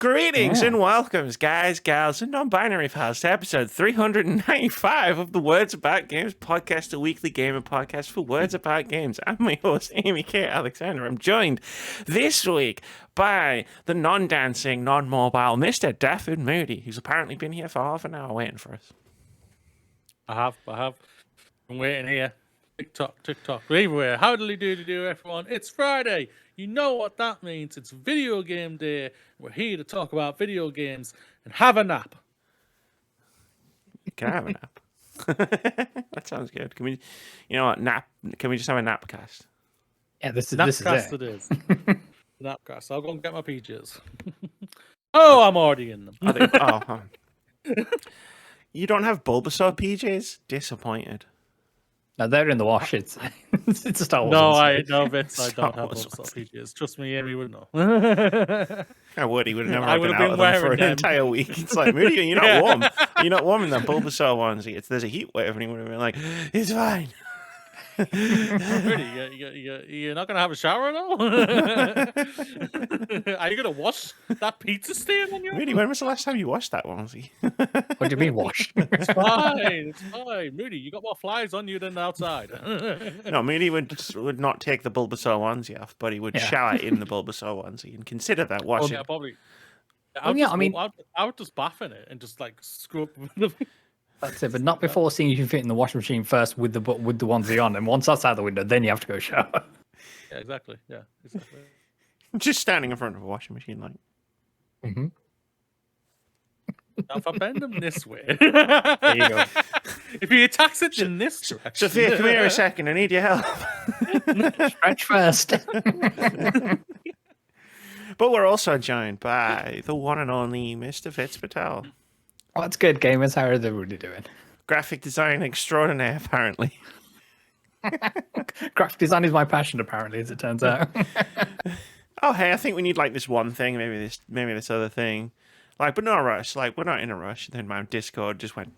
Greetings and welcomes, guys, gals, and non-binary pals, to episode 395 of the Words About Games podcast, a weekly gaming podcast for Words About Games. I'm my host, Amy K. Alexander. I'm joined this week by the non-dancing, non-mobile Mr. Daffin Moody, who's apparently been here for half an hour waiting for us. I have. I'm waiting here. TikTok. Everywhere. Howdy do, everyone. It's Friday. You know what that means. It's video game day. We're here to talk about video games and have a nap. Can I have a nap? That sounds good. Can we, you know what, nap? Can we just have a nap cast? Yeah, this is Napcast it. it is. Napcast. I'll go and get my PJs. Oh, I'm already in them. You don't have Bulbasaur PJs? Disappointed. No, they're in the wash. It's a Star Wars. No, Vitz, I don't have those PJs. Trust me, Amy would know. I would. He would have never I been would out have of been them for wearing an them. entire week. It's like, Moody, you're not warm. You're not warm in that Bulbasaur onesie. There's a heat wave, and he would have been like, it's fine. Moody, you're not going to have a shower at all? Are you going to wash that pizza stain on your Moody, when was the last time you washed that onesie? What do you mean wash? It's fine. Moody, you got more flies on you than outside. No, Moody would not take the Bulbasaur onesie off, but he would shower in the Bulbasaur onesie and consider that washing. Yeah, probably. I would just bath in it and just like scrub the... That's it, but not before seeing you fit in the washing machine first with the onesie on, and once that's out the window, then you have to go shower. Yeah, exactly. Just standing in front of a washing machine, like. Mm-hmm. Now, if I bend them this way, There you go. if he attacks it in this direction, Sophia, come here a second. I need your help. Stretch first. But we're also joined by the one and only Mr. Vitz Patel. Oh, that's good, gamers. How are everybody doing? Graphic design extraordinaire, apparently. Graphic design is my passion, apparently, as it turns out. Oh, hey, I think we need like this one thing, maybe this other thing. Like, but no rush. Like, we're not in a rush. Then my Discord just went.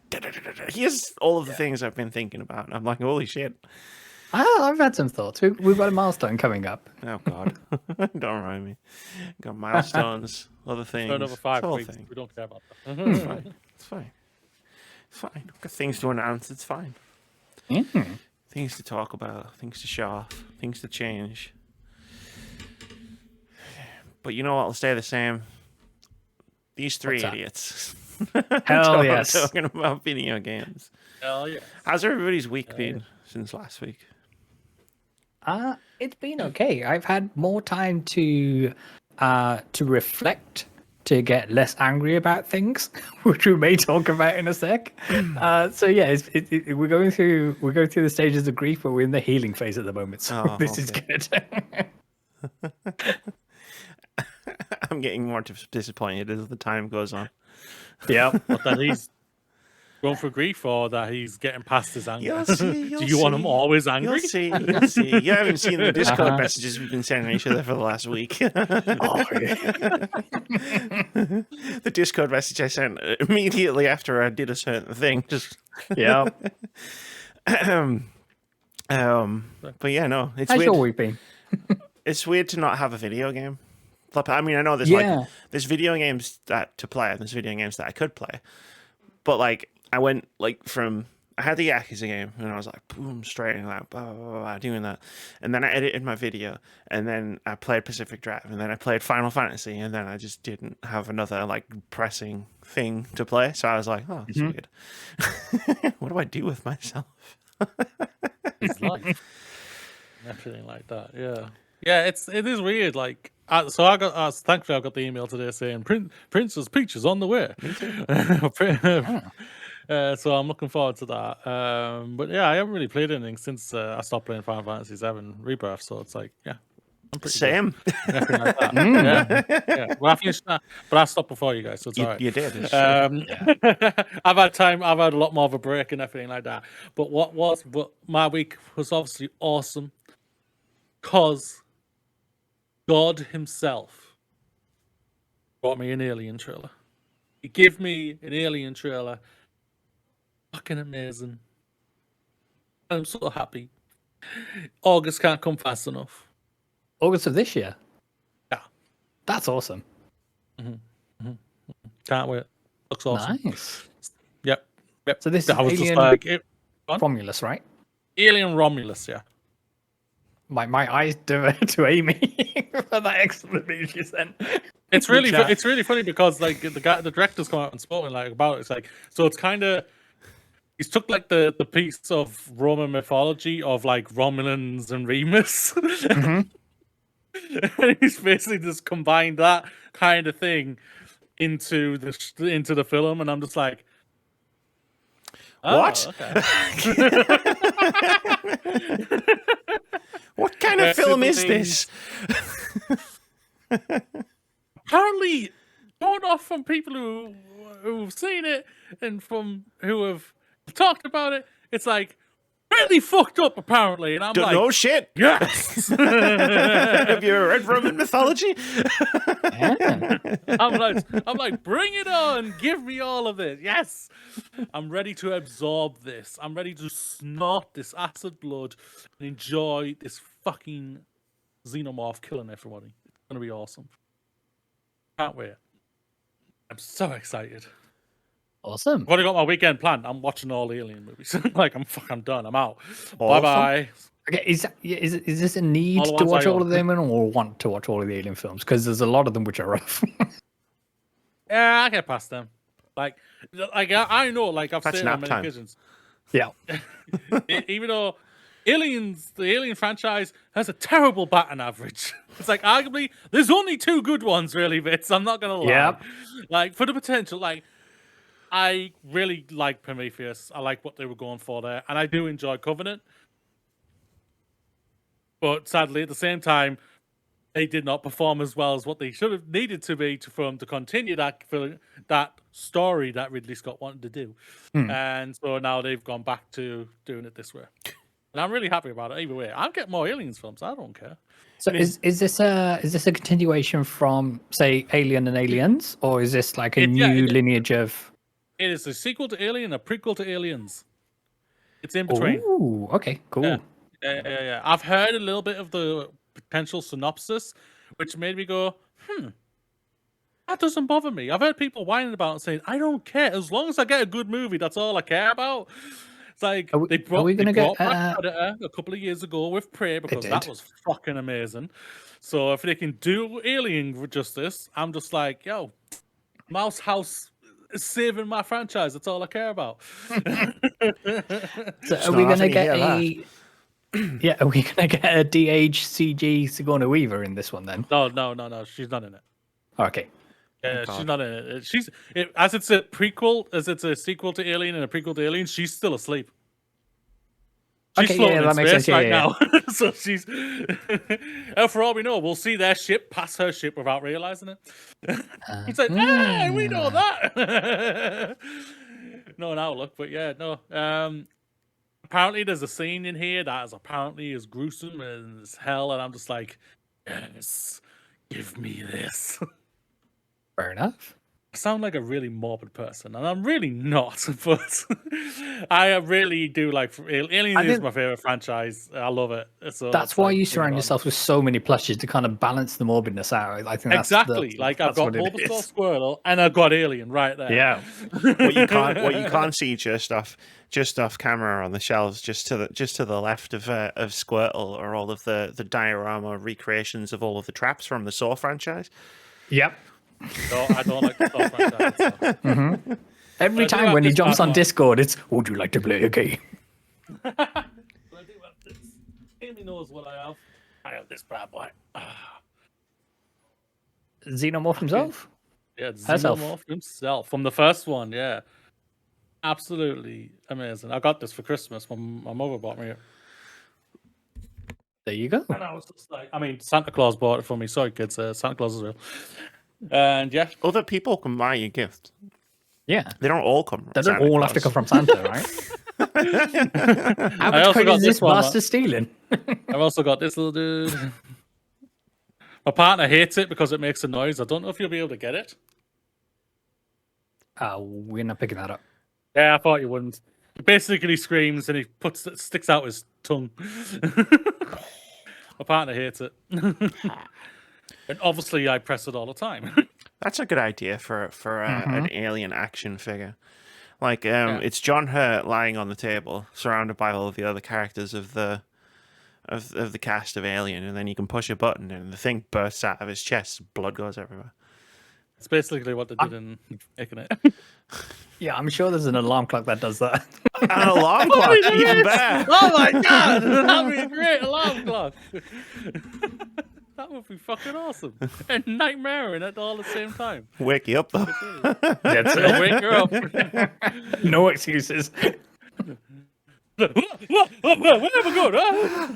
Here's all of the things I've been thinking about. And I'm like, holy shit. I've had some thoughts. We've got a milestone coming up. Oh God, don't remind me. Got milestones, other things. another 5 whole weeks. thing. We don't care about that. It's fine. It's fine. It's fine. Got things to announce. It's fine. Mm. Things to talk about. Things to show off. Things to change. But you know what will stay the same? These three What's that? idiots. Hell yes. Talking about video games. Hell yeah. How's everybody's week been since last week? It's been okay. I've had more time to reflect, to get less angry about things, which we may talk about in a sec. So yeah, we're going through the stages of grief, but we're in the healing phase at the moment. So this is good. I'm getting more disappointed as the time goes on. Yeah, But that he's going for grief or that he's getting past his anger. You'll see, Do you want him always angry? You'll see. You haven't seen the Discord messages we've been sending each other for the last week. The Discord message I sent immediately after I did a certain thing. Just yeah. But yeah, no, it's How's weird. your week been? It's weird to not have a video game. I mean, I know there's there's video games to play, and there's video games that I could play, but like I went like from I had the Yakuza game, and I was like boom, straight and like blah, blah, blah, blah, doing that, and then I edited my video, and then I played Pacific Drive, and then I played Final Fantasy, and then I just didn't have another like pressing thing to play, so I was like, oh, it's weird. What do I do with myself? His life. Everything like that. Yeah. It is weird. Like, so I got thankfully I got the email today saying Princess Peach is on the way. Me too. So I'm looking forward to that. But yeah, I haven't really played anything since I stopped playing Final Fantasy VII Rebirth. So it's like, yeah, I'm pretty Same. good. Everything like that. Yeah. Well, I finished that, but I stopped before you guys, so it's all right. You did. It's I've had time. I've had a lot more of a break and everything like that. But my week was obviously awesome because God himself brought me an Alien trailer. He gave me an Alien trailer. Fucking amazing. I'm so happy. August can't come fast enough. August of this year. Yeah. That's awesome. Can't wait. Looks awesome. Nice. Yep. So this I is was Alien just like Romulus, right? Alien Romulus, yeah. My eyes to Amy for that explanation you sent. It's really funny because like the director's come out and spoken like about it. It's like so it's kind of he's took like the piece of Roman mythology of like Romulans and Remus, and he's basically just combined that kind of thing into the film, and I'm just like, what? Okay. What kind of film is this? Apparently, going off from people who've seen it and from who have talked about it, it's like really fucked up. Apparently, and I'm like, no shit. Yes. Have you read Roman mythology? I'm like, bring it on, give me all of it. Yes, I'm ready to absorb this. I'm ready to snort this acid blood and enjoy this fucking xenomorph killing everybody. It's gonna be awesome. Can't wait. I'm so excited. Awesome. I've already got my weekend planned. I'm watching all the Alien movies. Like I'm done. I'm out. Awesome. Bye bye. Okay, is this a need All the to ones watch I all own. of them or want to watch all of the Alien films? Because there's a lot of them which are rough. Yeah, I get past them. Like I know. Like I've That's said on nap many time. occasions. Yeah. Even though the Alien franchise has a terrible batting average. It's like arguably there's only 2 good ones, really, Vitz. I'm not gonna lie. Yep. Like for the potential, like I really like Prometheus. I like what they were going for there, and I do enjoy Covenant. But sadly, at the same time, they did not perform as well as what they should have needed to be for them to continue that story that Ridley Scott wanted to do. And so now they've gone back to doing it this way. And I'm really happy about it. Either way, I'll get more Aliens films. I don't care. So is this a continuation from say Alien and Aliens, or is this like a new lineage of? It is a sequel to Alien, a prequel to Aliens. It's in between. Ooh, okay, cool. Yeah. I've heard a little bit of the potential synopsis, which made me go, that doesn't bother me. I've heard people whining about it saying, I don't care. As long as I get a good movie, that's all I care about. It's like they brought back Predator a couple of years ago with Prey because that was fucking amazing. So if they can do Alien justice, I'm just like, yo, Mouse House is saving my franchise. That's all I care about. So are we gonna get are we gonna get a DHCG Sigourney Weaver in this one then? No. She's not in it. Okay. Yeah, she's not in it. As it's a sequel to Alien and a prequel to Alien, she's still asleep. She's floating in space right now. So she's for all we know, we'll see their ship pass her ship without realizing it. It's like, hey, we know that. No, now look, but yeah, no. Apparently there's a scene in here that is apparently as gruesome as hell, and I'm just like, yes, give me this. Fair enough. I sound like a really morbid person, and I'm really not, but I really do like Alien is my favorite franchise. I love it. So that's why you surround yourself with so many plushes to kind of balance the morbidness out. I think exactly. I've got Bulbasaur Squirtle and I've got Alien right there. Yeah. what you can't see just off camera on the shelves, just to the left of Squirtle, are all of the diorama recreations of all of the traps from the Saw franchise. Yep. No, I don't like the Saw franchise. So. Every time when he jumps on Discord, it's, would you like to play a game? I do have this. Amy knows what I have. I have this bad boy. Xenomorph himself? Yeah, Xenomorph himself. From the first one, yeah. Absolutely amazing. I got this for Christmas. My mother bought me it. There you go. And I was just like, Santa Claus bought it for me. Sorry, kids. Santa Claus is real. And yeah. Other people can buy you gifts. Yeah. They don't all come from They don't Santa all Claus. have to come from Santa, right? How much credit is this bastard stealing? I've also got this little dude. My partner hates it because it makes a noise. I don't know if you'll be able to get it. We're not picking that up. Yeah, I thought you wouldn't. He basically screams and he sticks out his tongue. My partner hates it. And obviously I press it all the time. That's a good idea for an alien action figure. Like it's John Hurt lying on the table, surrounded by all of the other characters of the cast of Alien, and then you can push a button and the thing bursts out of his chest, blood goes everywhere. It's basically what they did in making it. Yeah, I'm sure there's an alarm clock that does that. An alarm clock, even better. Oh my god, that'd be a great alarm clock. That would be fucking awesome. And nightmaring it all at the same time. Wake you up though. That's It'll it. wake her up. No excuses. Where am I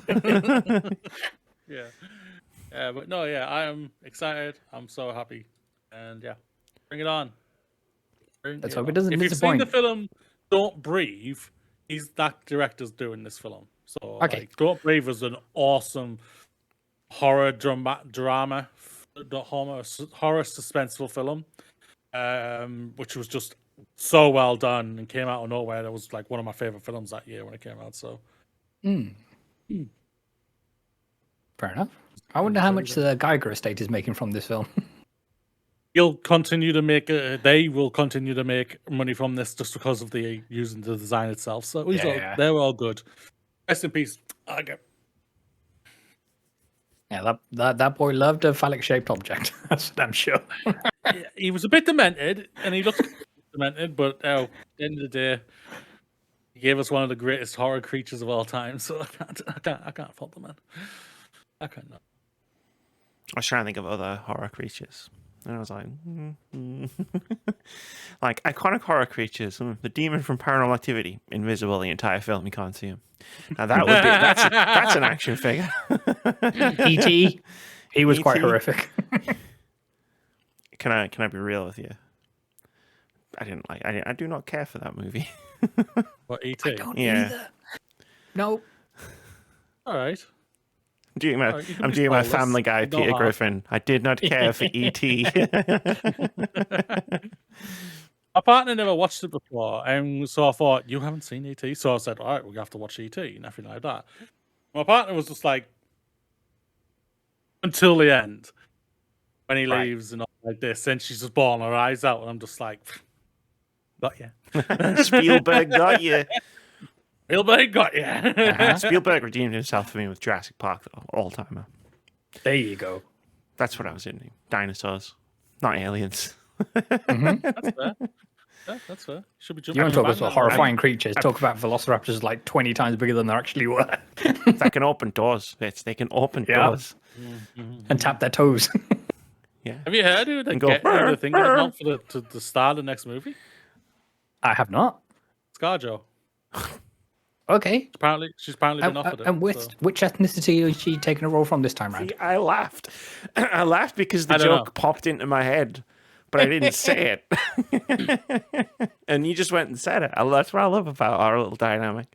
going? Yeah, but no, yeah, I am excited. I'm so happy, and yeah, bring it on. Let's hope it doesn't If you've disappoint. seen the film Don't Breathe, that director's doing this film. So, Okay. Don't Breathe is an awesome horror drama, horror suspenseful film, which was just so well done and came out of nowhere. That was like one of my favorite films that year when it came out. So, Fair enough. I wonder how much the Geiger estate is making from this film. he'll continue to make. They will continue to make money from this just because of the using the design itself. So they're all good. Rest in peace. Okay. Yeah, that boy loved a phallic-shaped object. That's what I'm sure. He was a bit demented, and he looked demented, but at the end of the day, he gave us one of the greatest horror creatures of all time. So I can't fault the man. I can't. I was trying to think of other horror creatures, and I was like, like iconic horror creatures. The demon from Paranormal Activity, invisible the entire film. You can't see him. Now that would be that's an action figure. E.T. He was quite E.T.. horrific. Can I be real with you? I do not care for that movie. What, E.T.? Yeah. Either. No. All right. I'm doing my Family Guy, Peter Griffin. I did not care for E.T. My partner never watched it before, and so I thought, you haven't seen E.T.? So I said, all right, we have to watch E.T. and everything like that. My partner was just like, until the end, when he leaves and all like this, and she's just bawling her eyes out, and I'm just like, got you. Spielberg got you. Spielberg got you. Spielberg redeemed himself for me with Jurassic Park, though, all timer. There you go. That's what I was into. Dinosaurs, not aliens. That's fair. Yeah, that's fair. Should be jumping. You want to talk about horrifying creatures? Talk about velociraptors like 20 times bigger than they actually were. That can open doors. They can open doors. And tap their toes. Yeah. Have you heard who they're getting the thing for the star of the next movie? I have not. ScarJo. Okay. She's apparently been offered it. And which ethnicity is she taking a role from this time round? See, I laughed. I laughed because the joke popped into my head, but I didn't say it. And you just went and said it. That's what I love about our little dynamic.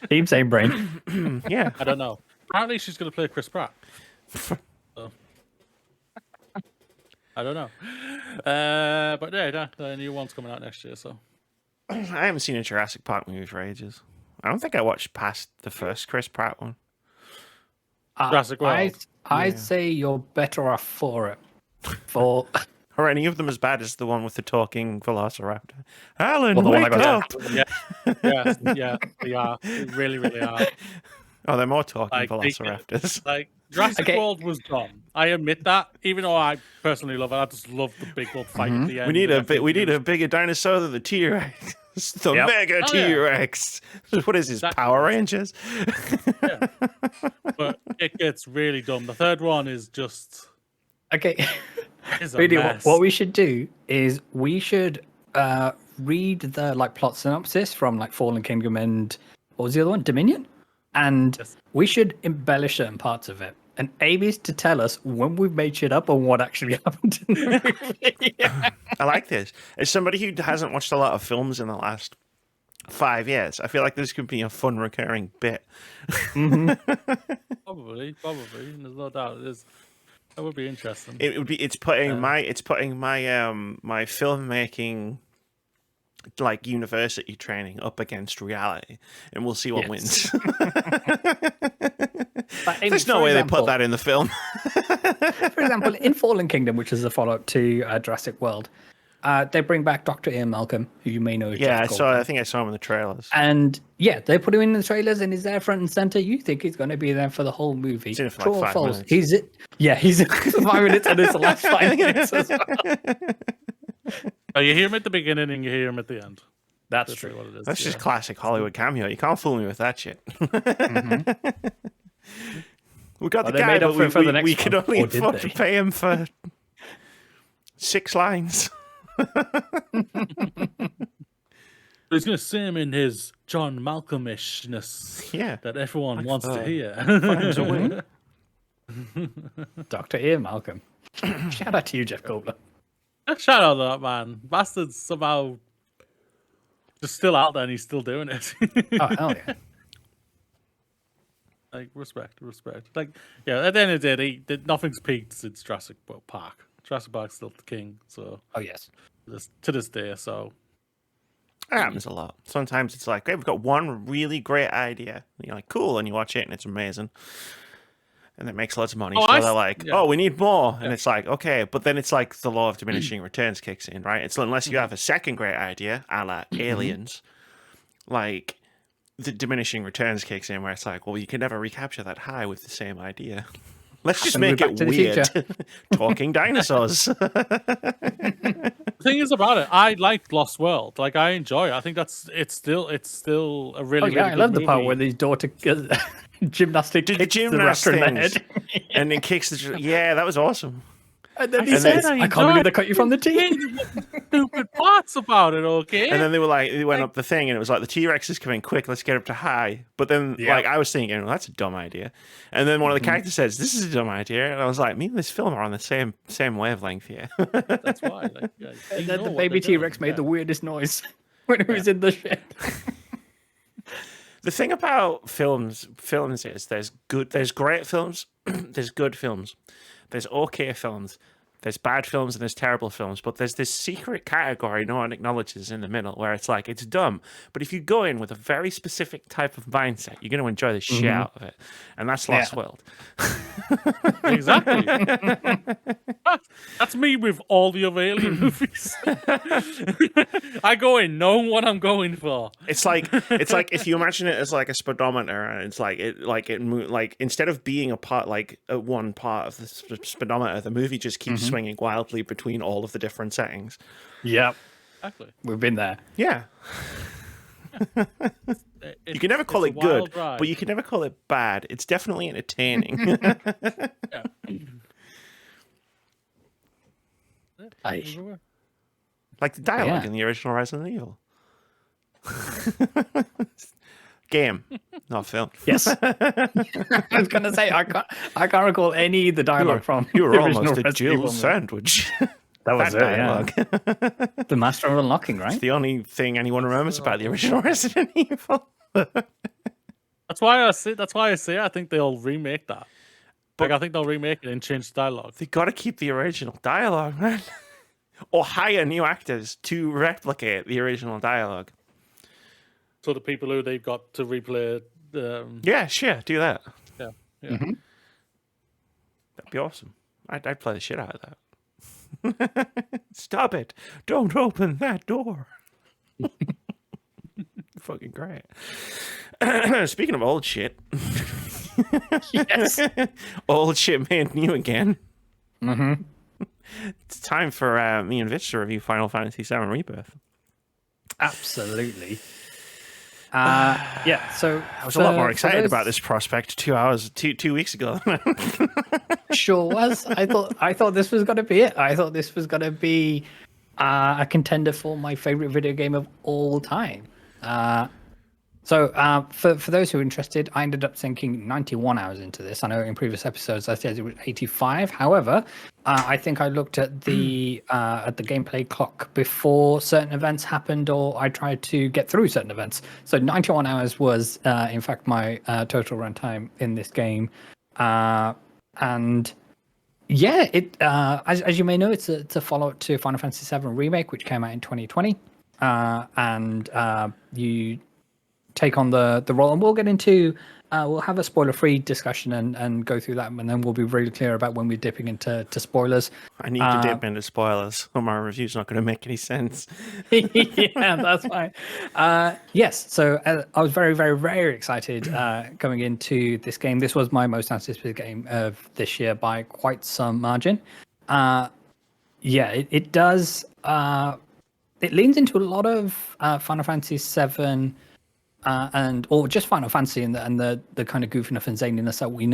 Team same brain. Yeah. I don't know. Apparently she's going to play Chris Pratt. So. I don't know. But yeah, the new one's coming out next year, so. I haven't seen a Jurassic Park movie for ages. I don't think I watched past the first Chris Pratt one. Jurassic World. I'd say you're better off for it. For Are any of them as bad as the one with the talking velociraptor? Alan, the one wake I got up! Yeah, they are. They really, really are. Oh, they're more talking Like, velociraptors. Like Jurassic World was dumb. I admit that. Even though I personally love it, I just love the big old fight at the end. We need a bigger dinosaur than the T-Rex. The mega T-Rex. What is this? Power Rangers? Yeah. But it gets really dumb. The third one is just okay. is a Really, mess. what we should do is we should read the plot synopsis from Fallen Kingdom and what was the other one? Dominion? And we should embellish certain parts of it. And aim is to tell us when we've made shit up and what actually happened in the movie. I like this. As somebody who hasn't watched a lot of films in the last 5 years, I feel like this could be a fun recurring bit. Probably. There's no doubt it is. That would be interesting. It would be. It's putting my my filmmaking university training up against reality, and we'll see what wins. There's no way they put that in the film. For example, in Fallen Kingdom, which is a follow-up to Jurassic World, they bring back Dr. Ian Malcolm, who you may know as Jeff Goldblum. I think I saw him in the trailers. And yeah, they put him in the trailers and he's there front and center. You think he's going to be there for the whole movie. He's in it for like 5 minutes. He's in 5 minutes and it's the last 5 minutes as well. Oh, you hear him at the beginning and you hear him at the end. That's true. What it is. That's just classic Hollywood cameo. You can't fool me with that shit. We got the guy, but we could only afford to pay him for 6 lines. He's going to say him in his John Malcolmishness that everyone wants to hear. Dr. Ian Malcolm. Shout out to you, Jeff Goldblum. Shout out to that man. Bastard's somehow just still out there and he's still doing it. Oh, hell yeah. Like, respect. Like, yeah, at the end of the day, nothing's peaked since Jurassic Park. Jurassic Park's still the king, so... Oh, yes. To this day, so... It happens a lot. Sometimes it's like, hey, we've got one really great idea. And you're like, cool, and you watch it and it's amazing. And it makes loads of money. So they're like, oh, we need more. And it's like, okay. But then it's like the law of diminishing returns kicks in, right? It's unless you have a second great idea, a la Aliens, like... the diminishing returns kicks in where it's like, well, you can never recapture that high with the same idea. Let's just make it weird. Talking dinosaurs. The thing is about it, I like Lost World. Like, I enjoy it. I think it's still a really, really I love good the part movie. where his daughter gymnastic kicks the raptor in the head. And it kicks the... Yeah, that was awesome. And then he says, I can't believe they cut you from the team. Stupid parts about it, okay? And then they went up the thing, and it was like, the T-Rex is coming quick, let's get up to high. But then, like, I was thinking, well, that's a dumb idea. And then one of the characters says, this is a dumb idea. And I was like, me and this film are on the same wavelength here. That's why. Like, and then the baby T-Rex made the weirdest noise when it was in the shed. The thing about films is there's great films, there's good films, there's okay films, there's bad films, and there's terrible films, but there's this secret category no one acknowledges in the middle where it's like, it's dumb, but if you go in with a very specific type of mindset, you're going to enjoy the shit out of it, and that's Lost World. Exactly. That's me with all the other Alien movies. I go in knowing what I'm going for. It's like if you imagine it as like a speedometer, and it's like instead of being a part, like one part of the speedometer, the movie just keeps swinging wildly between all of the different settings. Yep. Exactly. We've been there. Yeah. You can never call it good, but you can never call it bad. It's definitely entertaining. Like the dialogue in the original Resident Evil. Game, not film. Yes. I was going to say, I can't recall any of the dialogue from you were the almost original a Resident Jill Evil sandwich. That was dialogue. The Master of Unlocking, right? It's the only thing anyone remembers about the original Resident Evil. That's why I say I think they'll remake that. But I think they'll remake it and change the dialogue. They got to keep the original dialogue, man. Or hire new actors to replicate the original dialogue. So the people who they've got to replay. Yeah, sure, do that. Yeah. That'd be awesome. I'd play the shit out of that. Stop it! Don't open that door. Fucking great. Speaking of old shit. Yes. Old shit made new again. It's time for me and Vitz to review Final Fantasy VII Rebirth. Absolutely. So I was a lot more excited about this prospect 2 weeks ago. Sure was. I thought this was going to be it. I thought this was going to be a contender for my favorite video game of all time. So for those who are interested, I ended up sinking 91 hours into this. I know in previous episodes I said it was 85. However, I think I looked at the gameplay clock before certain events happened, or I tried to get through certain events. So 91 hours was, in fact, my total runtime in this game. And yeah, it as you may know, it's a follow-up to Final Fantasy VII Remake, which came out in 2020. take on the role, and we'll get into we'll have a spoiler-free discussion and go through that, and then we'll be really clear about when we're dipping into spoilers. I need to dip into spoilers, or my review's not going to make any sense. Yeah, that's fine. Yes, so I was very, very, very excited going into this game. This was my most anticipated game of this year by quite some margin. Yeah, it does. It leans into a lot of Final Fantasy VII. Or just Final Fantasy and the kind of goofiness and zaniness that we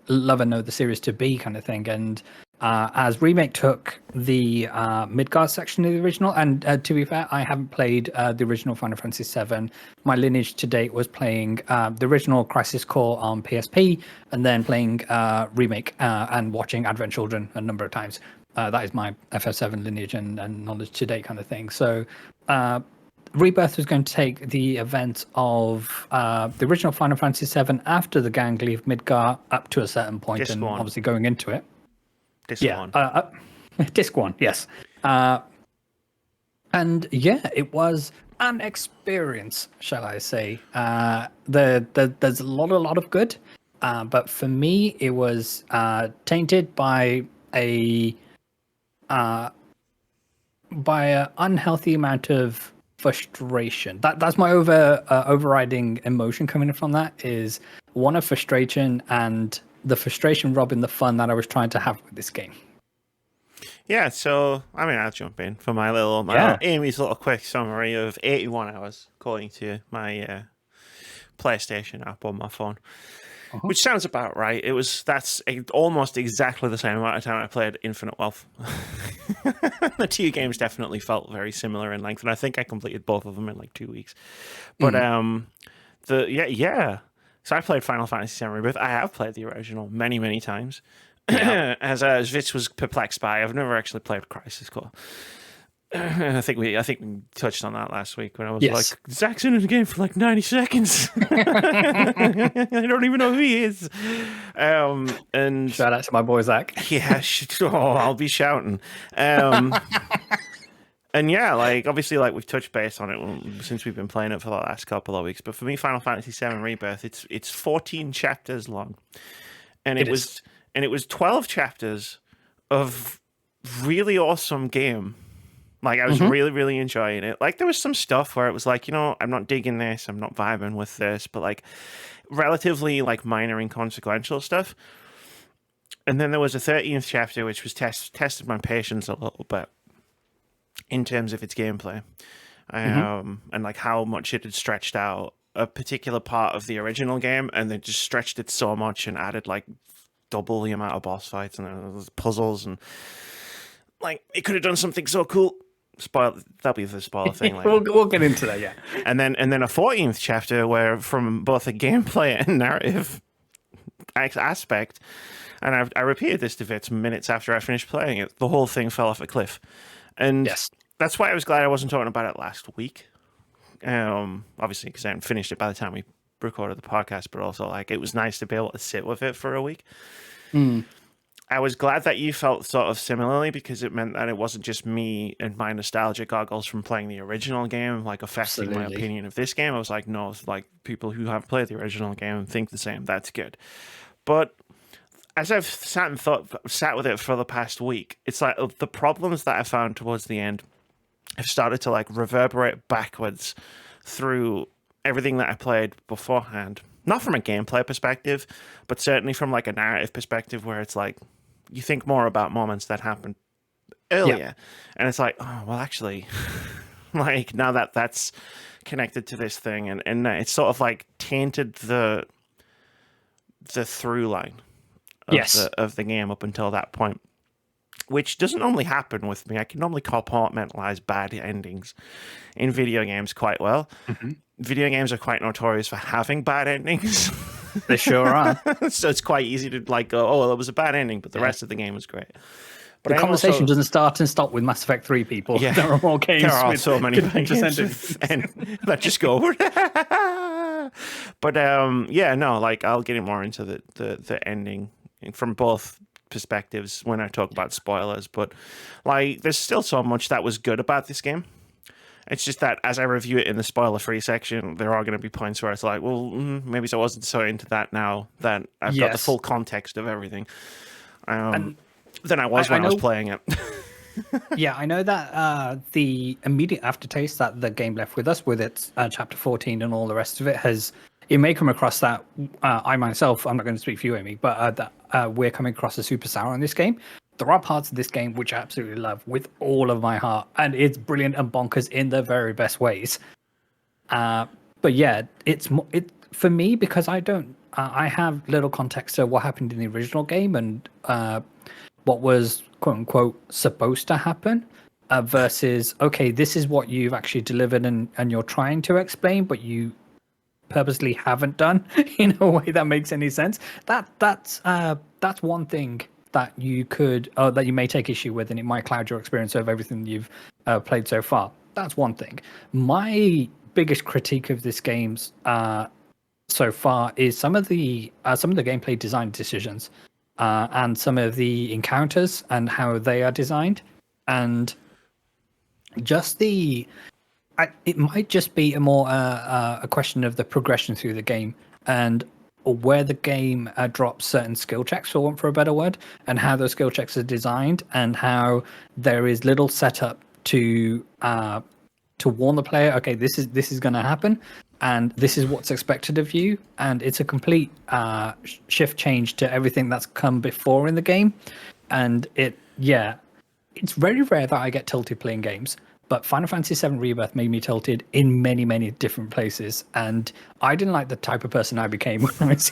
love and know the series to be, kind of thing. And as Remake took the Midgard section of the original, and to be fair, I haven't played the original Final Fantasy VII. My lineage to date was playing the original Crisis Core on PSP, and then playing Remake and watching Advent Children a number of times. That is my FF7 lineage and knowledge to date, kind of thing. So. Rebirth was going to take the event of the original Final Fantasy VII after the gang leave Midgar up to a certain point, Disc and one. obviously going into it. Disc one. Disc 1, yes. And yeah, it was an experience, shall I say. There's a lot of good, but for me, it was tainted by an unhealthy amount of frustration. That's my overriding emotion coming from that, is one of frustration, and the frustration robbing the fun that I was trying to have with this game. Yeah, so I mean, I'll jump in for my little Amy's little quick summary of 81 hours according to my PlayStation app on my phone. Which sounds about right. That's almost exactly the same amount of time I played Infinite Wealth. The two games definitely felt very similar in length, and I think I completed both of them in like 2 weeks. But So I played Final Fantasy VII Rebirth. I have played the original many times. Yeah. As Vitz was perplexed by, I've never actually played Crisis Core. I think we touched on that last week when I was like, Zach's in the game for like 90 seconds. I don't even know who he is. And shout out to my boy Zach. Yeah, I'll be shouting. And yeah, like obviously, like we've touched base on it since we've been playing it for the last couple of weeks. But for me, Final Fantasy VII Rebirth, it's 14 chapters long, and it was 12 chapters of really awesome game. Like, I was really, really enjoying it. Like, there was some stuff where it was like, I'm not digging this, I'm not vibing with this, but, like, relatively, like, minor inconsequential stuff. And then there was a 13th chapter, which was tested my patience a little bit in terms of its gameplay. And, like, how much it had stretched out a particular part of the original game, and they just stretched it so much and added, like, double the amount of boss fights and puzzles, and, like, it could have done something so cool. That'll be the spoiler thing later. We'll get into that, yeah. And then a 14th chapter where, from both a gameplay and narrative aspect, and I repeated this to Vitz minutes after I finished playing it, the whole thing fell off a cliff. And that's why I was glad I wasn't talking about it last week. Obviously, because I hadn't finished it by the time we recorded the podcast, but also, like, it was nice to be able to sit with it for a week. I was glad that you felt sort of similarly, because it meant that it wasn't just me and my nostalgia goggles from playing the original game, like, affecting my opinion of this game. I was like, no, it's like people who have played the original game and think the same. That's good. But as I've sat with it for the past week, it's like the problems that I found towards the end have started to, like, reverberate backwards through everything that I played beforehand. Not from a gameplay perspective, but certainly from, like, a narrative perspective, where it's like, you think more about moments that happened earlier, and it's like, oh, well, actually, like, now that that's connected to this thing, and it's sort of like tainted the through line of the game up until that point, which doesn't normally happen with me. I can normally compartmentalize bad endings in video games quite well. Video games are quite notorious for having bad endings. They sure are. So it's quite easy to, like, go, oh, well, it was a bad ending, but the rest of the game was great. But the conversation doesn't start and stop with Mass Effect 3, people. Yeah. There are more games. There are so many games and that just go over. But like, I'll get more into the ending from both perspectives when I talk about spoilers. But, like, there's still so much that was good about this game. It's just that as I review it in the spoiler-free section, there are going to be points where it's like, well, maybe I wasn't so into that now that I've got the full context of everything than I was when I was playing it. Yeah, I know that the immediate aftertaste that the game left with us, with its chapter 14 and all the rest of it, it may come across that I myself, I'm not going to speak for you, Amy, but that we're coming across as super sour on this game. There are parts of this game which I absolutely love with all of my heart, and it's brilliant and bonkers in the very best ways. But yeah, it for me, because I have little context of what happened in the original game and what was quote unquote supposed to happen versus, okay, this is what you've actually delivered and you're trying to explain, but you purposely haven't done in a way that makes any sense. That's one thing that you could that you may take issue with, and it might cloud your experience of everything you've played so far. That's one thing. My biggest critique of this game's so far is some of the gameplay design decisions and some of the encounters and how they are designed, and just it might just be a question of the progression through the game and where the game drops certain skill checks, for want for a better word, and how those skill checks are designed, and how there is little setup to warn the player, okay, this is going to happen, and this is what's expected of you, and it's a complete shift change to everything that's come before in the game, and it's very rare that I get tilted playing games. But Final Fantasy VII Rebirth made me tilted in many, many different places, and I didn't like the type of person I became when I was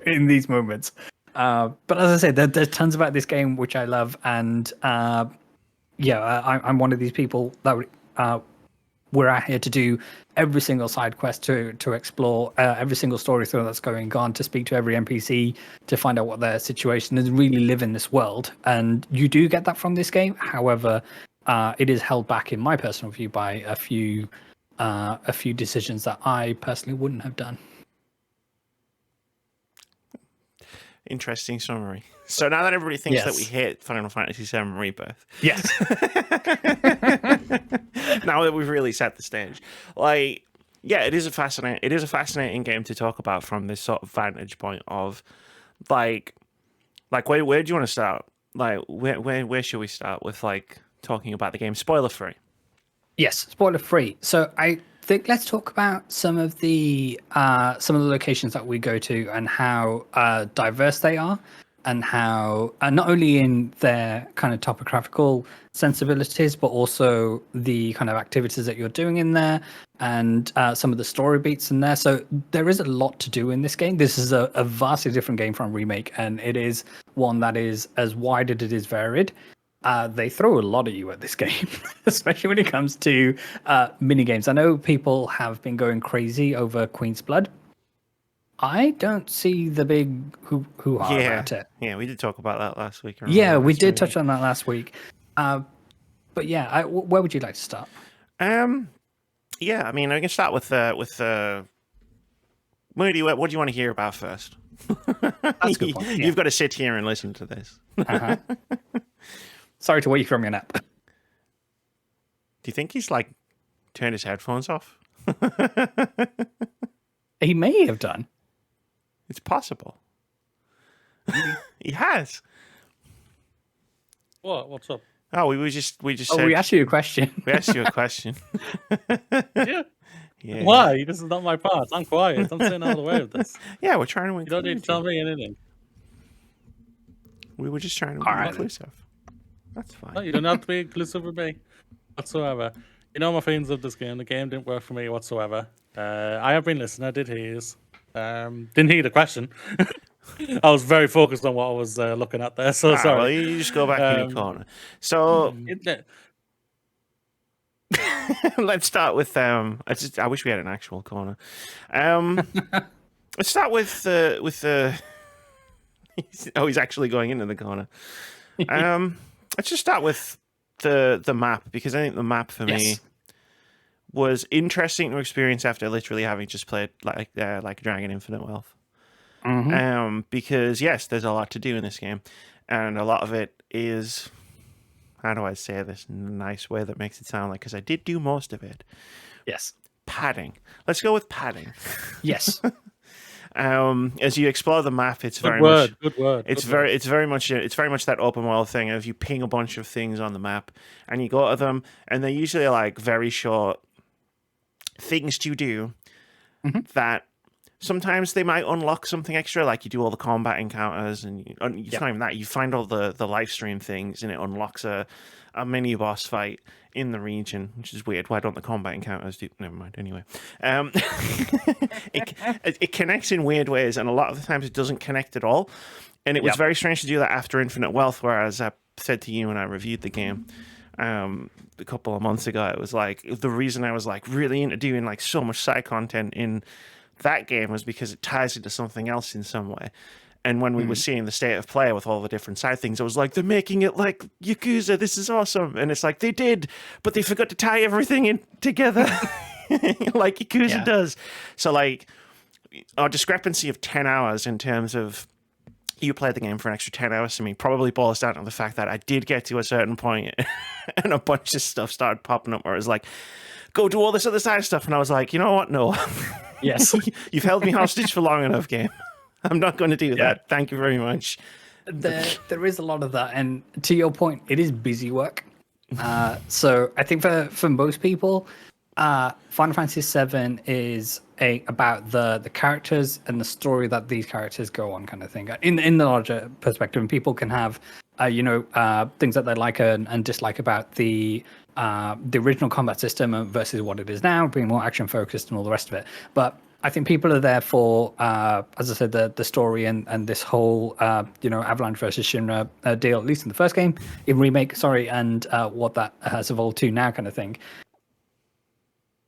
in these moments. But as I said, there's tons about this game which I love, and I'm one of these people that we're out here to do every single side quest to explore every single story through that's going on, to speak to every NPC, to find out what their situation is, really live in this world. And you do get that from this game. However, it is held back, in my personal view, by a few decisions that I personally wouldn't have done. Interesting summary. So now that everybody thinks that we hate Final Fantasy VII Rebirth, yes. Now that we've really set the stage, it is a fascinating game to talk about from this sort of vantage point of, where do you want to start? Where should we start with talking about the game spoiler free? Yes, spoiler free. So I think let's talk about some of the locations that we go to and how diverse they are, and how not only in their kind of topographical sensibilities, but also the kind of activities that you're doing in there, and some of the story beats in there. So there is a lot to do in this game. This is a vastly different game from Remake, and it is one that is as wide as it is varied. They throw a lot at you at this game, especially when it comes to mini games. I know people have been going crazy over Queen's Blood. I don't see the big hoo-ha about it. Yeah, we did talk about that last week. Yeah, we did touch on that last week. But yeah, where would you like to start? Yeah, I mean, I can start with Moody. What do you want to hear about first? That's a good point. Yeah. You've got to sit here and listen to this. Uh-huh. Sorry to wake you from your nap. Do you think he's turned his headphones off? He may have done. It's possible. He has. What? What's up? Oh, we just said, we asked you a question. We asked you a question. Yeah. Yeah. Why? This is not my part. I'm quiet. I'm sitting out of the way of this. Yeah, we're trying to include You don't need to tell me anything. We were just trying to be inclusive. That's fine. No, you don't have to be inclusive with me whatsoever. You know my feelings of this game. The game didn't work for me whatsoever. I have been listening. I did hear yours. Didn't hear the question. I was very focused on what I was looking at there. So sorry. Well, you just go back in your corner. So let's start with I wish we had an actual corner. Let's start with the. He's actually going into the corner. Let's just start with the map, because I think the map for me was interesting to experience after literally having just played like Dragon Infinite Wealth. Mm-hmm. Because yes, there's a lot to do in this game, and a lot of it is, how do I say this in a nice way that makes it sound like, because I did do most of it. Yes. Padding. Let's go with padding. Yes. As you explore the map, it's Good very word. much. Good word. It's good very, word. it's very much, it's very much that open world thing of you ping a bunch of things on the map, and you go to them, and they're usually like very short things to do that sometimes they might unlock something extra, like you do all the combat encounters, and it's not even that. You find all the live stream things, and it unlocks a mini boss fight in the region, which is weird. Why don't the combat encounters do? Never mind. Anyway, it connects in weird ways, and a lot of the times it doesn't connect at all. And it was very strange to do that after Infinite Wealth, whereas I said to you when I reviewed the game a couple of months ago, it was like the reason I was like really into doing like so much side content in that game was because it ties into something else in some way. And when we were seeing the state of play with all the different side things, I was like, they're making it like Yakuza. This is awesome. And it's like, they did, but they forgot to tie everything in together like Yakuza does. So like our discrepancy of 10 hours in terms of you played the game for an extra 10 hours to me probably boils down to the fact that I did get to a certain point and a bunch of stuff started popping up where it was like, go do all this other side stuff. And I was like, you know what? No. Yes. You've held me hostage for long enough, game. I'm not going to do that. Thank you very much. There is a lot of that. And to your point, it is busy work. So I think for most people, Final Fantasy VII is about the characters and the story that these characters go on, kind of thing. In the larger perspective, and people can have things that they like and dislike about the original combat system versus what it is now, being more action focused and all the rest of it. But I think people are there for, as I said, the story and this whole Avalanche versus Shinra deal, at least in the first game, in remake, and what that has evolved to now, kind of thing.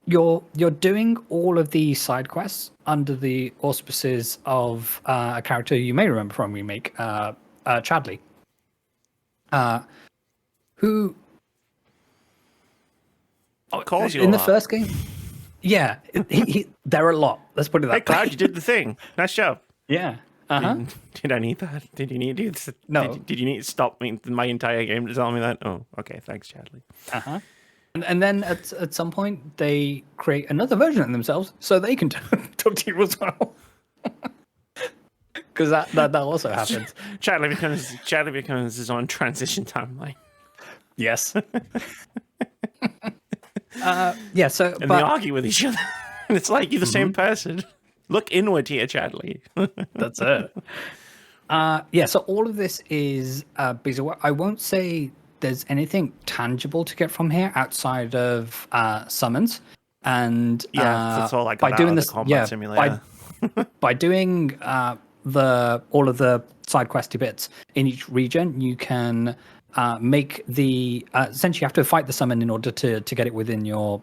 You're doing all of these side quests under the auspices of a character you may remember from remake, Chadley, who calls you in the first game. Yeah, they're a lot. Let's put it that way. Hey, Cloud, you did the thing. Nice job. Yeah. Did I need that? Did you need to do this? No. Did you need to stop me my entire game to tell me that? Oh, okay. Thanks, Chadley. And then at some point they create another version of themselves so they can talk to you as well. Because that also happens. Chadley becomes his own transition timeline. Yes. So and they argue with each other. And it's like you're the same person. Look inward here, Chadley. That's it. So all of this is busy work. I won't say there's anything tangible to get from here outside of summons. And that's all I got by doing out of this the combat simulator. By doing all of the side questy bits in each region, you can make the essentially you have to fight the summon in order to get it within your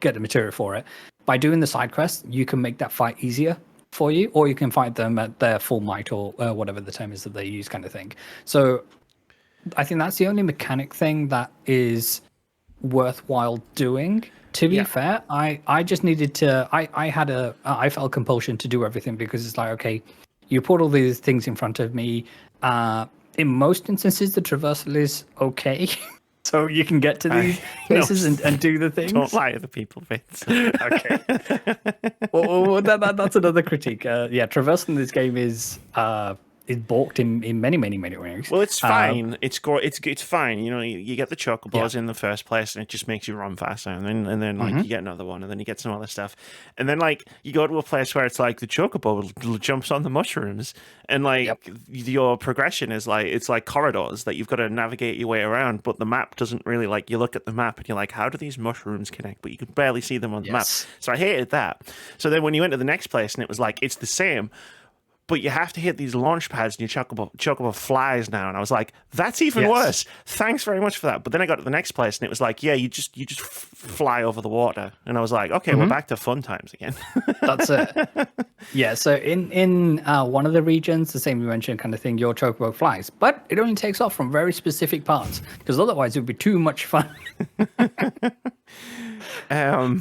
get the material for it. By doing the side quests, you can make that fight easier for you, or you can fight them at their full might, or whatever the term is that they use, kind of thing. So I think that's the only mechanic thing that is worthwhile doing. To be fair, I just needed to. I felt compulsion to do everything because it's like, okay, you put all these things in front of me. In most instances, the traversal is okay, so you can get to these places and do the things. Don't lie to the people, Vitz. Okay. Well, that's another critique. Traversal in this game is balked in many ways. Well, it's fine. It's fine. You know, you get the chocobos in the first place, and it just makes you run faster. And then like you get another one, and then you get some other stuff, and then like you go to a place where it's like the chocobo jumps on the mushrooms, and like your progression is like it's like corridors that you've got to navigate your way around. But the map doesn't really like. You look at the map and you're like, how do these mushrooms connect? But you can barely see them on the map. So I hated that. So then when you went to the next place, and it was like it's the same. But you have to hit these launch pads and your chocobo flies now. And I was like, that's even worse. Thanks very much for that. But then I got to the next place and it was like, you just fly over the water. And I was like, okay, we're back to fun times again. That's it. Yeah, so in one of the regions, the same you mentioned kind of thing, your chocobo flies. But it only takes off from very specific parts because otherwise it would be too much fun.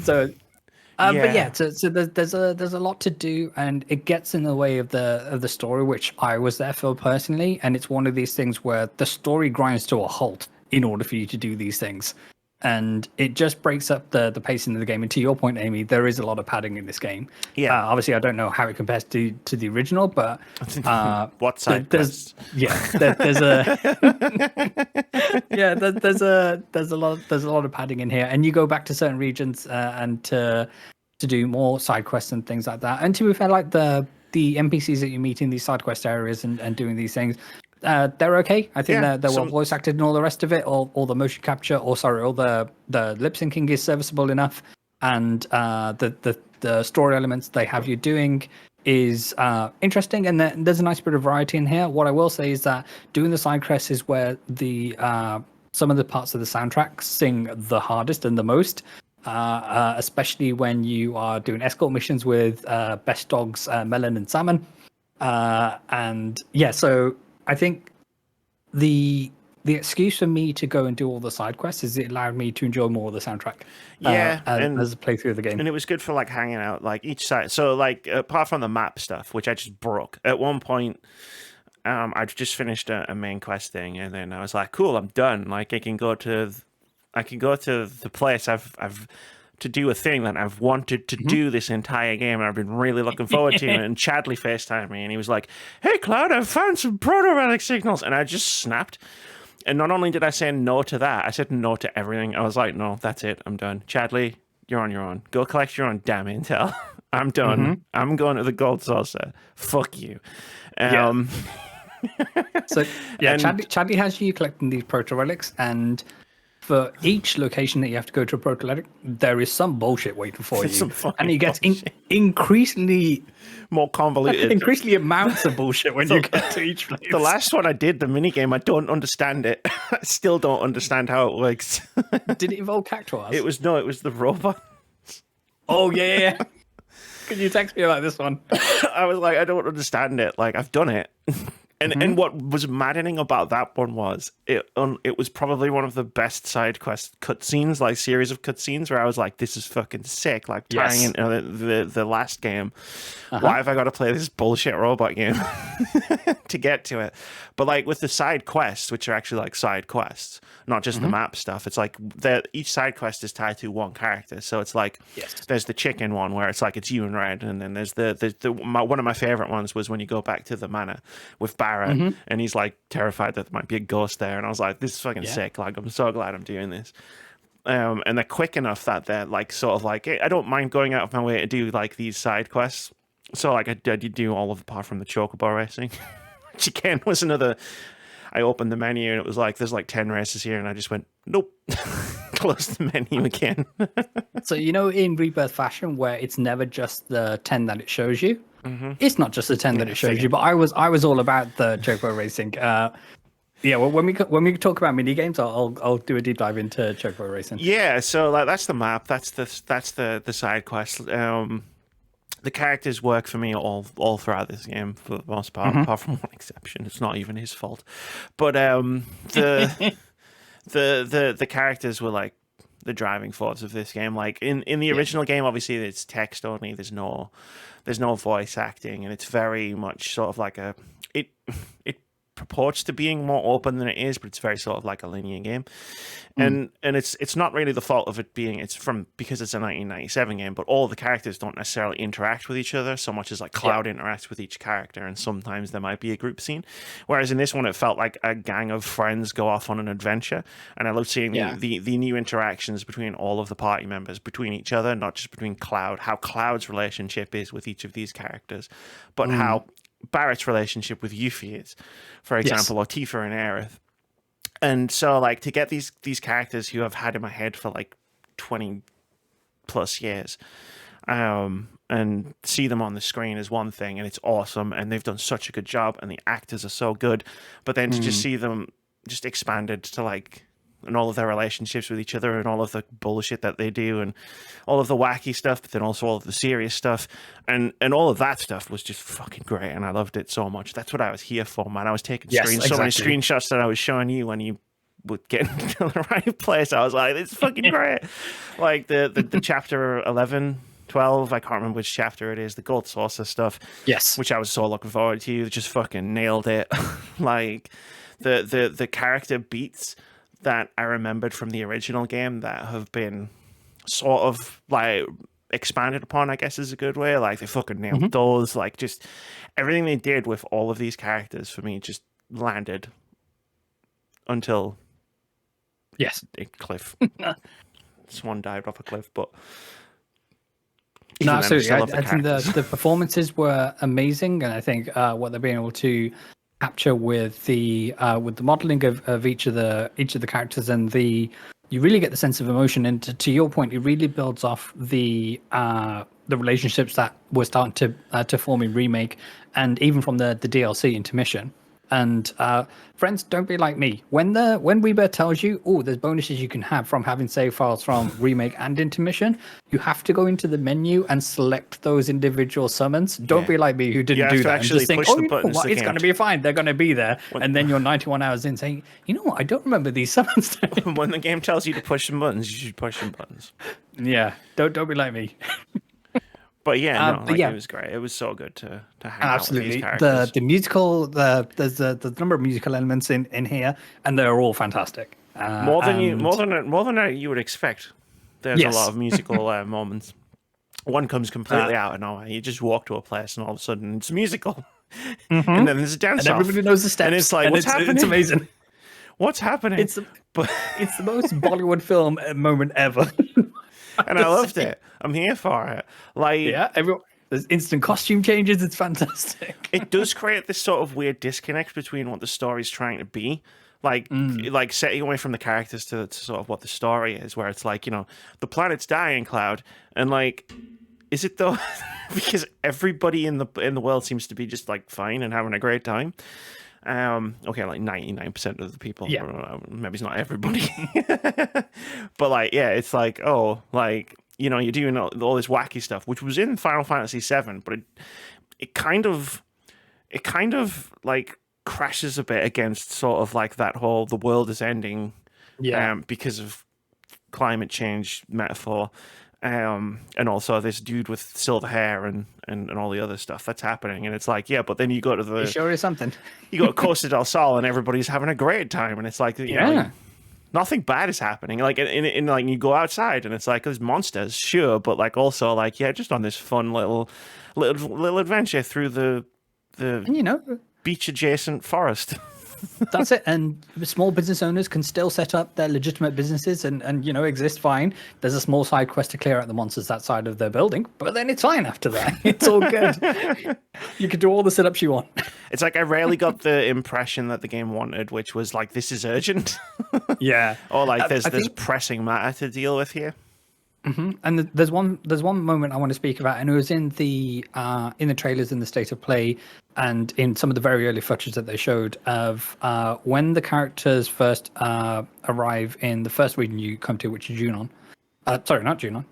So there's a lot to do, and it gets in the way of the story, which I was there for personally. And it's one of these things where the story grinds to a halt in order for you to do these things. And it just breaks up the pacing of the game. And to your point, Amy, there is a lot of padding in this game. Yeah. Obviously, I don't know how it compares to the original, but what side quests? There's a there's a lot of padding in here. And you go back to certain regions and to do more side quests and things like that. And to be fair, like the NPCs that you meet in these side quest areas and doing these things, they're okay. I think they're well voice acted and all the rest of it. All the motion capture, all the lip syncing is serviceable enough, and the story elements they have you doing is interesting, and there's a nice bit of variety in here. What I will say is that doing the side quests is where the some of the parts of the soundtrack sing the hardest and the most. Especially when you are doing escort missions with Best Dogs, Melon and Salmon, and so I think the excuse for me to go and do all the side quests is it allowed me to enjoy more of the soundtrack. As a playthrough of the game, and it was good for like hanging out, like each side. So like apart from the map stuff, which I just broke at one point. I'd just finished a main quest thing, and then I was like, "Cool, I'm done. Like I can go to the place I've to do a thing that I've wanted to do this entire game, and I've been really looking forward to it." And Chadley FaceTimed me, and he was like, "Hey, Cloud, I've found some proto-relic signals," and I just snapped. And not only did I say no to that, I said no to everything. I was like, "No, that's it. I'm done. Chadley, you're on your own. Go collect your own damn intel. I'm done. I'm going to the Gold Saucer. Fuck you." So Chadley has you collecting these proto-relics, and for each location that you have to go to a proto-relic, there is some bullshit waiting for you, and it gets increasingly more convoluted. Increasingly amounts of bullshit when you get to each place. The last one I did, the minigame, I don't understand it. I still don't understand how it works. Did it involve cactuars? It was the robot. Oh yeah. Can you text me about this one? I was like, I don't understand it. Like, I've done it. And what was maddening about that one was it was probably one of the best side quest cutscenes, like series of cutscenes, where I was like, this is fucking sick. Like tying into the last game. Why have I got to play this bullshit robot game to get to it? But like with the side quests, which are actually like side quests, not just the map stuff, it's like each side quest is tied to one character. So it's like there's the chicken one where it's like it's you and Red, and then there's one of my favorite ones was when you go back to the manor with Barrett, and he's like terrified that there might be a ghost there, and I was like, this is fucking sick. Like, I'm so glad I'm doing this. And they're quick enough that they're like sort of like, I don't mind going out of my way to do like these side quests. So like I did do all of apart from the chocobo racing, which again was another. I opened the menu and it was like there's like 10 races here, and I just went nope. Close the menu again. So in Rebirth fashion, where it's never just the 10 that it shows you. It's not just the 10 that it shows you, but I was all about the chocobo racing. Well, when we talk about mini games, I'll do a deep dive into chocobo racing. Yeah, so like that's the map. That's the side quest. The characters work for me all throughout this game for the most part, apart from one exception. It's not even his fault, but the characters were like the driving force of this game. Like in the original game, obviously it's text only. There's no voice acting, and it's very much sort of like it purports to being more open than it is, but it's very sort of like a linear game. And it's not really the fault of it being because it's a 1997 game, but all the characters don't necessarily interact with each other so much as like Cloud interacts with each character, and sometimes there might be a group scene. Whereas in this one, it felt like a gang of friends go off on an adventure, and I love seeing the new interactions between all of the party members, between each other, not just between Cloud, how Cloud's relationship is with each of these characters, but how Barrett's relationship with Yuffie is, for example, or Tifa and Aerith. And so, like, to get these characters who I've had in my head for like 20 plus years, and see them on the screen is one thing, and it's awesome, and they've done such a good job, and the actors are so good. But then to just see them just expanded to like, and all of their relationships with each other, and all of the bullshit that they do, and all of the wacky stuff, but then also all of the serious stuff, and all of that stuff was just fucking great, and I loved it so much. That's what I was here for, man. I was taking so many screenshots that I was showing you when you would get into the right place. I was like, it's fucking great. Like the chapter 11, 12, I can't remember which chapter it is, the Gold Saucer stuff. Yes. Which I was so looking forward to. Just fucking nailed it. Like the character beats that I remembered from the original game that have been sort of like expanded upon, I guess is a good way. Like they fucking nailed those. Like just everything they did with all of these characters for me just landed until a cliff. Swan dived off a cliff, but no, absolutely. I think the performances were amazing, and I think what they've been able to capture with the modeling of each of the characters, and you really get the sense of emotion. And to your point, it really builds off the relationships that were starting to form in remake, and even from the DLC intermission. And friends, don't be like me. When Rebirth tells you, oh, there's bonuses you can have from having save files from remake and intermission, you have to go into the menu and select those individual summons. Don't be like me who didn't do that. And just think, it's going to be fine. They're going to be there. And then you're 91 hours in saying, you know what? I don't remember these summons. When the game tells you to push some buttons, you should push some buttons. Yeah, don't be like me. But yeah, it was great. It was so good to hang out with these characters. The musical, there's the number of musical elements in here, and they're all fantastic. More than you would expect. There's a lot of musical moments. One comes completely out of nowhere. You just walk to a place, and all of a sudden it's musical, and then there's a dance and everybody knows the steps, and it's like, what's happening? It's amazing. What's happening? It's the most Bollywood film moment ever. And I loved it. I'm here for it. Like, there's instant costume changes. It's fantastic. It does create this sort of weird disconnect between what the story's trying to be, like setting away from the characters to sort of what the story is, where it's like, the planet's dying, Cloud, and like, is it though? Because everybody in the world seems to be just like fine and having a great time. Okay, like 99% of the people. Maybe it's not everybody. But like, it's like, oh, like, you're doing all this wacky stuff, which was in Final Fantasy VII, but it kind of like crashes a bit against sort of like that whole the world is ending because of climate change metaphor. And also this dude with silver hair and all the other stuff that's happening, and it's like, but then you go to the sure is something. You go to Costa del Sol and everybody's having a great time, and it's like, you know, nothing bad is happening. Like in like you go outside and it's like there's monsters, sure, but like also like just on this fun little adventure through the beach adjacent forest. That's it. And small business owners can still set up their legitimate businesses and exist fine. There's a small side quest to clear out the monsters that side of their building, but then it's fine after that. It's all good. You can do all the sit-ups you want. It's like I rarely got the impression that the game wanted, which was like, this is urgent. Or like there's pressing matter to deal with here. Mm-hmm. And there's one moment I want to speak about, and it was in the trailers in the state of play, and in some of the very early footage that they showed of when the characters first arrive in the first region you come to, which is Junon. Sorry, not Junon.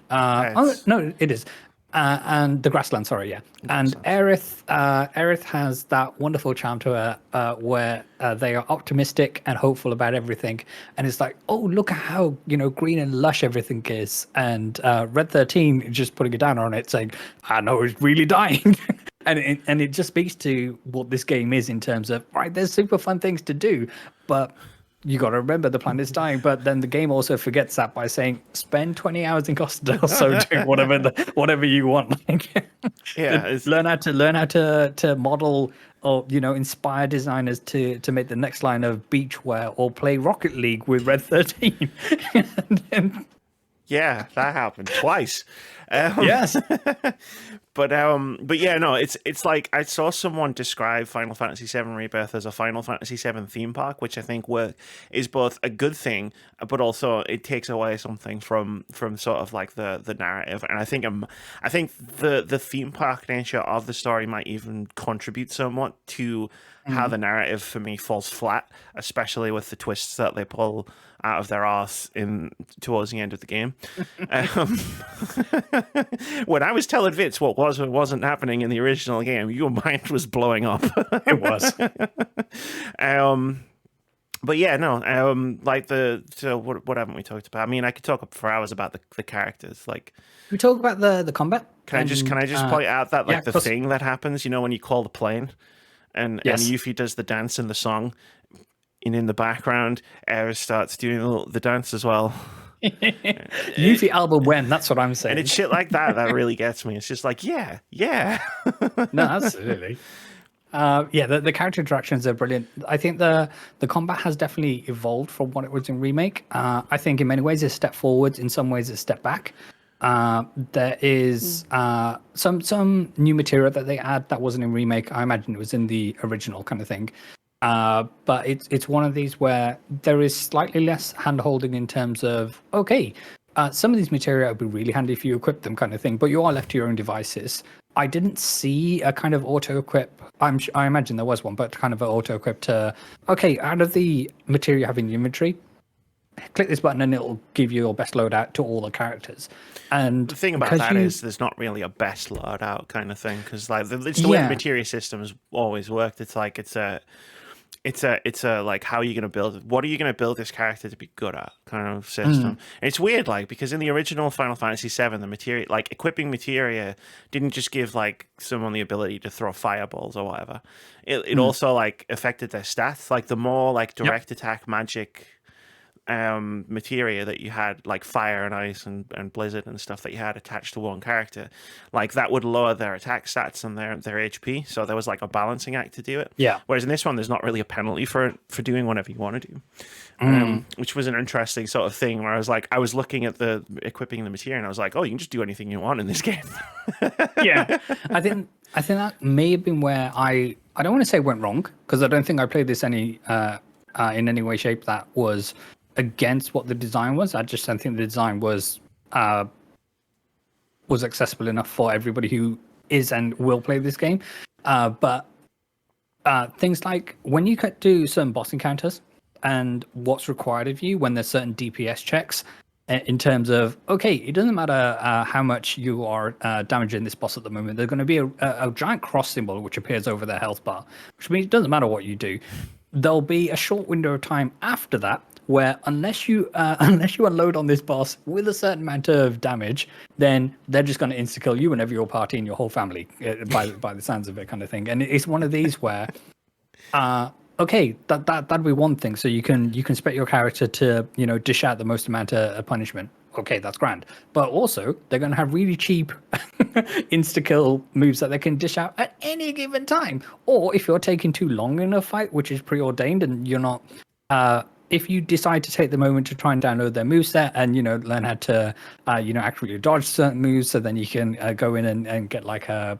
No, it is. And the grassland, sorry, yeah. And Aerith has that wonderful charm to her where they are optimistic and hopeful about everything. And it's like, oh, look at how, green and lush everything is. And Red 13 is just putting a downer on it, saying, I know it's really dying. and it just speaks to what this game is in terms of, right, there's super fun things to do, but you got to remember the planet's dying. But then the game also forgets that by saying, spend 20 hours in Costa del Sol doing whatever you want. Learn how to model or inspire designers to make the next line of beachwear, or play Rocket League with Red 13. Yeah, that happened twice. Yes. But yeah, no, it's like I saw someone describe Final Fantasy VII Rebirth as a Final Fantasy VII theme park, which I think is both a good thing, but also it takes away something from sort of like the narrative. And I think the theme park nature of the story might even contribute somewhat to how the narrative for me falls flat, especially with the twists that they pull out of their arse towards the end of the game. When I was telling Vitz what was and wasn't happening in the original game, your mind was blowing up. It was. But yeah, no. What haven't we talked about? I mean, I could talk for hours about the characters. Like, we talk about the combat. Can I just point out that the thing that happens, when you call the plane, and Yuffie does the dance and the song. in the background, Air starts doing the dance as well. Use the album when, that's what I'm saying. And it's shit like that really gets me. It's just like, yeah. No, absolutely. The character interactions are brilliant. I think the combat has definitely evolved from what it was in Remake. I think in many ways it's a step forward, in some ways it's a step back. There is some new material that they add that wasn't in Remake. I imagine it was in the original kind of thing. But it's one of these where there is slightly less hand-holding in terms of, some of these material would be really handy if you equip them kind of thing, but you are left to your own devices. I didn't see a kind of auto-equip. I imagine there was one, but kind of an auto-equip to, out of the material you have in your inventory, click this button and it'll give you your best loadout to all the characters. And the thing about that is there's not really a best loadout kind of thing, because like it's the way the materia system has always worked. It's like it's a like, how are you going to build it? What are you going to build this character to be good at kind of system? And it's weird, like, because in the original Final Fantasy VII, the materia, like equipping materia didn't just give like someone the ability to throw fireballs or whatever. It also like affected their stats. Like the more like direct attack magic materia that you had, like fire and ice and blizzard and stuff that you had attached to one character, like that would lower their attack stats and their HP, so there was like a balancing act to do it. Whereas in this one there's not really a penalty for doing whatever you want to do, which was an interesting sort of thing where I was looking at the equipping the materia and I was like, oh, you can just do anything you want in this game. I think that may have been where I don't want to say went wrong, because I don't think I played this in any way, shape that was against what the design was. I just don't think the design was accessible enough for everybody who is and will play this game. But things like when you do certain boss encounters and what's required of you when there's certain DPS checks, in terms of, it doesn't matter how much you are damaging this boss at the moment, there's going to be a giant cross symbol which appears over their health bar, which means it doesn't matter what you do. There'll be a short window of time after that where unless you unload on this boss with a certain amount of damage, then they're just going to insta-kill you and your party and your whole family, by the sounds of it, kind of thing. And it's one of these where, that'd be one thing. So you can expect your character to dish out the most amount of punishment. That's grand. But also they're going to have really cheap insta-kill moves that they can dish out at any given time. Or if you're taking too long in a fight, which is preordained, and you're not. If you decide to take the moment to try and download their moveset and learn how to actually dodge certain moves, so then you can go in and get like a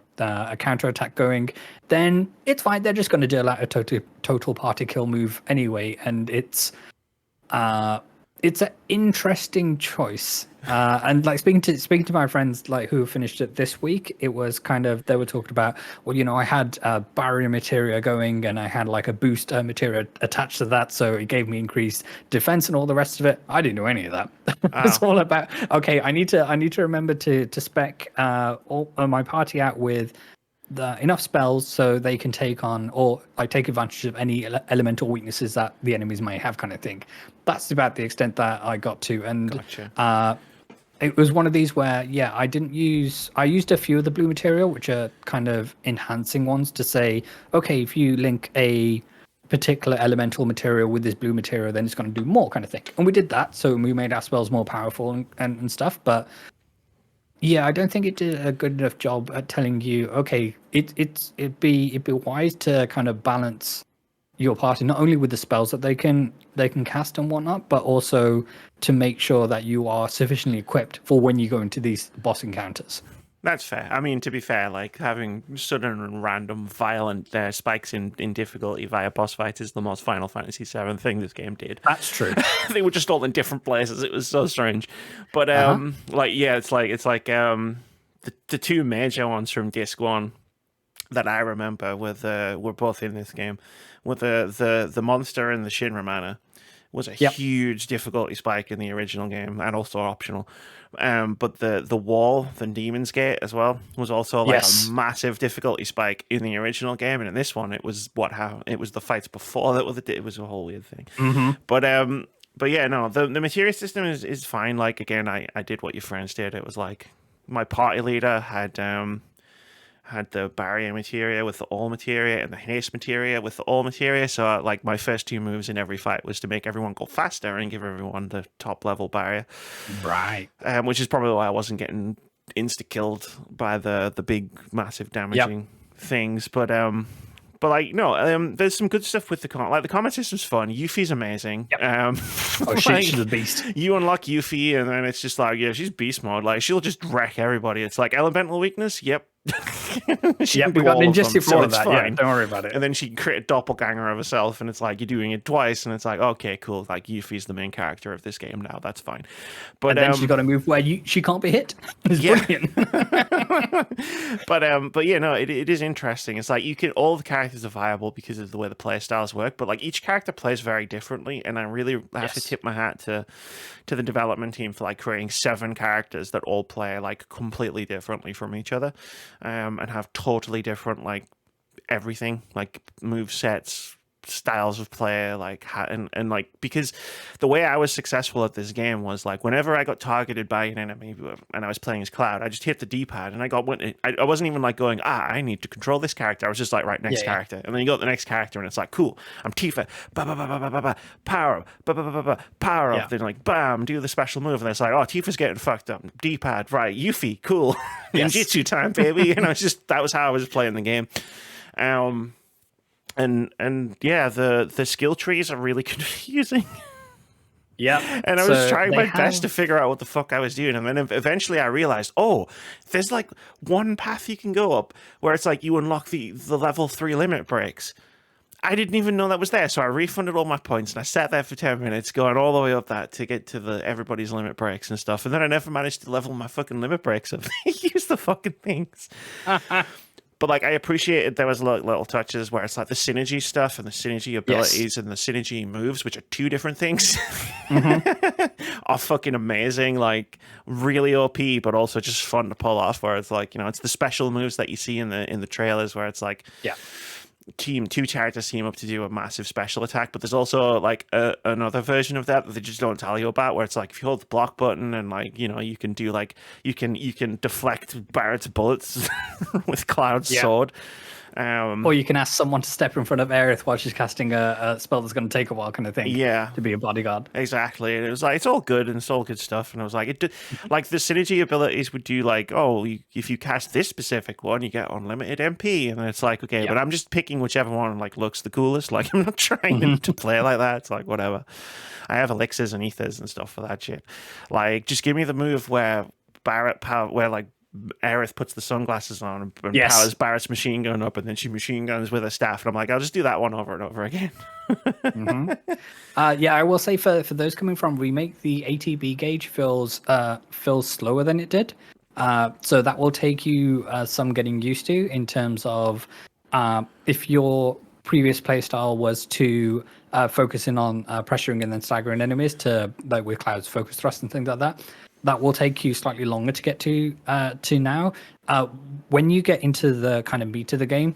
counter attack going, then it's fine. They're just going to deal out a total party kill move anyway, and it's an interesting choice. And like speaking to my friends like who finished it this week, it was kind of, they were talking about, I had barrier materia going and I had like a boost materia attached to that, so it gave me increased defense and all the rest of it. I didn't do any of that. It's all about I need to remember to spec all my party out with enough spells so they can take on or take advantage of any elemental weaknesses that the enemies may have, kind of thing. That's about the extent that I got to. And gotcha. It was one of these where I used a few of the blue material, which are kind of enhancing ones, to say, if you link a particular elemental material with this blue material, then it's going to do more, kind of thing. And we did that, so we made our spells more powerful and stuff. But I don't think it did a good enough job at telling you, it'd be wise to kind of balance your party not only with the spells that they can cast and whatnot, but also to make sure that you are sufficiently equipped for when you go into these boss encounters. That's fair. I mean, to be fair, like having sudden and random violent spikes in difficulty via boss fights is the most Final Fantasy VII thing this game did. That's true. They were just all in different places. It was so strange. But it's like the two major ones from Disc 1 that I remember were both in this game. With the monster and the Shinra mana was a huge difficulty spike in the original game, and also optional. But the wall, the Demon's Gate as well, was also like a massive difficulty spike in the original game, and in this one it was the fights before that it was a whole weird thing. Mm-hmm. But yeah, no, the materia system is fine. Like again, I did what your friends did. It was like my party leader had had the barrier materia with the all materia and the haste materia with the all materia. So like my first 2 moves in every fight was to make everyone go faster and give everyone the top level barrier. Right. Which is probably why I wasn't getting insta killed by the big massive damaging things. But like no, there's some good stuff with the the combat system's fun. Yuffie's amazing. Yep. She's a beast. You unlock Yuffie and then it's just like, yeah, she's beast mode. Like she'll just wreck everybody. It's like elemental weakness. Yep. We got ninjutsu for all of that. Fine. Yeah, don't worry about it. And then she can create a doppelganger of herself, and it's like you're doing it twice, and it's like, okay, cool. Like Yuffie's the main character of this game now. That's fine. But and then she's got a move where she can't be hit. It's brilliant. but yeah, no, it is interesting. It's like all the characters are viable because of the way the play styles work, but like each character plays very differently, and I really have to tip my hat to the development team for like creating 7 characters that all play like completely differently from each other. And have totally different like everything, like move sets, styles of play, like and like, because the way I was successful at this game was like whenever I got targeted by an enemy and I was playing as Cloud, I just hit the D-pad and I wasn't even like going, I need to control this character. I was just like, right, next character. And then you got the next character and it's like, cool, I'm Tifa, power up, power up, then like bam, do the special move, and then it's like, oh, Tifa's getting fucked up, D-pad, right, Yuffie, cool. Ninjutsu time, baby. And that was how I was playing the game. And yeah, the skill trees are really confusing. Yeah. And I was trying my best to figure out what the fuck I was doing. And then eventually I realized, there's like one path you can go up where it's like you unlock the level 3 limit breaks. I didn't even know that was there. So I refunded all my points and I sat there for 10 minutes going all the way up that to get to the everybody's limit breaks and stuff. And then I never managed to level my fucking limit breaks up. Use the fucking things. But like I appreciated there was little touches where it's like the synergy stuff and the synergy abilities and the synergy moves, which are 2 different things, are fucking amazing. Like really OP, but also just fun to pull off. Where it's like, it's the special moves that you see in the trailers where it's like, 2 characters team up to do a massive special attack, but there's also like another version of that they just don't tell you about, where it's like if you hold the block button and like you can do like you can deflect Barrett's bullets with Cloud's sword, or you can ask someone to step in front of Aerith while she's casting a spell that's going to take a while, kind of thing. Yeah, to be a bodyguard. Exactly. And it was like it's all good and it's all good stuff. And I was like, it did, like the synergy abilities would do like, if you cast this specific one, you get unlimited MP. And then it's like, okay, but I'm just picking whichever one like looks the coolest. Like I'm not trying to play like that. It's like whatever. I have elixirs and ethers and stuff for that shit. Like just give me the move where Aerith puts the sunglasses on and powers Barrett's machine gun up, and then she machine guns with her staff. And I'm like, I'll just do that one over and over again. I will say for those coming from Remake, the ATB gauge feels slower than it did. So that will take you some getting used to in terms of if your previous playstyle was to focus in on pressuring and then staggering enemies to like with Cloud's focus thrust and things like that. That will take you slightly longer to get to now. When you get into the kind of meat of the game,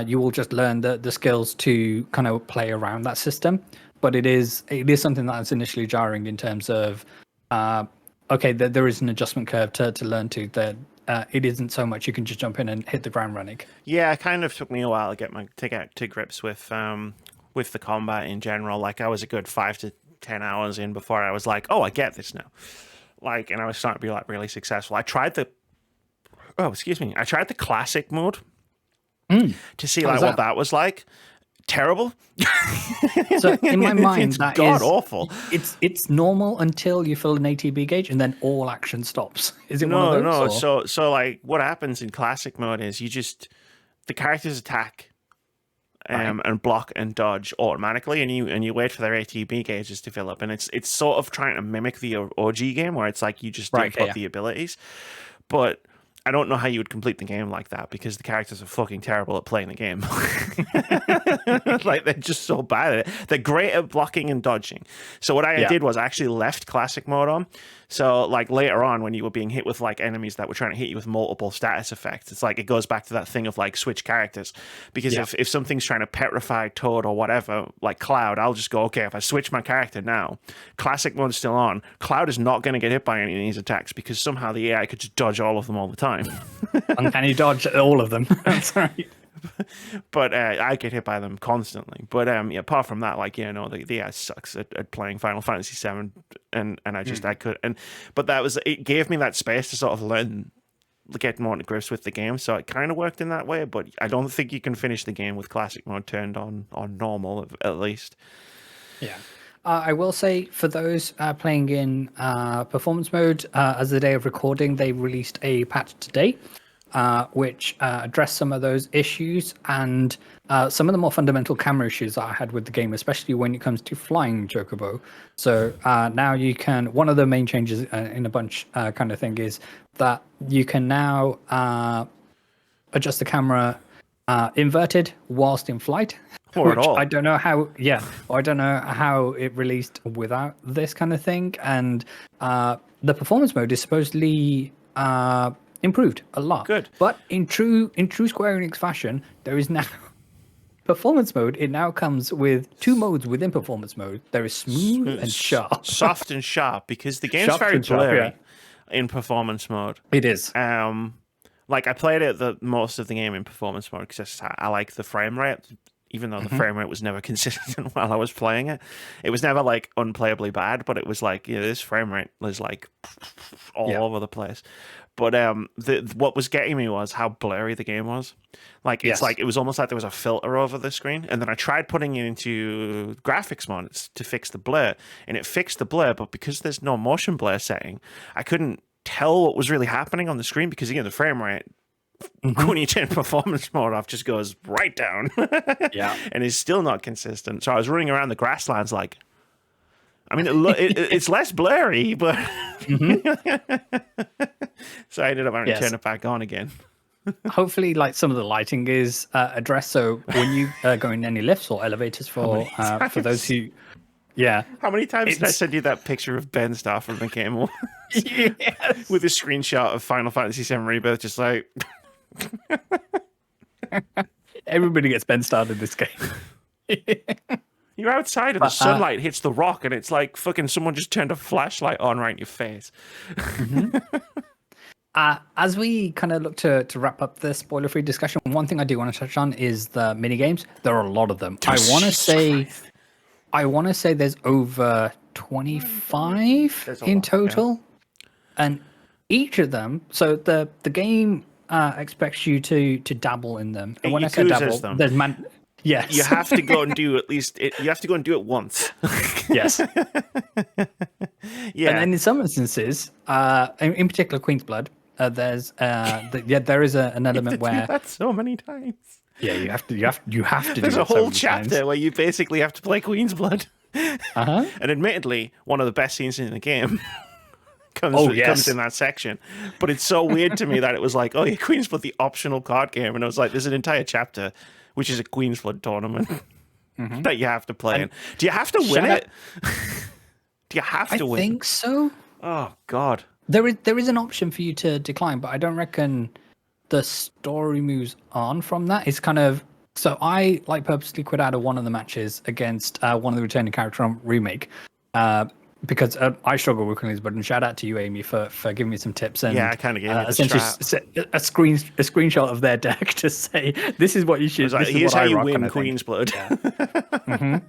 you will just learn the skills to kind of play around that system. But it is something that's initially jarring in terms of, there is an adjustment curve to learn to. That it isn't so much you can just jump in and hit the ground running. Yeah, it kind of took me a while to get to grips with the combat in general. Like I was a good 5 to 10 hours in before I was like, I get this now. Like, and I was starting to be like really successful. I tried the classic mode to see like what that was like. Terrible. So in my mind, it's god awful. It's normal until you fill an ATB gauge, and then all action stops. Is it one of those? No. So like what happens in classic mode is the characters attack. And block and dodge automatically, and you wait for their ATB gauges to fill up, and it's sort of trying to mimic the OG game where it's like you just input the abilities, but I don't know how you would complete the game like that because the characters are fucking terrible at playing the game. Like they're just so bad at it. They're great at blocking and dodging. So what I did was I actually left classic mode on. So like later on when you were being hit with like enemies that were trying to hit you with multiple status effects, it's like it goes back to that thing of like switch characters. Because if something's trying to petrify Toad or whatever, like Cloud, I'll just go, okay, if I switch my character now, classic mode's still on, Cloud is not going to get hit by any of these attacks because somehow the AI could just dodge all of them all the time. time. Uncanny dodge all of them. That's right. But I get hit by them constantly. But yeah, apart from that, like, the AI sucks at playing Final Fantasy VII, and I just I could but it gave me that space to sort of learn, get more into grips with the game. So it kind of worked in that way. But I don't think you can finish the game with classic mode turned on normal, at least. Yeah. I will say, for those playing in performance mode, as the day of recording, they released a patch today, which addressed some of those issues and some of the more fundamental camera issues that I had with the game, especially when it comes to flying Chocobo. So now you can, one of the main changes in a bunch kind of thing is that you can now adjust the camera inverted whilst in flight. Or at all. I don't know how. Yeah, I don't know how it released without this kind of thing. And the performance mode is supposedly improved a lot. Good. But in true Square Enix fashion, there is now performance mode. It now comes with two modes within performance mode. There is smooth and sharp. Soft and sharp, because the game's Sharp very and sharp, blurry in performance mode. It is. Like, I played it most of the game in performance mode because I like the frame rate. Even though the frame rate was never consistent while I was playing it. It was never, like, unplayably bad, but it was like, this frame rate was, like, all over the place. But what was getting me was how blurry the game was. Like, it's like, it was almost like there was a filter over the screen. And then I tried putting it into graphics mode to fix the blur. And it fixed the blur, but because there's no motion blur setting, I couldn't tell what was really happening on the screen because, again, the frame rate, when you turn performance mode off, just goes right down. Yeah. And is still not consistent. So I was running around the grasslands like, I mean, it's less blurry, but so I ended up having to turn it back on again. Hopefully, like, some of the lighting is addressed. So when you go in any lifts or elevators for those who, how many times did I send you that picture of Ben Star from the game? Yes. With a screenshot of Final Fantasy VII Rebirth, just like. Everybody gets Ben started this game. You're outside and the sunlight hits the rock and it's like fucking someone just turned a flashlight on right in your face. As we kind of look to wrap up the spoiler-free discussion, one thing I do want to touch on is the mini games. There are a lot of them. I want to say there's over 25 in total, and each of them. So the game expects you to dabble in them. And when I say dabble, there's yes, you have to go and do you have to go and do it once. Yes. Yeah. And then in some instances, in particular Queen's Blood, there's there is an element where that's so many times. Yeah, you have to. There's a whole chapter where you basically have to play Queen's Blood. And admittedly, one of the best scenes in the game comes in that section. But it's so weird to me that it was like, oh yeah, Queen's Blood, the optional card game, and I was like, there's an entire chapter which is a Queen's Blood tournament that you have to play. And do you have to win it? Do you have to win? I think so. Oh God. There is an option for you to decline, but I don't reckon the story moves on from that. It's kind of, so I purposely quit out of one of the matches against one of the returning characters on Remake because I struggle with Queen's Blood. And shout out to you, Amy, for giving me some tips. And I kind of gave essentially a screenshot of their deck to say this is what you should. Like, here's how you win Queen's Blood. Yeah.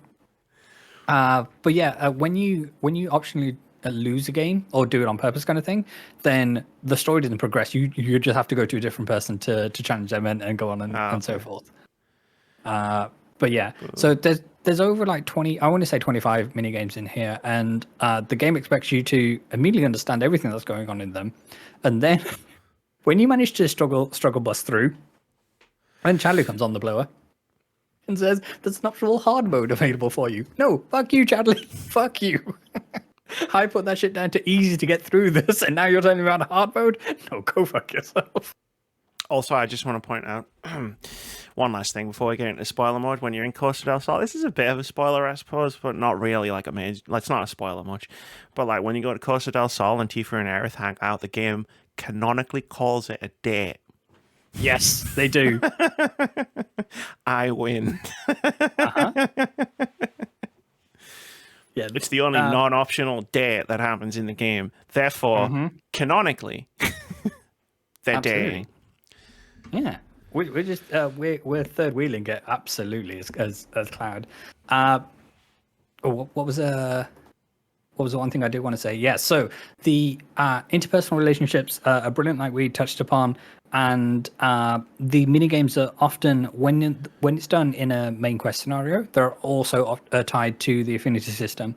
But yeah, when you optionally lose a game or do it on purpose kind of thing, then the story doesn't progress. You just have to go to a different person to challenge them and go on and so forth. But yeah, so there's over 20, I want to say 25 mini games in here, and the game expects you to immediately understand everything that's going on in them, and then when you manage to struggle bust through, then Chadley comes on the blower and says there's an optional hard mode available for you. No, fuck you, Chadley. Fuck you. I put that shit down to easy to get through this, and now you're telling me about a hard mode? No, go fuck yourself. Also, I just want to point out one last thing before we get into spoiler mode. When you're in Costa del Sol, this is a bit of a spoiler, I suppose, but not really like a major. It's not a spoiler much. But when you go to Costa del Sol and Tifa and Aerith hang out, the game canonically calls it a date. Yes, they do. I win. Yeah, it's the only non-optional date that happens in the game. Therefore, canonically, they're Absolutely. dating. Yeah, we're just we're third wheeling it absolutely as Cloud. What was the one thing I did want to say? Yeah, so the interpersonal relationships are brilliant, like we touched upon, and the mini games are often when it's done in a main quest scenario, they're also tied to the affinity system,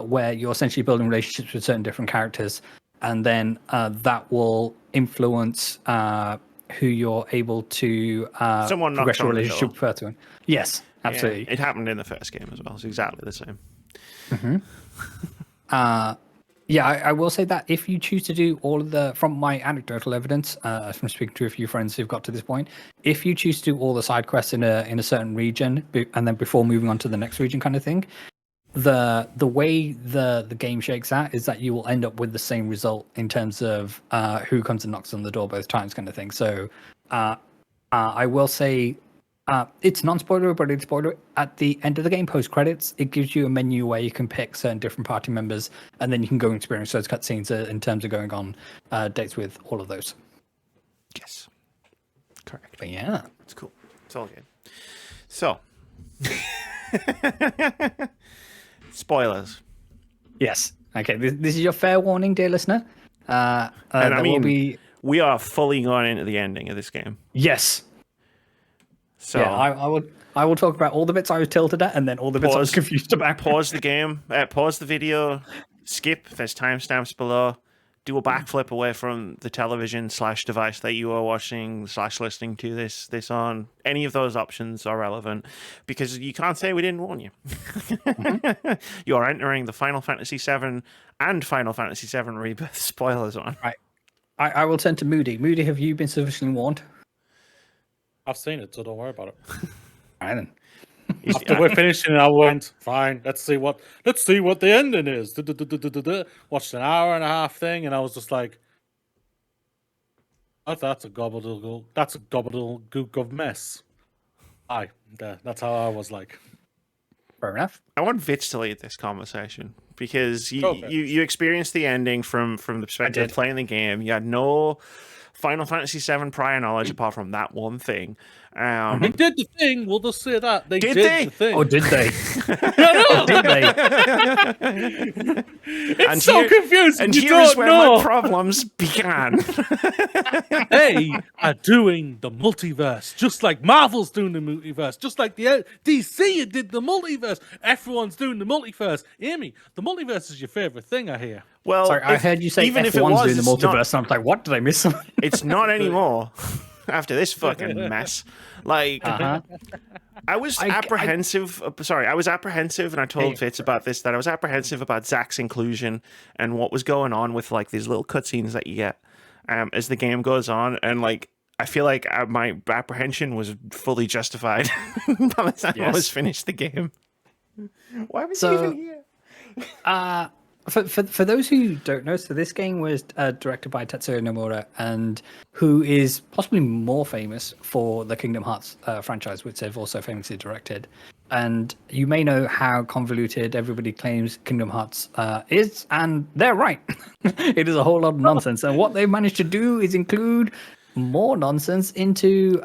where you're essentially building relationships with certain different characters, and then that will influence who you're able to Someone progress knocks your on the relationship door. further. Yes, absolutely. Yeah, it happened in the first game as well. It's exactly the same. Yeah, I will say that if you choose to do all of the, from my anecdotal evidence, from speaking to a few friends who've got to this point, if you choose to do all the side quests in a certain region, and then before moving on to the next region kind of thing, the way the game shakes out is that you will end up with the same result in terms of who comes and knocks on the door both times kind of thing. So I will say it's non-spoiler, but it's spoiler. At the end of the game, post-credits, it gives you a menu where you can pick certain different party members, and then you can go and experience those cutscenes in terms of going on dates with all of those. Yes. Correct. But yeah. It's cool. It's all good. So, spoilers. Yes. Okay, this is your fair warning, dear listener. And I mean, will be... we are fully going into the ending of this game. Yes. So yeah, I will talk about all the bits I was tilted at, and then all the bits I was confused about. Pause the game. Pause the video. Skip. There's timestamps below. Do a backflip away from the television / device that you are watching / listening to this on. Any of those options are relevant because you can't say we didn't warn you. You are entering the Final Fantasy VII and Final Fantasy VII Rebirth spoiler zone. Right. I will turn to Moody. Moody, have you been sufficiently warned? I've seen it, so don't worry about it. All right then. After we're finishing, I went, fine, let's see what the ending is. Watched an hour and a half thing, and I was just like, oh, that's a gobbledygook of mess. Aye, that's how I was like. Fair enough. I want Vitz to lead this conversation because you experienced the ending from the perspective of playing the game. You had no Final Fantasy VII prior knowledge apart from that one thing. They did the thing. We'll just say that they did the thing. Oh, did they? Did they? It's so confusing. And you here's don't where know. my problems began. They are doing the multiverse, just like Marvel's doing the multiverse, just like the DC did the multiverse. Everyone's doing the multiverse. Amy, the multiverse is your favorite thing, I hear. Well, sorry, I heard you say even F1's if it was, doing the multiverse, and I'm like, what? Did I miss something? It's not anymore. After this fucking mess, like I was apprehensive. I was apprehensive, and I told Vitz about this, that I was apprehensive about Zach's inclusion and what was going on with like these little cutscenes that you get as the game goes on, and like I feel like my apprehension was fully justified by the time I was finished the game. Why was he even here? For those who don't know, so this game was directed by Tetsuya Nomura, and who is possibly more famous for the Kingdom Hearts franchise, which they've also famously directed. And you may know how convoluted everybody claims Kingdom Hearts is, and they're right. It is a whole lot of nonsense. And what they've managed to do is include more nonsense into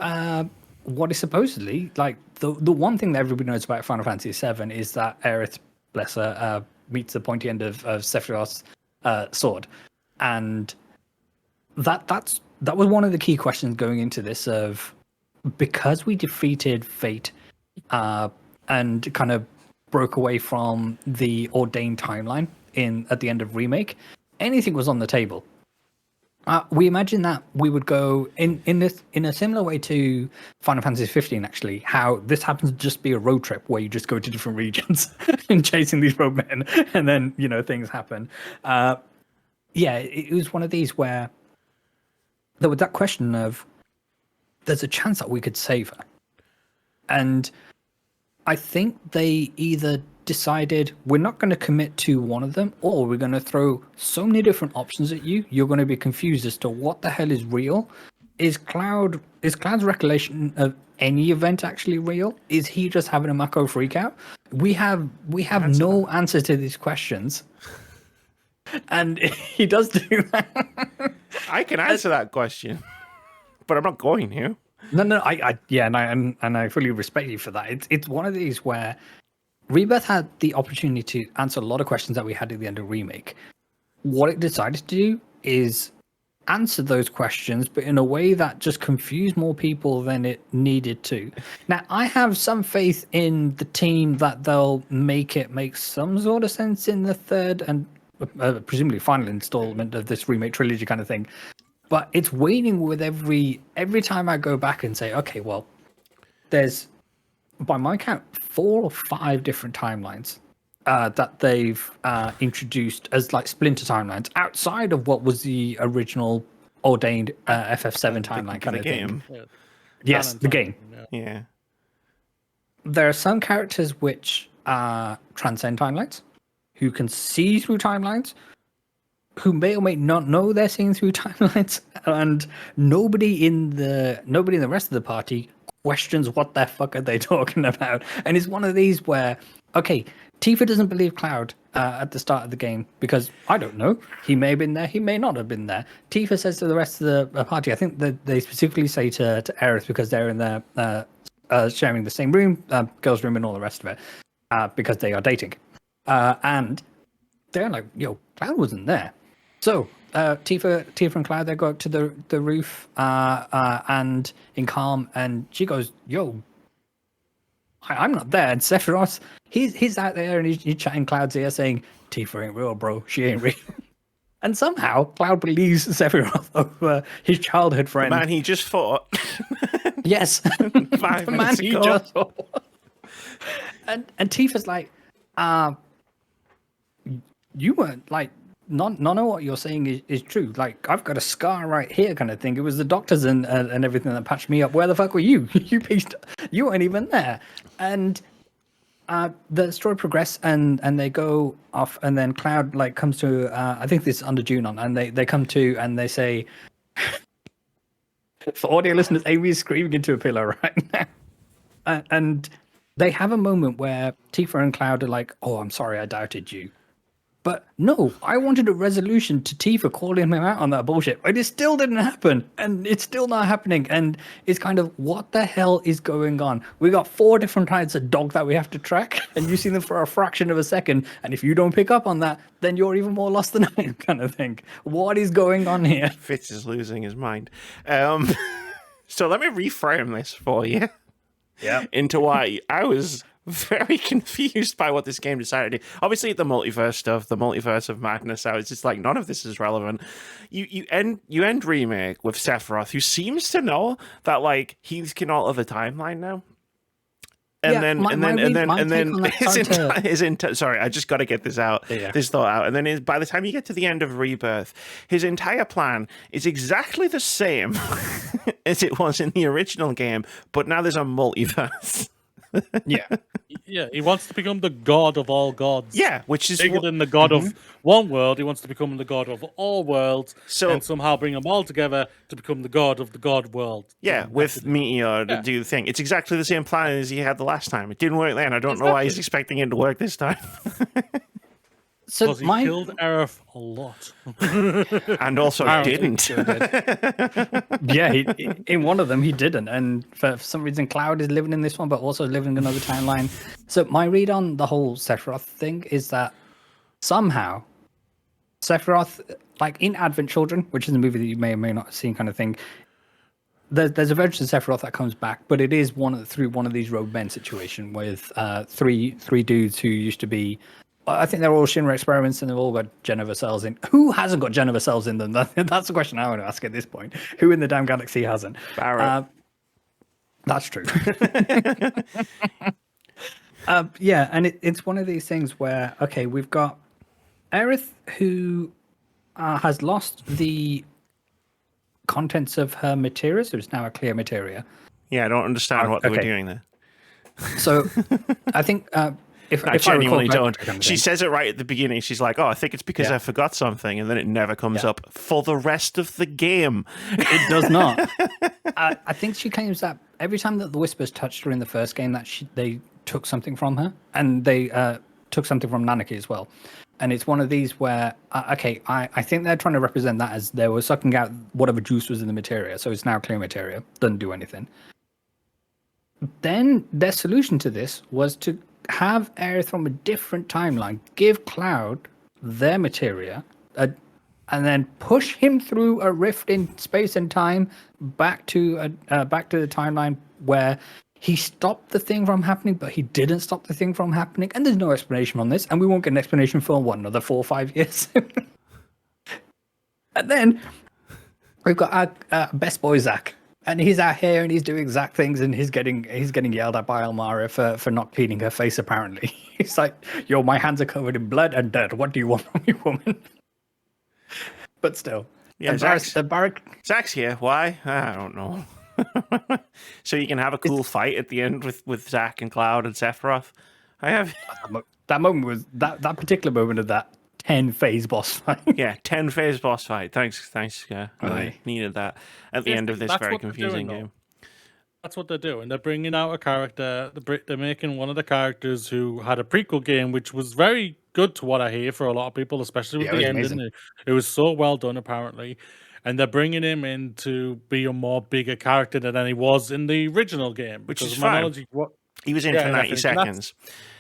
what is supposedly like the one thing that everybody knows about Final Fantasy VII is that Aerith, bless her, meets the pointy end of Sephiroth's sword, and that was one of the key questions going into this. Of because we defeated Fate and kind of broke away from the ordained timeline at the end of Remake, anything was on the table. We imagine that we would go in a similar way to Final Fantasy 15, actually, how this happens to just be a road trip where you just go to different regions and chasing these roadmen, and then, things happen. It was one of these where there was that question of, there's a chance that we could save her. And I think they either decided we're not going to commit to one of them, or we're going to throw so many different options at you, you're going to be confused as to what the hell is real. Is Cloud's recollection of any event actually real? Is he just having a Mako freak out? We have no answer to these questions. And he does do that. I can answer that question, but I'm not going to. No, I fully respect you for that. It's one of these where Rebirth had the opportunity to answer a lot of questions that we had at the end of Remake. What it decided to do is answer those questions, but in a way that just confused more people than it needed to. Now, I have some faith in the team that they'll make it make some sort of sense in the third and presumably final installment of this remake trilogy kind of thing. But it's waning with every time I go back and say, okay, well, there's, by my count, 4 or 5 different timelines that they've introduced as like splinter timelines outside of what was the original ordained FF7 timeline kind of game. Thing. Yes, the game. Yeah. There are some characters which transcend timelines, who can see through timelines, who may or may not know they're seeing through timelines, and nobody in the rest of the party questions what the fuck are they talking about. And it's one of these where, okay, Tifa doesn't believe Cloud at the start of the game because, I don't know, he may have been there, he may not have been there. Tifa says to the rest of the party, I think that they specifically say to Aerith, because they're in there sharing the same room, girls' room and all the rest of it, because they are dating. And they're like, yo, Cloud wasn't there. So Tifa and Cloud, they go up to the roof and in Calm, and she goes, yo, I'm not there. And Sephiroth, he's out there and he's chatting Cloud's ear saying, Tifa ain't real, bro. She ain't real. And somehow Cloud believes Sephiroth over his childhood friend. The man he just fought. Yes. 5 minutes he ago. just fought. And Tifa's like, you weren't like, none of what you're saying is true. Like, I've got a scar right here kind of thing. It was the doctors and everything that patched me up. Where the fuck were you? You weren't even there. And the story progresses and they go off, and then Cloud like comes to I think this is under Junon, and they come to and they say, for audio listeners, Amy is screaming into a pillow right now. And they have a moment where Tifa and Cloud are like, oh, I'm sorry, I doubted you. But no, I wanted a resolution to Tifa calling him out on that bullshit. But it still didn't happen. And it's still not happening. And it's kind of, what the hell is going on? We got 4 different types of dog that we have to track. And you see them for a fraction of a second. And if you don't pick up on that, then you're even more lost than I am, kind of thing. What is going on here? Vitz is losing his mind. So let me reframe this for you. Yeah. Into why I was very confused by what this game decided to do. Obviously, the multiverse stuff, the multiverse of madness, I was just like, none of this is relevant. You end Remake with Sephiroth, who seems to know that like he can alter the timeline now. Sorry, I just got to get this out, this thought out. And then by the time you get to the end of Rebirth, his entire plan is exactly the same as it was in the original game, but now there's a multiverse. Yeah, he wants to become the god of all gods. Yeah, which is bigger than the god of one world. He wants to become the god of all worlds, and somehow bring them all together to become the god of the god world. Yeah, with Meteor to do the thing. It's exactly the same plan as he had the last time. It didn't work then. I don't know why he's expecting it to work this time. So because he killed Aerith a lot. And also didn't. Yeah, in one of them he didn't. And for some reason Cloud is living in this one, but also living in another timeline. So my read on the whole Sephiroth thing is that somehow Sephiroth, like in Advent Children, which is a movie that you may or may not have seen kind of thing, there's a version of Sephiroth that comes back, but it is through one of these rogue men situation with three dudes who used to be, I think they're all Shinra experiments and they've all got Genova cells in. Who hasn't got Genova cells in them? That's the question I want to ask at this point. Who in the damn galaxy hasn't? Barrett. That's true. Yeah, and it's one of these things where, okay, we've got Aerith who has lost the contents of her materia, so it's now a clear materia. Yeah, I don't understand what they were doing there. So I think... I genuinely don't. She says it right at the beginning. She's like, oh, I think it's because I forgot something. And then it never comes up for the rest of the game. It does not. I think she claims that every time that the Whispers touched her in the first game, that they took something from her. And they took something from Nanaki as well. And it's one of these where, I think they're trying to represent that as they were sucking out whatever juice was in the materia, so it's now clear materia, doesn't do anything. Then their solution to this was to have Aerith from a different timeline, give Cloud their materia, and then push him through a rift in space and time back to the timeline where he stopped the thing from happening, but he didn't stop the thing from happening. And there's no explanation on this, and we won't get an explanation for another 4 or 5 years. And then we've got our best boy Zack, and he's out here and he's doing Zack things, and he's getting yelled at by Elmara for not cleaning her face. Apparently, he's like, "Yo, my hands are covered in blood and dirt. What do you want from me, woman?" But still, yeah, Zack's here. Why? I don't know. So you can have a cool fight at the end with Zack and Cloud and Sephiroth. I have that moment was that particular moment of that 10-phase boss fight. Yeah, 10-phase boss fight. Thanks. I needed that at the end of this very confusing game. That's what they're doing. They're bringing out a character. They're making one of the characters who had a prequel game, which was very good to what I hear for a lot of people, especially with the ending. It was so well done, apparently. And they're bringing him in to be a more bigger character than he was in the original game. Which is fine. He was in for 90 seconds.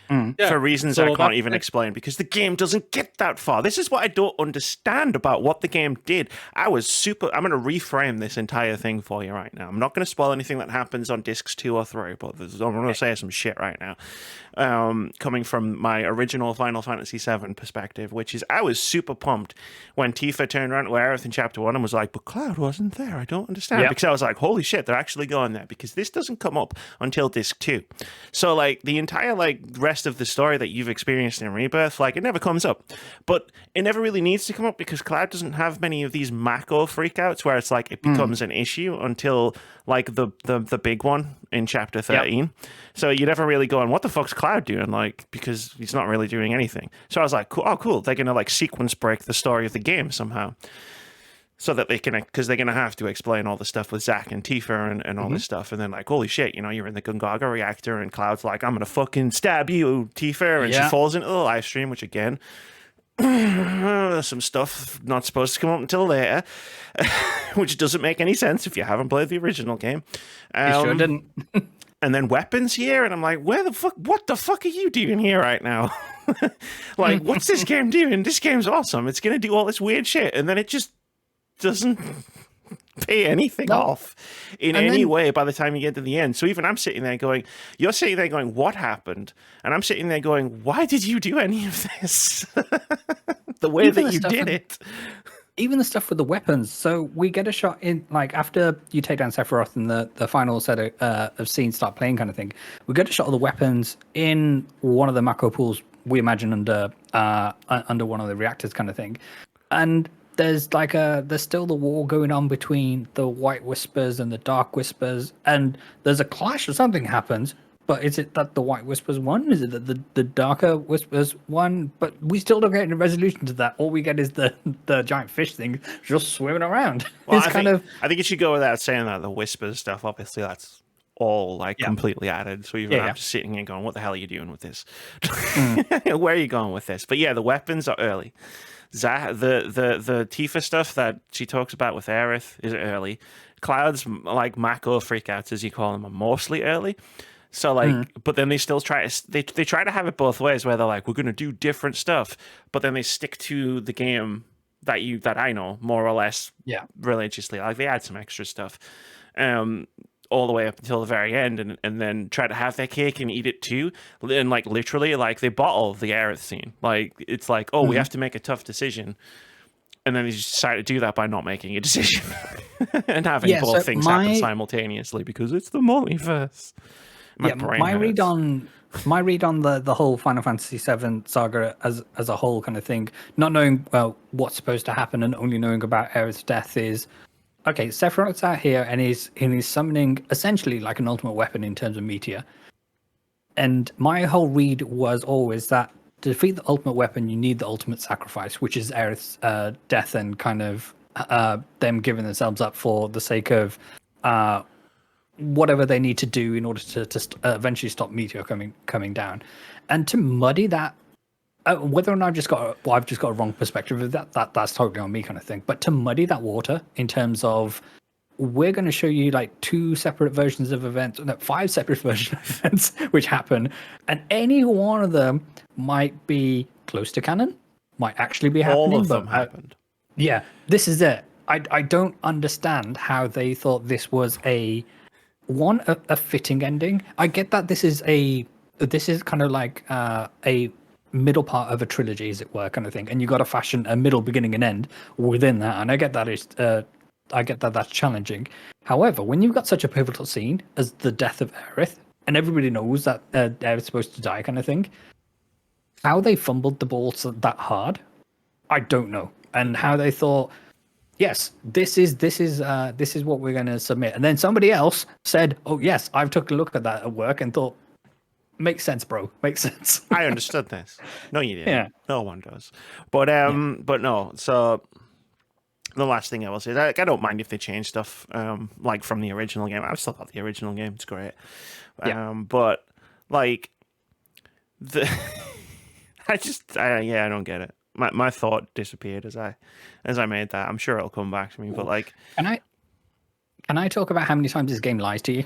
For reasons I can't even explain, because the game doesn't get that far. This is what I don't understand about what the game did. I'm going to reframe this entire thing for you right now. I'm not going to spoil anything that happens on discs 2 or 3, but I'm going to say some shit right now. Coming from my original Final Fantasy VII perspective, which is I was super pumped when Tifa turned around to Aerith in Chapter 1 and was like, but Cloud wasn't there. I don't understand. Because I was like, holy shit, they're actually going there, because this doesn't come up until disc 2. So like the entire rest of the story that you've experienced in Rebirth, it never comes up. But it never really needs to come up because Cloud doesn't have many of these Mako freakouts where it's it becomes an issue until the big one in Chapter 13. Yep. So you're never really going, what the fuck's Cloud doing? Because he's not really doing anything. So I was like, cool. They're going to sequence break the story of the game somehow. So that they can, because they're going to have to explain all the stuff with Zack and Tifa and all this stuff. And then holy shit, you're in the Gungaga reactor and Cloud's like, I'm going to fucking stab you, Tifa. And she falls into the live stream, which again, some stuff not supposed to come up until later, which doesn't make any sense if you haven't played the original game. You sure didn't. And then Weapons here, and I'm like, what the fuck are you doing here right now? What's this game doing? This game's awesome. It's going to do all this weird shit. And then it just doesn't pay anything off in any way by the time you get to the end. So even I'm sitting there going, you're sitting there going, what happened? And I'm sitting there going, why did you do any of this? The way even that you did it. Even the stuff with the weapons. So we get a shot in, after you take down Sephiroth and the final set of scenes start playing kind of thing, we get a shot of the weapons in one of the Mako pools, we imagine under one of the reactors kind of thing. And there's there's still the war going on between the White Whispers and the Dark Whispers, and there's a clash or something happens. But is it that the White Whispers won? Is it that the Darker Whispers won? But we still don't get any resolution to that. All we get is the giant fish thing just swimming around. Well, I think you should go without saying that the Whispers stuff, obviously, that's all completely added. So I'm just sitting here going, what the hell are you doing with this? Where are you going with this? But yeah, the weapons are early. The Tifa stuff that she talks about with Aerith is early. Cloud's Mako freakouts, as you call them, are mostly early. So but then they still try to have it both ways, where they're like, we're going to do different stuff, but then they stick to the game that I know more or less religiously. They add some extra stuff all the way up until the very end, and then try to have their cake and eat it too. And literally, they bottle the Aerith scene. It's we have to make a tough decision. And then they just decide to do that by not making a decision and having both things happen simultaneously because it's the multiverse. My read on the whole Final Fantasy VII saga as a whole kind of thing, not knowing what's supposed to happen and only knowing about Aerith's death is, okay, Sephiroth's out here and he's summoning essentially an ultimate weapon in terms of meteor. And my whole read was always that to defeat the ultimate weapon, you need the ultimate sacrifice, which is Aerith's death and kind of them giving themselves up for the sake of whatever they need to do in order to eventually stop meteor coming down. And to muddy that Whether or not I've just got a wrong perspective of that's totally on me kind of thing. But to muddy that water in terms of we're going to show you like 2 separate versions of events, no, 5 separate versions of events which happen, and any one of them might be close to canon, might actually be happening. All of them happened. Yeah, this is it. I don't understand how they thought this was a fitting ending. I get that this is kind of like a middle part of a trilogy, as it were, kind of thing, and you got to fashion a middle, beginning, and end within that. And I get that that's challenging. However, when you've got such a pivotal scene as the death of Aerith, and everybody knows that Aerith's supposed to die, kind of thing, how they fumbled the ball that hard, I don't know. And how they thought, yes, this is what we're going to submit, and then somebody else said, oh yes, I've took a look at that at work and thought, makes sense, bro. Makes sense. I understood this. No, you didn't. Yeah. No one does. But but no. So the last thing I will say is I don't mind if they change stuff like from the original game. I've still got the original game. It's great. But like I don't get it. My thought disappeared as I made that. I'm sure it'll come back to me. But like, can I talk about how many times this game lies to you?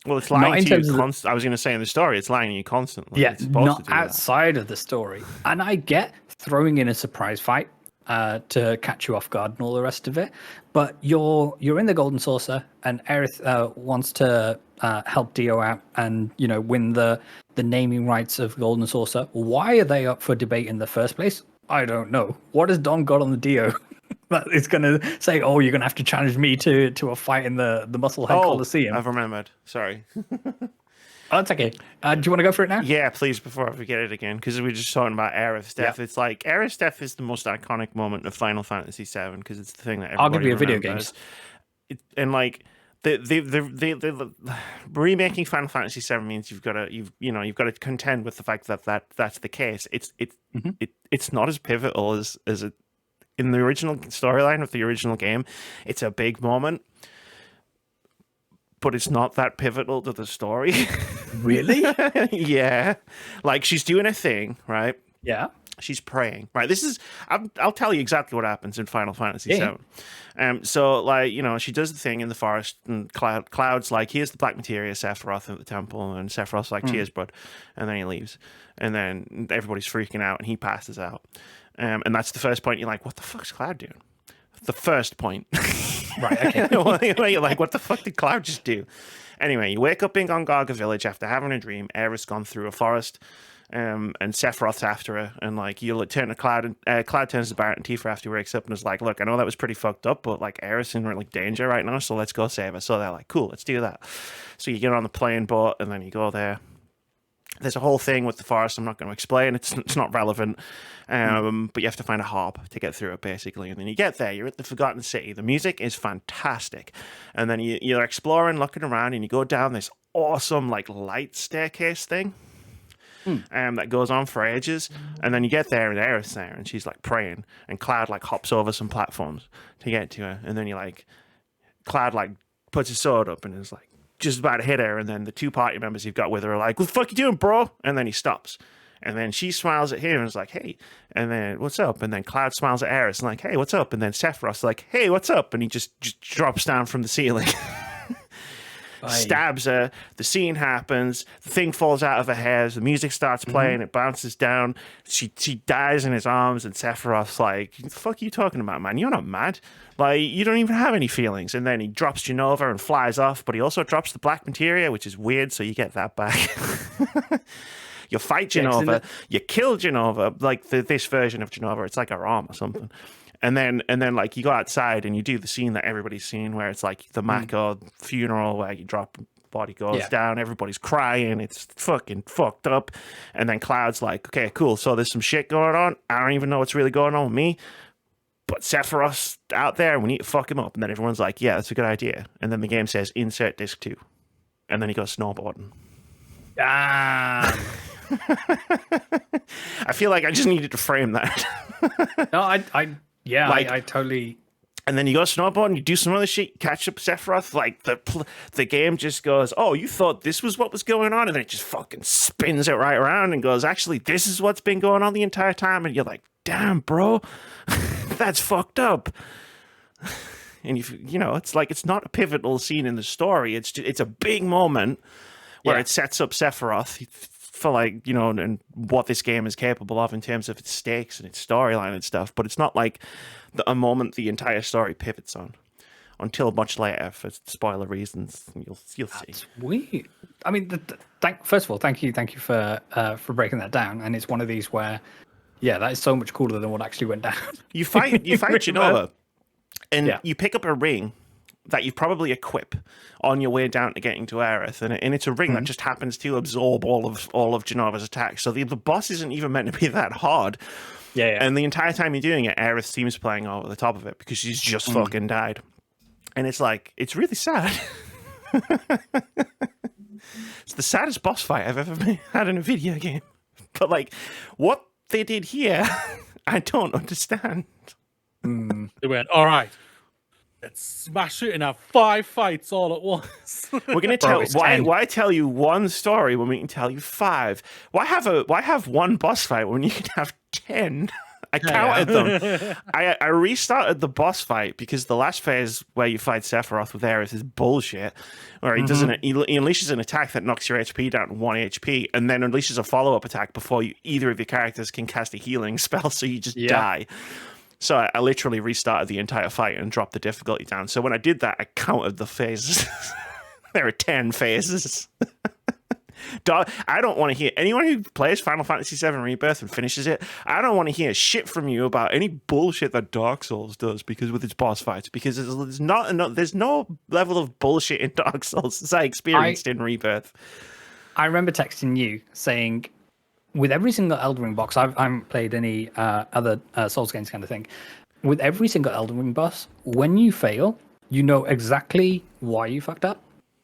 Well, it's lying to you constantly. I was going to say in the story, it's lying to you constantly. Yeah, not outside of the story. And I get throwing in a surprise fight to catch you off guard and all the rest of it. But you're in the Golden Saucer, and Aerith wants to help Dio out and win the naming rights of Golden Saucer. Why are they up for debate in the first place? I don't know. What has Don got on the Dio? That is going to say, oh, you're going to have to challenge me to a fight in the Musclehead Coliseum. I've remembered. Sorry. Oh, it's okay. Do you want to go for it now? Yeah, please, before I forget it again, because we were just talking about Aerith's death. Yep. It's like, Aerith's death is the most iconic moment of Final Fantasy VII, because it's the thing that everybody remembers. Video games. And like, the remaking Final Fantasy VII means you've got to contend with the fact that's the case. It's not as pivotal as it in the original storyline of the original game. It's a big moment, but it's not that pivotal to the story. Really? Yeah. Like, she's doing a thing, right? Yeah. She's praying, right? I'll tell you exactly what happens in Final Fantasy VII. So, like, she does the thing in the forest, and Cloud's like, here's the black materia, Sephiroth at the temple, and Sephiroth's like, cheers, bud. And then he leaves. And then everybody's freaking out, and he passes out. And that's the first point. You're like, what the fuck's Cloud doing? The first point. Right, okay. You're like, what the fuck did Cloud just do? Anyway, you wake up in Gongaga Village after having a dream. Aerith's gone through a forest, and Sephiroth's after her. And, like, you'll turn to Cloud, and Cloud turns to Barrett and Tifa after he wakes up and is like, look, I know that was pretty fucked up, but, like, Aerith's in, like, danger right now, so let's go save her. So they're like, cool, let's do that. So you get on the plane boat, and then you go there. There's a whole thing with the forest I'm not going to explain. It's not relevant. But you have to find a harp to get through it, basically. And then you get there. You're at the Forgotten City. The music is fantastic. And then you're exploring, looking around, and you go down this awesome, like, light staircase thing that goes on for ages. And then you get there, and Aerith's there, and she's, like, praying. And Cloud, like, hops over some platforms to get to her. And then Cloud, like, puts his sword up and is like, just about to hit her, and then the 2 party members you've got with her are like, what the fuck you doing, bro? And then he stops. And then she smiles at him and is like, hey. And then, what's up? And then Cloud smiles at Aerith and like, hey, what's up? And then Sephiroth's like, hey, what's up? And he just drops down from the ceiling. Stabs her. The scene happens. The thing falls out of her hair. The music starts playing. It bounces down. She dies in his arms, and Sephiroth's like, the fuck are you talking about, man? You're not mad. Like, you don't even have any feelings. And then he drops Genova and flies off, but he also drops the black materia, which is weird, so you get that back. You fight Genova. You kill Genova, like this version of Genova. It's like a ROM or something. And then like you go outside and you do the scene that everybody's seen where it's like the Mako funeral where you drop body goes down, everybody's crying, it's fucking fucked up. And then Cloud's like, okay, cool, so there's some shit going on. I don't even know what's really going on with me. But Sephiroth's out there, we need to fuck him up. And then everyone's like, yeah, that's a good idea. And then the game says, insert disc 2. And then he goes snowboarding. Ah. I feel like I just needed to frame that. No, I totally. And then you go snowboarding, you do some other shit, you catch up Sephiroth, like the game just goes, oh, you thought this was what was going on? And then it just fucking spins it right around and goes, actually, this is what's been going on the entire time. And you're like, damn, bro, that's fucked up. And you know, it's like, it's not a pivotal scene in the story. It's a big moment where it sets up Sephiroth for, like, you know, and what this game is capable of in terms of its stakes and its storyline and stuff. But it's not like a moment the entire story pivots on until much later for spoiler reasons. You'll see. That's weird. I mean, first of all, thank you for breaking that down. And it's one of these where, that is so much cooler than what actually went down. You fight Genova, and you pick up a ring that you probably equip on your way down to getting to Aerith, and it's a ring that just happens to absorb all of Genova's attacks. So the boss isn't even meant to be that hard. Yeah. And the entire time you're doing it, Aerith seems playing over the top of it because she's just fucking died. And it's like, it's really sad. It's the saddest boss fight I've ever had in a video game. But like, what they did here, I don't understand. They went, all right, let's smash it and have 5 fights all at once. We're gonna tell why tell you one story when we can tell you 5? Why have one boss fight when you can have 10? I counted them. I restarted the boss fight because the last phase where you fight Sephiroth with Aerith is bullshit. Where he unleashes an attack that knocks your HP down to 1 HP, and then unleashes a follow-up attack before either of your characters can cast a healing spell, so you just die. So I literally restarted the entire fight and dropped the difficulty down. So when I did that, I counted the phases. There are 10 phases. I don't want to hear anyone who plays Final Fantasy VII Rebirth and finishes it. I don't want to hear shit from you about any bullshit that Dark Souls does because with its boss fights, because there's no level of bullshit in Dark Souls as I experienced in Rebirth. I remember texting you saying, with every single Elden Ring boss, I haven't played any other Souls games kind of thing. With every single Elden Ring boss, when you fail, you know exactly why you fucked up,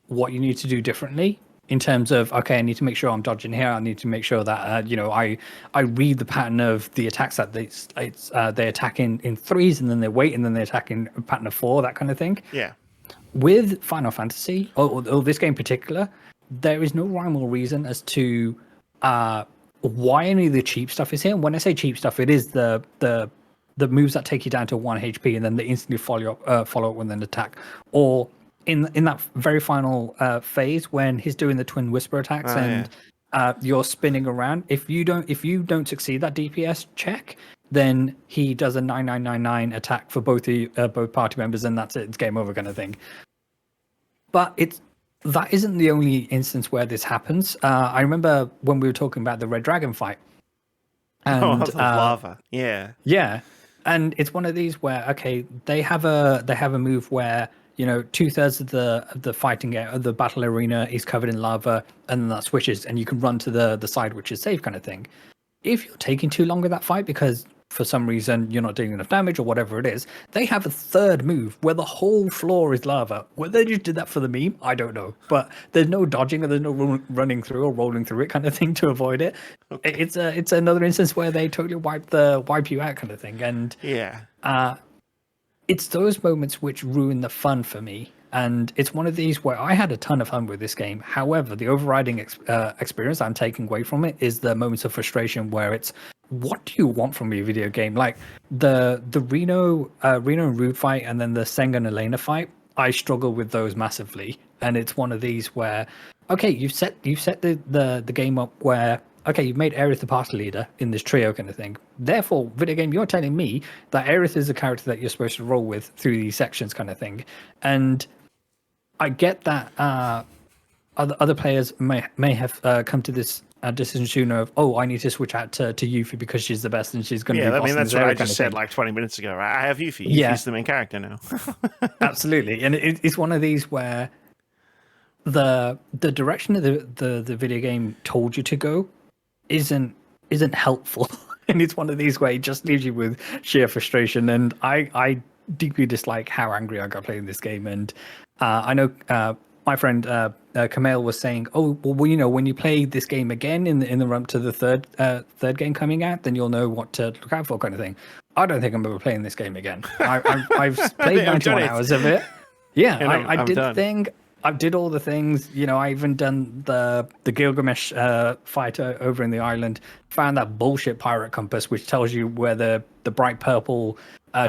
what you need to do differently. In terms of, okay, I need to make sure I'm dodging here. I need to make sure that I read the pattern of the attacks that they attack in threes, and then they wait, and then they attack in a pattern of 4, that kind of thing. Yeah. With Final Fantasy, or this game in particular, there is no rhyme or reason as to why any of the cheap stuff is here. And when I say cheap stuff, it is the moves that take you down to 1 HP, and then they instantly follow up with an attack, or in that very final phase when he's doing the twin whisper attacks you're spinning around. If you don't succeed that DPS check, then he does a 9999 attack for both party members, and that's it. It's game over kind of thing. But that isn't the only instance where this happens. I remember when we were talking about the Red Dragon fight. And, the lava. Yeah. Yeah. And it's one of these where, okay, they have a move where, 2/3 of the fighting area, the battle arena is covered in lava, and then that switches, and you can run to the side, which is safe kind of thing. If you're taking too long with that fight because for some reason you're not doing enough damage or whatever it is, they have a third move where the whole floor is lava. Whether they just did that for the meme, I don't know. But there's no dodging, or there's no running through or rolling through it kind of thing to avoid it. Okay. It's another instance where they totally wipe you out kind of thing. And it's those moments which ruin the fun for me. And it's one of these where I had a ton of fun with this game. However, the overriding experience I'm taking away from it is the moments of frustration where it's, what do you want from a video game? Like the Reno and Rude fight, and then the Senga and Elena fight, I struggle with those massively. And it's one of these where, okay, you've set the game up where, okay, you've made Aerith the party leader in this trio kind of thing. Therefore, video game, you're telling me that Aerith is the character that you're supposed to roll with through these sections kind of thing. And I get that other players may have come to this decision sooner of, I need to switch out to Yuffie because she's the best and she's going to be boss. I mean, that's what I just said like 20 minutes ago, right? I have Yuffie. Yuffie's the main character now. Absolutely. And it's one of these where the direction of the video game told you to go isn't helpful. And it's one of these where it just leaves you with sheer frustration. And I deeply dislike how angry I got playing this game. And I know my friend Kamal was saying, "Oh, well, you know, when you play this game again in the run to the third game coming out, then you'll know what to look out for," kind of thing. I don't think I'm ever playing this game again. I've played 91 hours of it. Yeah, I did the thing. I did all the things. You know, I even done the Gilgamesh fight over in the island. Found that bullshit pirate compass, which tells you where the bright purple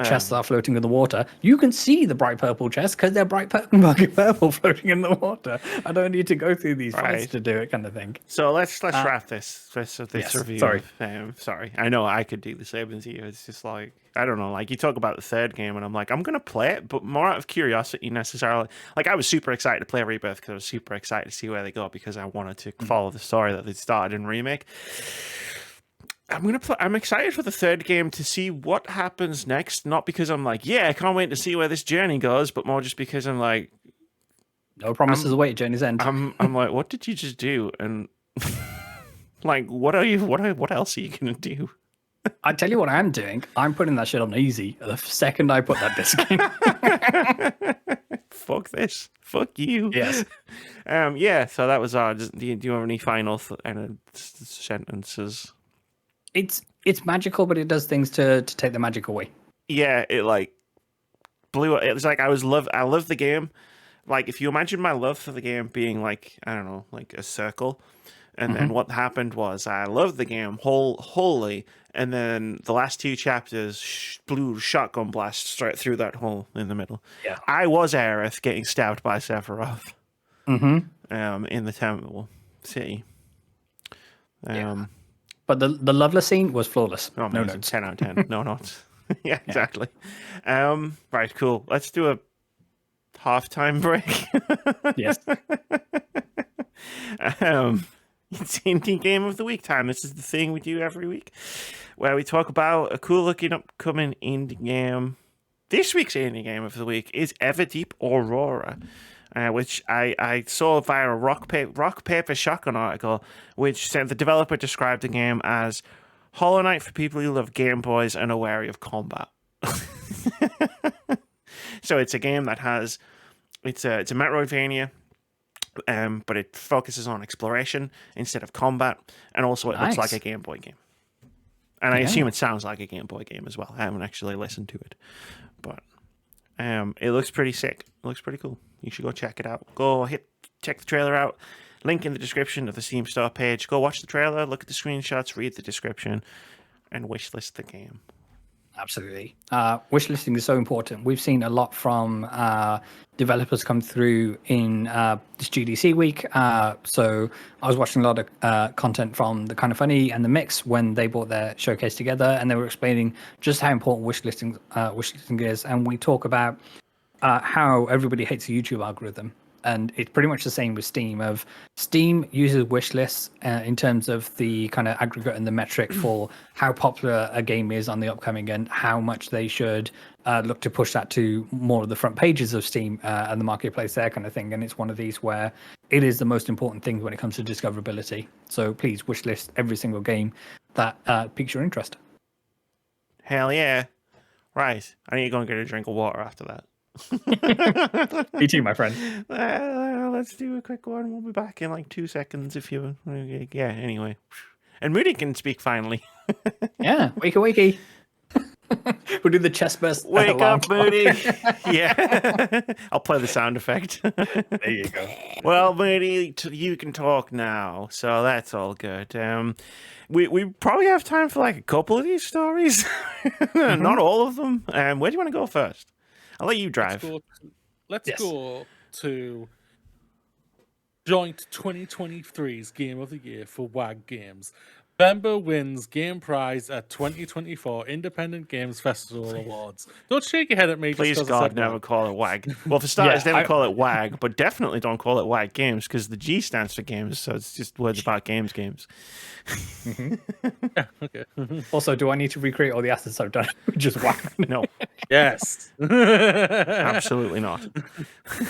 chests are floating in the water. You can see the bright purple chests because they're bright purple floating in the water. I don't need to go through these fights to do it, kind of thing. So let's wrap this review. Sorry. Sorry. I know I could do the same as you. It's just like, I don't know, like you talk about the third game and I'm like, I'm going to play it, but more out of curiosity necessarily. Like I was super excited to play Rebirth because I was super excited to see where they go because I wanted to follow the story that they started in Remake. I'm excited for the third game to see what happens next. Not because I'm like, yeah, I can't wait to see where this journey goes, but more just because I'm like, no promises await journey's end. I'm like, what did you just do? And like, what else are you gonna do? I tell you what I'm doing. I'm putting that shit on easy the second I put that disc in. Fuck this. Fuck you. Yes. Yeah. So that was do you have any final sentences? It's magical, but it does things to take the magic away. Yeah, it like blew. It was like I love the game. Like if you imagine my love for the game being like, I don't know, like a circle, and then what happened was I loved the game wholly, and then the last two chapters blew shotgun blast straight through that hole in the middle. Yeah, I was Aerith getting stabbed by Sephiroth. In the temple city. But the Loveless scene was flawless. Oh, no notes. 10 out of 10. No notes. Yeah, exactly. Right, cool. Let's do a halftime break. Yes. It's Indie Game of the Week time. This is the thing we do every week where we talk about a cool looking upcoming indie game. This week's Indie Game of the Week is Everdeep Aurora. Which I saw via a rock paper shotgun article, which said the developer described the game as Hollow Knight for people who love Game Boys and are wary of combat. So it's a game that has it's a Metroidvania, but it focuses on exploration instead of combat, and also it looks like a Game Boy game. And I assume it sounds like a Game Boy game as well. I haven't actually listened to it, but it looks pretty sick. It looks pretty cool. You should go check it out. Check the trailer out. Link in the description of the Steam Store page. Go watch the trailer, look at the screenshots, read the description, and wishlist the game. Absolutely. Wishlisting is so important. We've seen a lot from developers come through in this GDC week. So I was watching a lot of content from the Kind of Funny and the Mix when they brought their showcase together, and they were explaining just how important wishlisting is. And we talk about how everybody hates the YouTube algorithm. And it's pretty much the same with Steam. Steam uses wish lists in terms of the kind of aggregate and the metric for how popular a game is on the upcoming and how much they should look to push that to more of the front pages of Steam and the marketplace there kind of thing. And it's one of these where it is the most important thing when it comes to discoverability. So please wish list every single game that piques your interest. Hell yeah. Right. I need to go and get a drink of water after that. Me too, my friend. Let's do a quick one. We'll be back in like 2 seconds if you... Yeah, anyway. And Moody can speak finally. Yeah, wakey. We'll do the chest burst. Wake up, Moody. Yeah. I'll play the sound effect. There you go. Well, Moody, you can talk now, so that's all good. We probably have time for like a couple of these stories. Not all of them. Where do you want to go first? I'll let you drive. Let's go to joint 2023's Game of the Year for WAG Games. Venba wins game prize at 2024 Independent Games Festival Awards. Don't shake your head at me. Please, God, never call it WAG. Well, for starters, never call it WAG, but definitely don't call it WAG Games because the G stands for games, so it's just words about games. Yeah, okay. Also, do I need to recreate all the assets I've done? Just WAG? No. Yes. Absolutely not.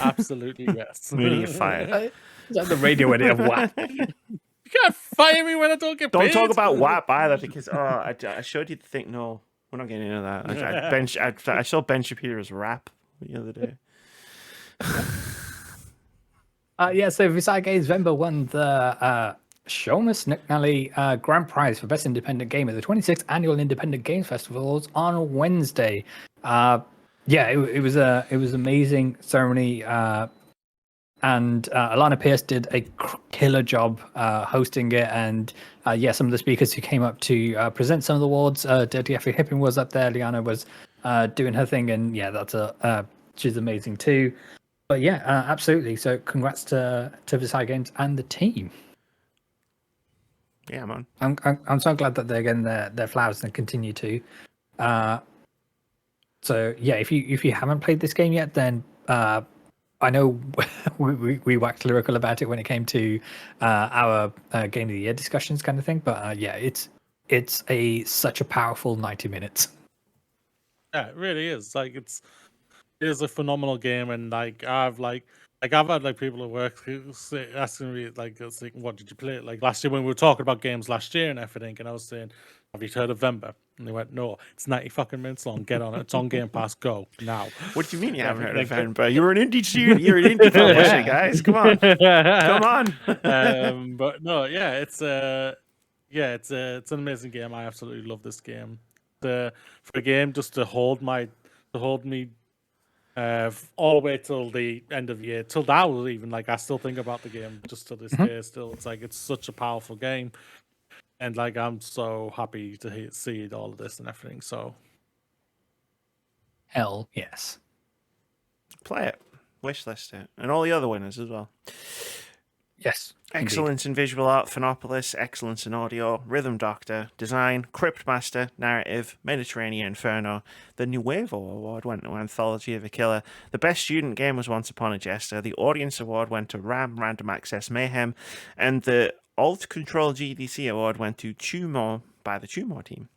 Absolutely yes. Moody, you're fired. Is that the radio edit of WAG? You can't fire me when I don't get paid. Don't talk about WAP either because I showed you the thing. No, we're not getting into that. I saw Ben Shapiro's rap the other day. Yeah, so Visai Games Venba won the Shomus McNally Grand Prize for Best Independent Game at the 26th Annual Independent Games Festivals on Wednesday. Yeah, it was amazing ceremony, and Alana Pierce did a killer job hosting it, and yeah, some of the speakers who came up to present some of the awards. Dirty Effie Hippin was up there. Liana was doing her thing, and yeah, she's amazing too. But yeah, absolutely. So congrats to Visai Games and the team. Yeah, man. I'm so glad that they're getting their flowers and continue to. So yeah, if you haven't played this game yet, then I know we waxed lyrical about it when it came to our Game of the Year discussions kind of thing. But yeah, it's such a powerful 90 minutes. Yeah, it really is. Like it is a phenomenal game, and I've had people at work asking me what did you play? Like last year when we were talking about games last year and everything, and I was saying, have you heard of Venba? And they went, no, it's 90 fucking minutes long. Get on it. It's on Game Pass. Go now. What do you mean you haven't heard of Venba? You're an indie student. You're an indie publisher, guys. Come on, come on. But no, yeah, it's an amazing game. I absolutely love this game. For a game just to hold me all the way till the end of the year, till now even. Like I still think about the game just to this day. Still, it's such a powerful game, and I'm so happy to see all of this and everything. So, hell yes, play it, wishlist it, and all the other winners as well. Yes. Excellence in visual art, Phenopolis. Excellence in audio, Rhythm Doctor. Design, Cryptmaster. Narrative, Mediterranean Inferno. The Nuevo Award went to Anthology of a Killer. The Best Student Game was Once Upon a Jester. The Audience Award went to RAM, Random Access Mayhem. And the Alt Control GDC Award went to Tumor by the Tumor team.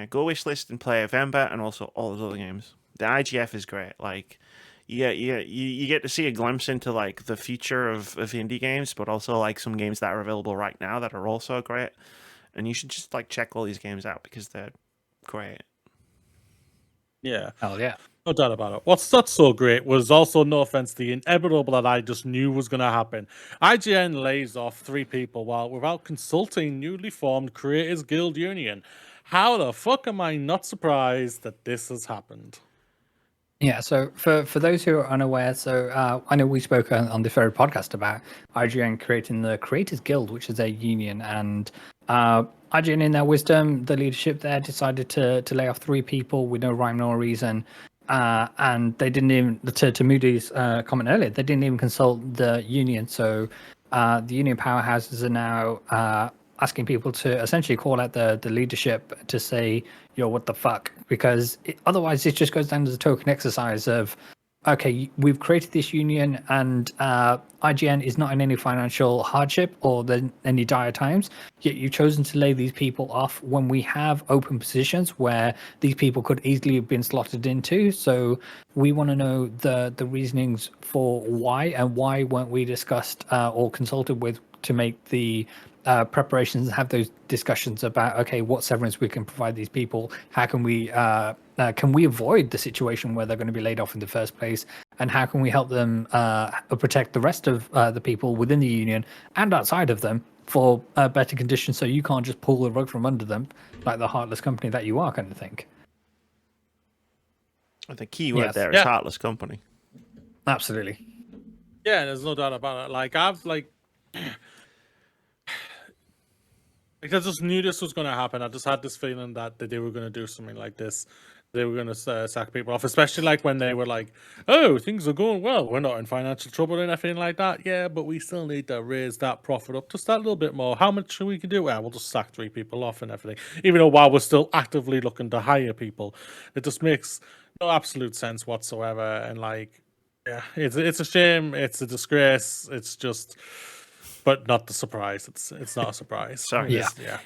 Go wishlist and play Venba and also all those other games. The IGF is great. You get to see a glimpse into the future of indie games, but also some games that are available right now that are also great. And you should just check all these games out because they're great. Yeah. Hell yeah. No doubt about it. What's not so great was also, no offense, the inevitable that I just knew was going to happen. IGN lays off 3 people without consulting newly formed Creators Guild Union. How the fuck am I not surprised that this has happened? Yeah, so for those who are unaware, I know we spoke on the third podcast about IGN creating the Creators Guild, which is a union, and IGN, in their wisdom, the leadership there decided to lay off 3 people with no rhyme nor reason, and they didn't even, to Moody's comment earlier, they didn't even consult the union. So the union powerhouses are now asking people to essentially call out the leadership to say, yo, what the fuck? Because otherwise it just goes down as a token exercise of, okay, we've created this union and IGN is not in any financial hardship or any dire times, yet you've chosen to lay these people off when we have open positions where these people could easily have been slotted into. So we want to know the reasonings for why, and why weren't we discussed or consulted with to make the preparations and have those discussions about, okay, what severance we can provide these people, how can we avoid the situation where they're going to be laid off in the first place, and how can we help them protect the rest of the people within the union and outside of them for better conditions, so you can't just pull the rug from under them like the heartless company that you are, kind of thing. The key word there is heartless company. Absolutely. Yeah, there's no doubt about it. I just knew this was going to happen. I just had this feeling that they were going to do something like this. They were going to sack people off, especially when they were like, oh, things are going well. We're not in financial trouble or anything like that. Yeah, but we still need to raise that profit up just that little bit more. How much we can do? Well, we'll just sack 3 people off and everything. Even though while we're still actively looking to hire people, it just makes no absolute sense whatsoever. And yeah, it's a shame. It's a disgrace. It's just... But not the surprise. It's not a surprise. Sorry,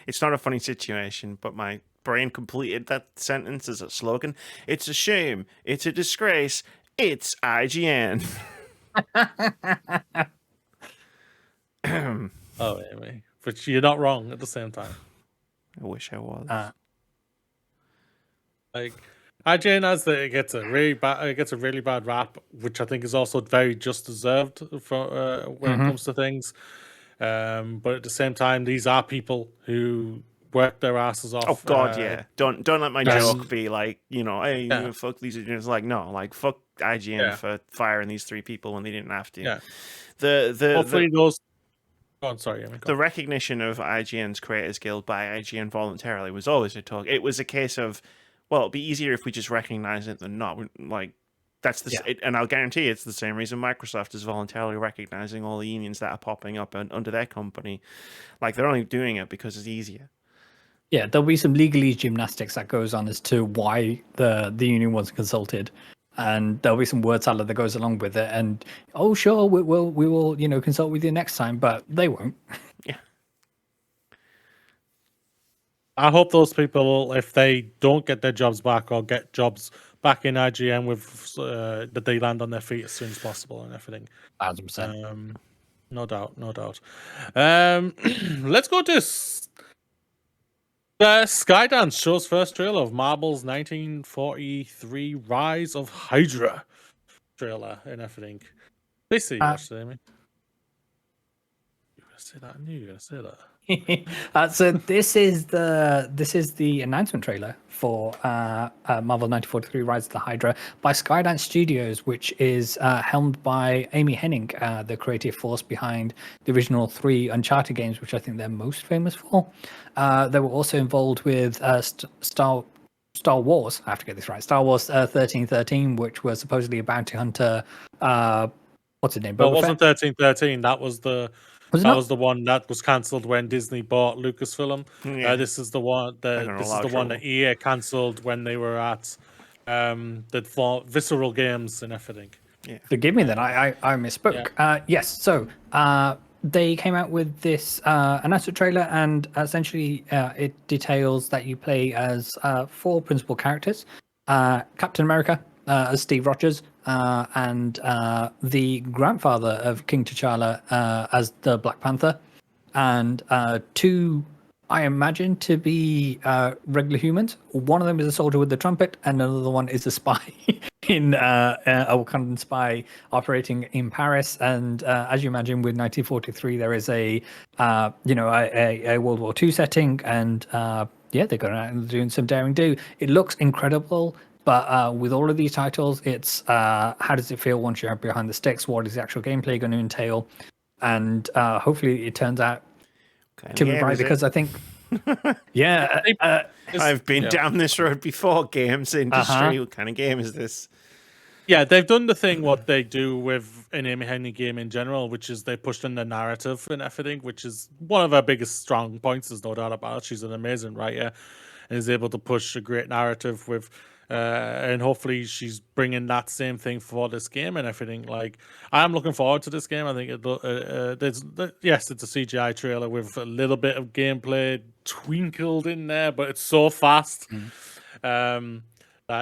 it's not a funny situation, but my brain completed that sentence as a slogan. It's a shame. It's a disgrace. It's IGN. Oh, anyway, but you're not wrong at the same time. I wish I was. it gets a really bad rap, which I think is also very just deserved for when it comes to things. But at the same time, these are people who work their asses off. Oh God, yeah. Don't let my joke be like, hey, fuck these idiots. Like, no, like fuck IGN for firing these 3 people when they didn't have to. Yeah. Hopefully those. Oh, sorry. The recognition of IGN's Creators Guild by IGN voluntarily was always a talk. It was a case of, well, it'd be easier if we just recognize it than not. Like, that's and I'll guarantee it's the same reason Microsoft is voluntarily recognizing all the unions that are popping up under their company. Like, they're only doing it because it's easier. Yeah, there'll be some legalese gymnastics that goes on as to why the union wasn't consulted. And there'll be some word salad that goes along with it. And sure, we will consult with you next time, but they won't. Yeah. I hope those people, if they don't get their jobs back or get jobs back in IGN, with that they land on their feet as soon as possible and everything. 100%. No doubt. Let's go to Skydance shows first trailer of Marvel's 1943 Rise of Hydra trailer and everything. Basically, you watched it, Amy. You were gonna say that? I knew you were gonna say that. So this is the announcement trailer for Marvel 1943 Rise of the Hydra by Skydance Studios, which is helmed by Amy Hennig, the creative force behind the original 3 Uncharted games, which I think they're most famous for. They were also involved with Star Wars, I have to get this right, Star Wars 1313, which was supposedly a bounty hunter. What's his name? Well, it wasn't 1313. That was the was the one that was cancelled when Disney bought Lucasfilm. Yeah. This is the one that EA cancelled when they were at the Visceral Games and everything. Yeah. Forgive me then, I misspoke. Yeah. Yes, so they came out with this announcement trailer, and essentially it details that you play as 4 principal characters. Captain America as Steve Rogers, and the grandfather of King T'Challa as the Black Panther, and 2, I imagine, to be regular humans. One of them is a soldier with the trumpet, and another one is a spy in a Wakandan spy operating in Paris. And as you imagine, with 1943, there is a World War II setting, and they're going out and doing some daring do. It looks incredible. But with all of these titles, it's how does it feel once you're behind the sticks? What is the actual gameplay going to entail? And hopefully it turns out to be right, because I think, I've been down this road before. Games industry, what kind of game is this? Yeah, they've done the thing what they do with an Amy Hennig game in general, which is they pushed in the narrative and everything, which is one of her biggest strong points. There's no doubt about it. She's an amazing writer and is able to push a great narrative with. And hopefully she's bringing that same thing for this game and everything. Like, I'm looking forward to this game. I think it's a CGI trailer with a little bit of gameplay twinkled in there, but it's so fast that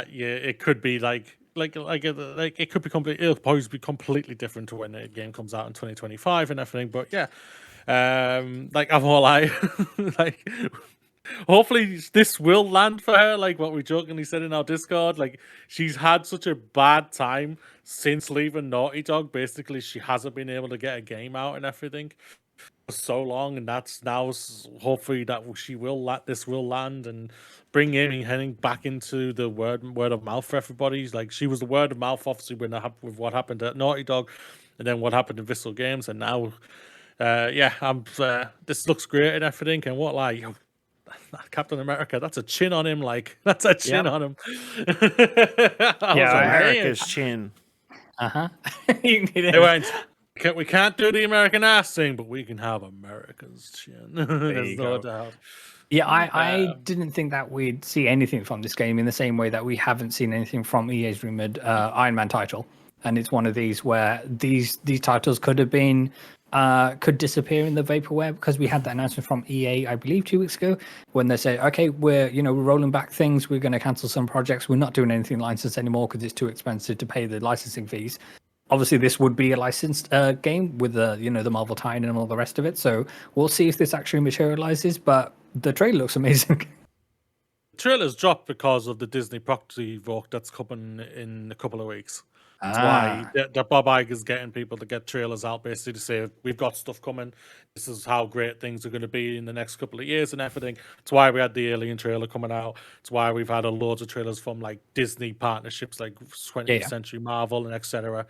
it could be it could be completely. It'll probably be completely different to when the game comes out in 2025 and everything. But I'm all like. Hopefully this will land for her, like what we jokingly said in our Discord. Like, she's had such a bad time since leaving Naughty Dog. Basically, she hasn't been able to get a game out and everything for so long, and that's now hopefully that this will land and bring Amy Hennig back into the word of mouth for everybody. Like, she was the word of mouth, obviously, with what happened at Naughty Dog, and then what happened in Visceral Games, and now, this looks great and everything. And Captain America, that's a chin on him. Like, that's a chin on him. America's chin. They went, we can't do the American ass thing, but we can have America's chin. There's no doubt. Yeah, I didn't think that we'd see anything from this game in the same way that we haven't seen anything from EA's rumored Iron Man title. And it's one of these where these titles could have been could disappear in the vaporware, because we had that announcement from EA, I believe 2 weeks ago, when they say, okay, we're rolling back things, we're going to cancel some projects, we're not doing anything licensed anymore because it's too expensive to pay the licensing fees. Obviously, this would be a licensed game with the the Marvel tie-in and all the rest of it. So we'll see if this actually materializes. But the trailer looks amazing. trailers dropped because of the Disney proxy vote that's coming in a couple of weeks. That's why that Bob Iger is getting people to get trailers out, basically to say we've got stuff coming. This is how great things are going to be in the next couple of years and everything. It's why we had the Alien trailer coming out. It's why we've had loads of trailers from like Disney partnerships, like 20th Century Marvel and etc.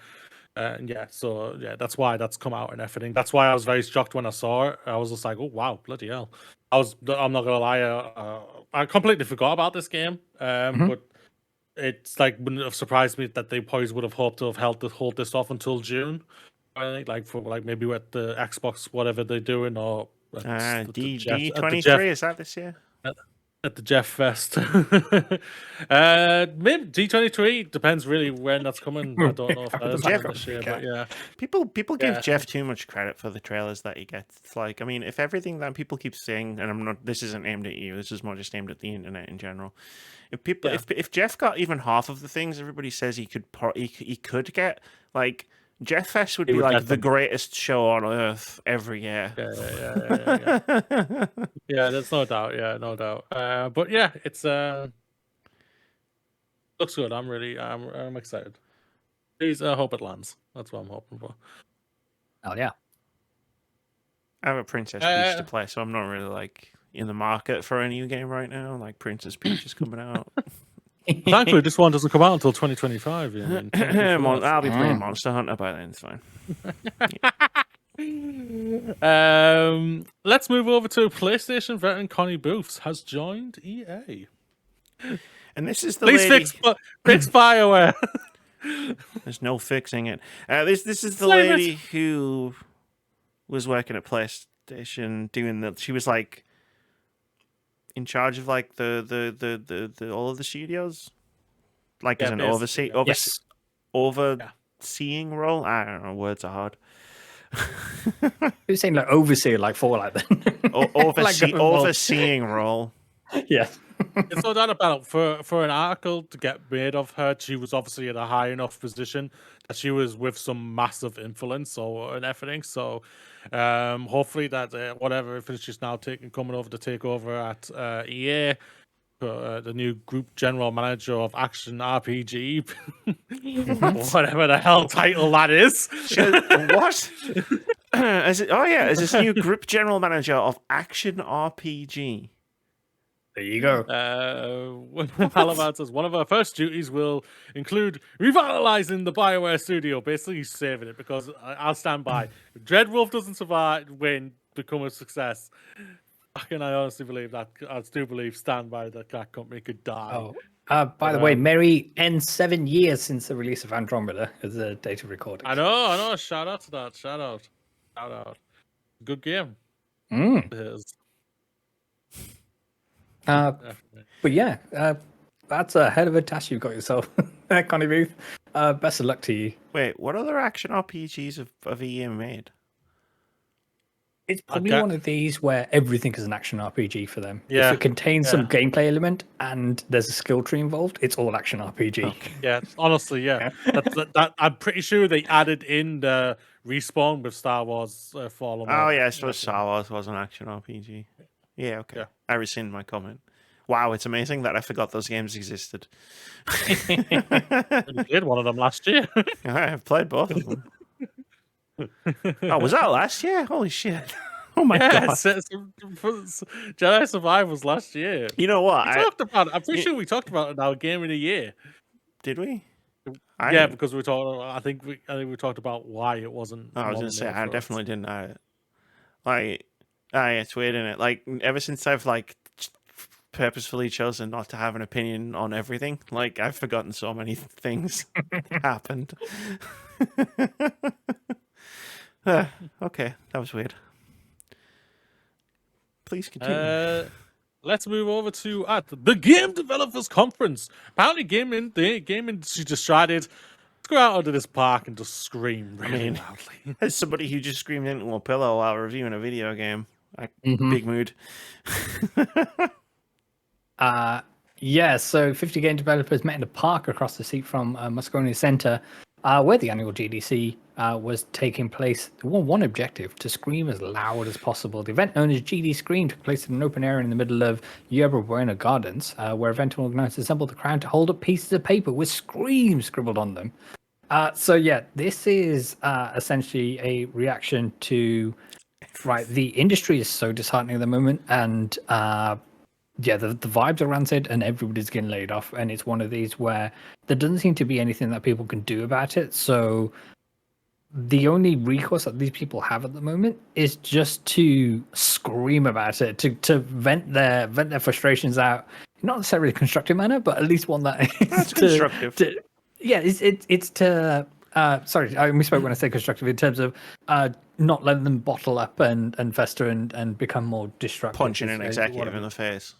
And that's why that's come out and everything. That's why I was very shocked when I saw it. I was just like, oh wow, bloody hell! I'm not gonna lie, I completely forgot about this game. But it's like wouldn't have surprised me that they probably would have hoped to have hold this off until June. I think like for like maybe with the Xbox whatever they're doing or D23 is that this year? At the Jeff Fest. Maybe D23 depends really when that's coming. I don't know if that is happening this year, but yeah. People give Jeff too much credit for the trailers that he gets. It's like, I mean, if everything that people keep saying, and this isn't aimed at you, this is more just aimed at the internet in general. If Jeff got even half of the things everybody says he could get, like Jeff Fest would be like the greatest show on earth every year. Yeah, there's no doubt. Yeah, no doubt. But yeah, it's looks good. I'm excited. Please, hope it lands. That's what I'm hoping for. Oh yeah. I have a Princess Peach to play, so I'm not really like in the market for a new game right now. Like Princess Peach is coming out. Thankfully, this one doesn't come out until 2025. I'll be playing Monster Hunter by then. It's fine. Let's move over to PlayStation veteran Connie Booth has joined EA. And this is the Please lady... fix BioWare. There's no fixing it. This is the lady who was working at PlayStation doing the. She was like in charge of like the all of the studios, like as an overseeing role. I don't know. Words are hard. You're saying like overseer, like for like that. Overseeing role. Yeah. It's no doubt about it. For an article to get made of her, she was obviously at a high enough position that she was with some massive influence and everything. So hopefully that whatever she's now coming over to take over at EA, the new group general manager of action RPG, whatever the hell title that is. What? Is this new group general manager of action RPG? There you go. Halibut says one of our first duties will include revitalizing the BioWare studio. Basically, he's saving it because I'll stand by. If Dreadwolf doesn't become a success, I honestly believe that. I do believe stand by that company could die. By the way, merry end 7 years since the release of Andromeda as a data recording. I know. Shout out to that. Shout out. Good game. It is. But yeah, that's a hell of a task you've got yourself, Connie Booth. Best of luck to you. Wait, what other action RPGs have EA made? It's probably one of these where everything is an action RPG for them. Yeah. If it contains some gameplay element and there's a skill tree involved, it's all action RPG. Okay. Yeah, honestly, yeah. that I'm pretty sure they added in the respawn with Star Wars Fallen. Oh yeah, I suppose Star Wars was an action RPG. Yeah, okay. Yeah. I rescind my comment. Wow, it's amazing that I forgot those games existed. You played one of them last year. I've played both of them. Oh, was that last year? Holy shit. Oh my god. Jedi Survivor was last year. You know what? Talked about it. I'm pretty sure we talked about it in our game of the year. Did we? Because we talked. I think we talked about why it wasn't. I was going to say I definitely didn't know it. It's weird, isn't it? Like ever since I've like purposefully chosen not to have an opinion on everything, like I've forgotten so many things happened. Okay, that was weird. Please continue. Let's move over to the Game Developers Conference. Apparently, the game industry decided let's go out onto this park and just scream really loudly. As somebody who just screamed into a pillow while reviewing a video game, big mood. So 50 game developers met in a park across the street from Moscone Center where the annual GDC was taking place. One objective: to scream as loud as possible. The event, known as GD Scream, took place in an open area in the middle of Yerba Buena Gardens, where event organizers assembled the crowd to hold up pieces of paper with "Scream" scribbled on them. So yeah, this is essentially a reaction to the industry is so disheartening at the moment, and yeah, the vibes are rancid and everybody's getting laid off, and it's one of these where there doesn't seem to be anything that people can do about it. So the only recourse that these people have at the moment is just to scream about it, to vent their frustrations out, not necessarily a constructive manner, but at least one that is That's constructive. Yeah, it's to sorry, I misspoke when I say constructive in terms of not letting them bottle up and fester and become more destructive. Punching an executive in the face,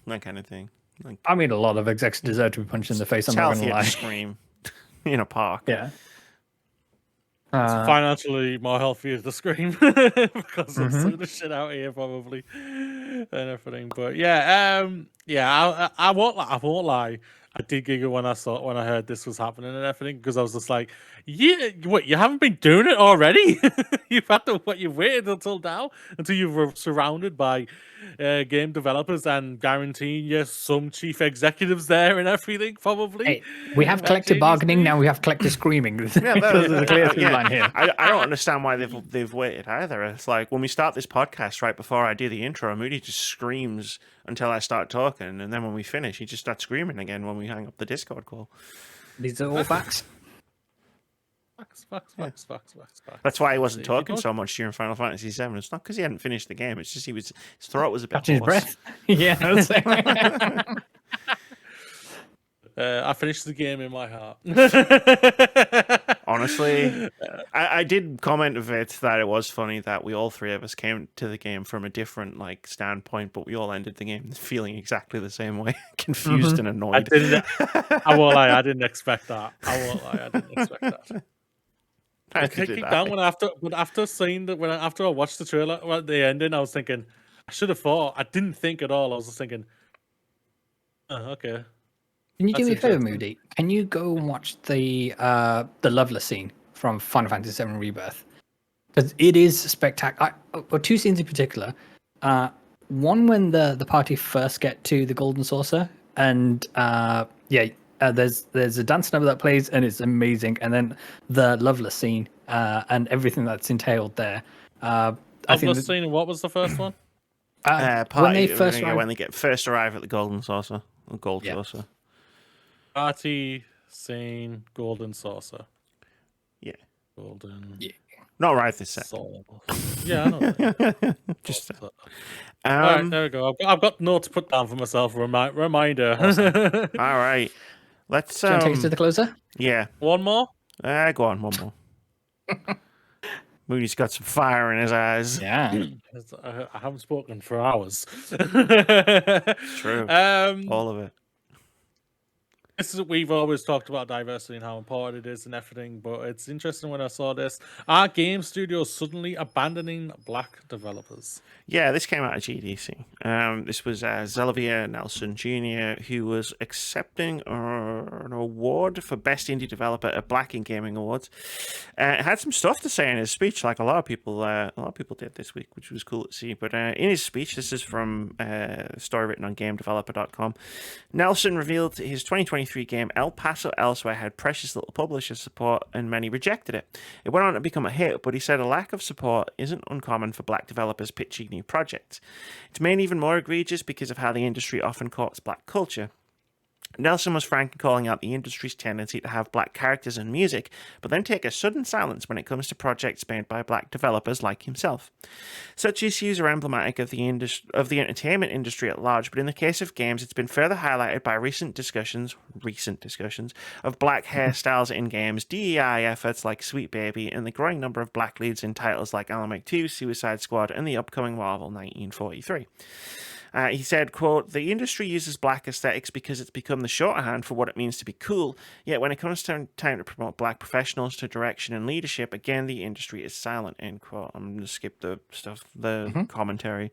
that kind of thing. Like, I mean, a lot of execs deserve to be punched in the face. I'm not going to lie. Scream in a park. Yeah. It's financially more healthy to scream because I'm suing the shit out here probably and everything. But yeah, I won't lie. I did giggle when I heard this was happening and everything, because I was just like, yeah, what, you haven't been doing it already? You've waited until now, until you were surrounded by game developers and guaranteeing you some chief executives there and everything, probably. Hey, we have collective bargaining, now we have collective screaming. There's a clear through line here. I don't understand why they've waited either. It's like when we start this podcast, right before I do the intro, Moody just screams until I start talking, and then when we finish, he just starts screaming again when we hang up the Discord call. These are all facts. Facts. That's why he wasn't talking so much during Final Fantasy VII. It's not because he hadn't finished the game. It's just his throat was a bit catching his breath. Yeah. I finished the game in my heart. Honestly, I did comment of it that it was funny that we all three of us came to the game from a different standpoint, but we all ended the game feeling exactly the same way, confused and annoyed. I won't lie, I didn't expect that. I keep down after seeing that after I watched the trailer at the ending, I was thinking I should have thought. I didn't think at all. I was just thinking, oh, okay. Can you do me a favor, Moody? Can you go and watch the Loveless scene from Final Fantasy VII Rebirth? Because it is spectacular. Or two scenes in particular. One when the party first get to the Golden Saucer, and there's a dance number that plays, and it's amazing. And then the Loveless scene and everything that's entailed there. Loveless scene. What was the first one? When they first arrive at the Golden Saucer, Saucer. Party scene, Golden Saucer. Yeah. Golden. Yeah. Not right this second. Yeah, I know that. Just. All right, there we go. I've got notes to put down for myself. Reminder. Awesome. All right. Let's. Do you want to take us to the closer? Yeah. One more. Go on. One more. Moody's got some fire in his eyes. Yeah. I haven't spoken for hours. True. All of it. We've always talked about diversity and how important it is and everything, but it's interesting when I saw this. Are game studios suddenly abandoning black developers? Yeah, this came out of GDC. This was Zelivia Nelson Jr., who was accepting an award for Best Indie Developer at Black in Gaming Awards. Had some stuff to say in his speech, like a lot of people did this week, which was cool to see. But in his speech, this is from a story written on GameDeveloper.com. Nelson revealed his 2023 game El Paso Elsewhere had precious little publisher support, and many rejected it. It went on to become a hit, but he said a lack of support isn't uncommon for black developers pitching new projects. It's made even more egregious because of how the industry often courts black culture. Nelson was frank in calling out the industry's tendency to have black characters in music, but then take a sudden silence when it comes to projects made by black developers like himself. Such issues are emblematic of the entertainment industry at large, but in the case of games, it's been further highlighted by recent discussions of black hairstyles in games, DEI efforts like Sweet Baby, and the growing number of black leads in titles like Alan Wake 2, Suicide Squad, and the upcoming Marvel 1943. He said, quote, "The industry uses black aesthetics because it's become the shorthand for what it means to be cool, yet when it comes to time to promote black professionals to direction and leadership, again, the industry is silent," end quote. I'm going to skip the commentary.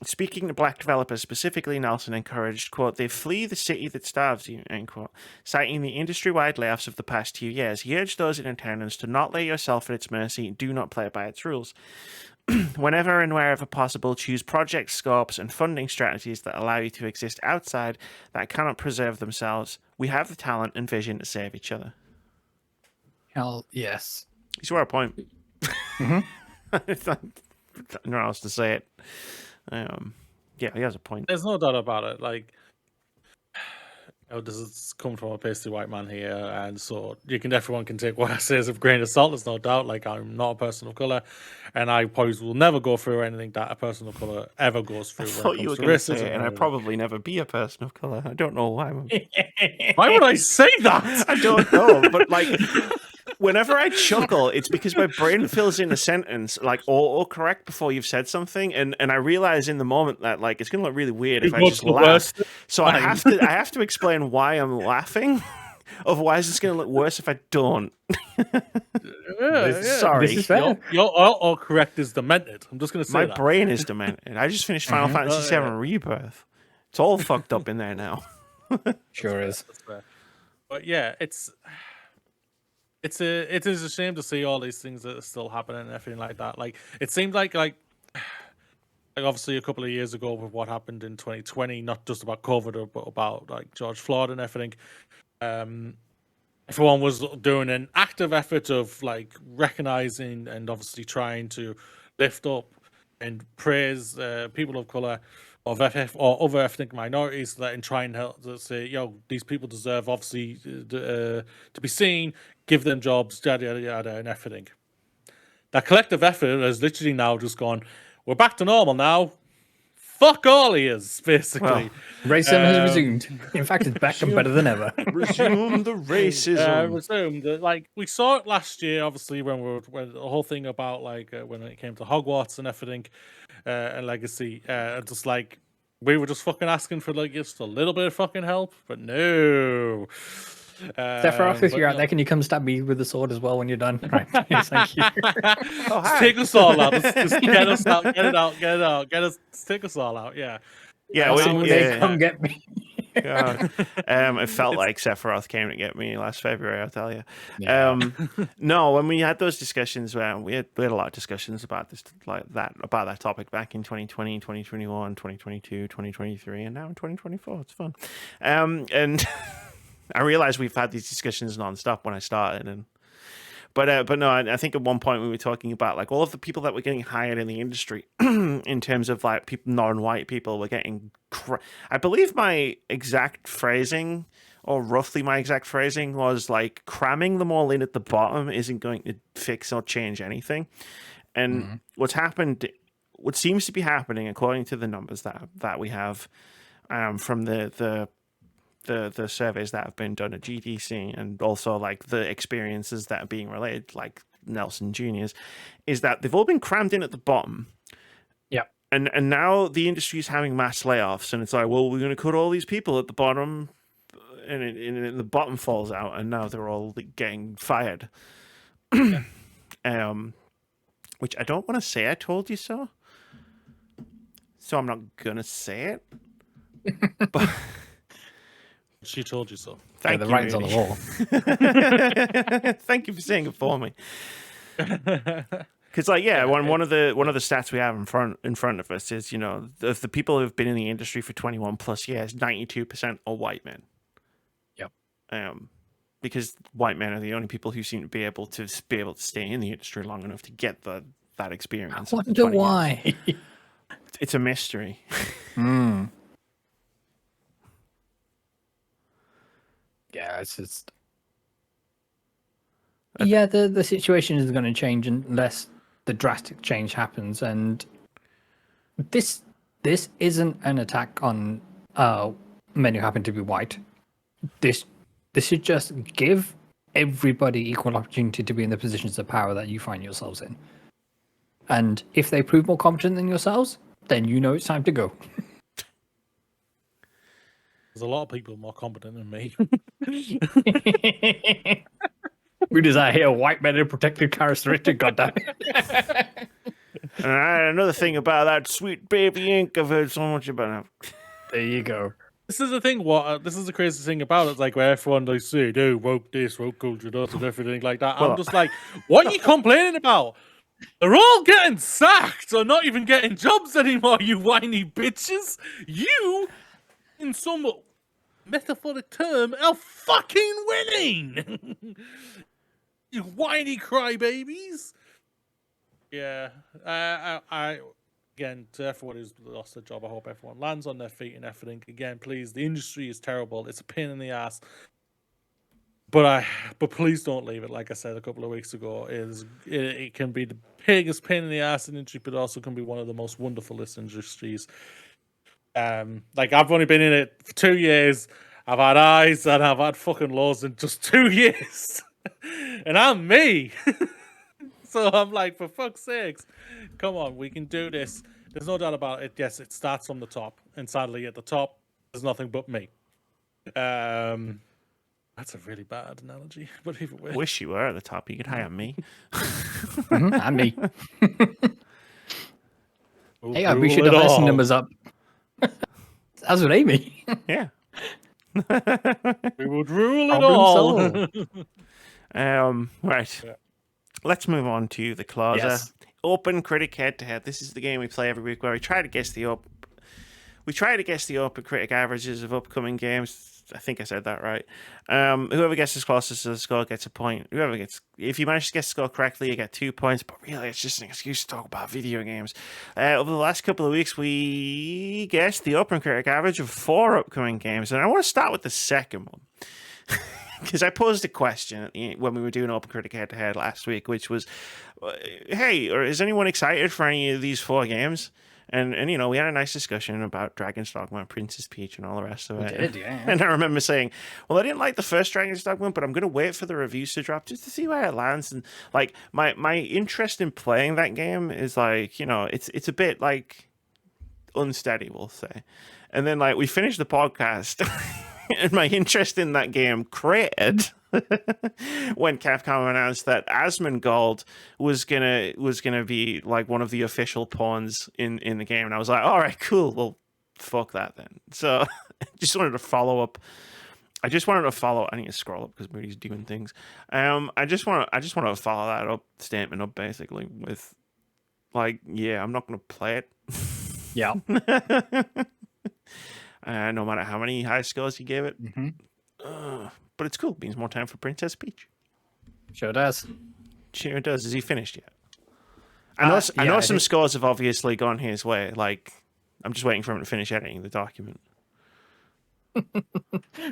Speaking to black developers specifically, Nelson encouraged, quote, "They flee the city that starves you," end quote, citing the industry-wide layoffs of the past 2 years. He urged those in attendance to not lay yourself at its mercy, do not play by its rules. Whenever and wherever possible, choose project scopes and funding strategies that allow you to exist outside that cannot preserve themselves. We have the talent and vision to save each other. Hell yes. He's got a point. It's not, no else to say it. Yeah, he has a point. There's no doubt about it. Like, this is coming from a pasty white man here, and so everyone can take what I say as a grain of salt. There's no doubt. Like, I'm not a person of color, and I probably will never go through anything that a person of color ever goes through. I thought you were going to say it, and I'd probably never be a person of color. I don't know why. Why would I say that? I don't know, but like, whenever I chuckle, it's because my brain fills in a sentence like autocorrect before you've said something, and I realize in the moment that like it's going to look really weird if I just laugh. So I have to explain why I'm laughing. Otherwise, it's going to look worse if I don't. Sorry, This is fair. Your autocorrect is demented. I'm just going to say my brain is demented. I just finished Final Fantasy VII Rebirth. It's all fucked up in there now. Sure is. But yeah, it is a shame to see all these things that are still happening and everything like that. Like, it seemed like obviously a couple of years ago with what happened in 2020, not just about COVID, but about like George Floyd and everything. Everyone was doing an active effort of like recognizing and obviously trying to lift up and praise people of color, of FF or other ethnic minorities, that and try and help to say, yo, these people deserve obviously to be seen, give them jobs, yada yada yada, and everything. That collective effort has literally now just gone, we're back to normal now. Fuck all he is, basically. Well, racism has resumed. In fact, it's back and better than ever. Resume the racism. Resumed. Like, we saw it last year, obviously, when the whole thing about like when it came to Hogwarts and everything, and Legacy, just like we were just fucking asking for like just a little bit of fucking help, but no. Sephiroth, if you're out there, can you come stab me with the sword as well when you're done? Right. Yes, thank you. Just take us all out. Just get us out. Get it out. Take us all out. Yeah. Yeah. Come get me. God. It felt like Sephiroth came to get me last February, I'll tell you. Yeah. No, when we had those discussions, we had a lot of discussions about this, about that topic back in 2020, 2021, 2022, 2023, and now in 2024. It's fun. And I realize we've had these discussions nonstop when I started, but no, I think at one point we were talking about like all of the people that were getting hired in the industry in terms of like people, non-white people, were getting. I believe my exact phrasing, or roughly my exact phrasing, was like cramming them all in at the bottom isn't going to fix or change anything. And what seems to be happening, according to the numbers that we have from the surveys that have been done at GDC, and also like the experiences that are being relayed, like Nelson Jr.'s, is that they've all been crammed in at the bottom. Yeah. And now the industry is having mass layoffs, and it's like, well, we're going to cut all these people at the bottom, and the bottom falls out, and now they're all getting fired. Which I don't want to say I told you so. So I'm not going to say it. But she told you so. Thank the you, writing's on the wall. Thank you for saying it for me. Because, like, yeah, one of the stats we have in front of us is, you know, of the people who've been in the industry for 21 plus years, 92% are white men. Yep. Because white men are the only people who seem to be able to stay in the industry long enough to get that experience. I wonder why. It's a mystery. Yeah, it's just. Yeah, the situation is going to change unless the drastic change happens, and this isn't an attack on men who happen to be white. This should just give everybody equal opportunity to be in the positions of power that you find yourselves in. And if they prove more competent than yourselves, then you know it's time to go. There's a lot of people more competent than me. We desire here white men in protected characteristic, goddammit. And another thing about that Sweet Baby Ink, I've heard so much about it. There you go. This is the thing. This is the crazy thing about it. It's like where everyone they say, "Dude, woke this, woke culture, does and everything like that." Well, I'm just like, what are you complaining about? They're all getting sacked or not even getting jobs anymore. You whiny bitches. You, in some metaphoric term, are fucking winning. You whiny crybabies. Yeah, I again, to everyone who's lost their job, I hope everyone lands on their feet and everything. Again, please, the industry is terrible. It's a pain in the ass. But please don't leave it. Like I said a couple of weeks ago, it can be the biggest pain in the ass in the industry, but also can be one of the most wonderfulest industries. Like I've only been in it for 2 years. I've had highs and I've had fucking lows in just 2 years, and I'm me. So I'm like, for fuck's sakes, come on, we can do this. There's no doubt about it. Yes, it starts from the top, and sadly, at the top, there's nothing but me. That's a really bad analogy, but either way. Wish you were at the top. You could hire me. And me. Hey, we should have some numbers up. As with Amy. Yeah. We would rule it all. Right. Yeah. Let's move on to the closer. Yes. OpenCritic Head-To-Head. This is the game we play every week where we try to guess the OpenCritic averages of upcoming games. I think I said that right. Whoever gets as closest to the score gets a point. If you manage to guess the score correctly, you get 2 points. But really, it's just an excuse to talk about video games. Over the last couple of weeks, we guessed the OpenCritic average of 4 upcoming games, and I want to start with the second one. Because I posed a question when we were doing OpenCritic Head-To-Head last week, which was, hey, is anyone excited for any of these 4 games? And you know, we had a nice discussion about Dragon's Dogma, Princess Peach, and all the rest of it. We did, yeah. And I remember saying, well, I didn't like the first Dragon's Dogma, but I'm going to wait for the reviews to drop just to see where it lands. And like, my interest in playing that game is like, you know, it's a bit like unsteady, we'll say. And then like we finished the podcast. And my interest in that game cratered when Capcom announced that Asmongold was gonna be like one of the official pawns in the game, and I was like, all right, cool. Well, fuck that then. So I just wanted to follow up. I need to scroll up because Moody's doing things. I just want to follow that statement up basically with like, yeah, I'm not gonna play it. Yeah. No matter how many high scores you gave it. Mm-hmm. But it's cool. It means more time for Princess Peach. Sure does. Sure does. Is he finished yet? I know some scores have obviously gone his way. Like, I'm just waiting for him to finish editing the document.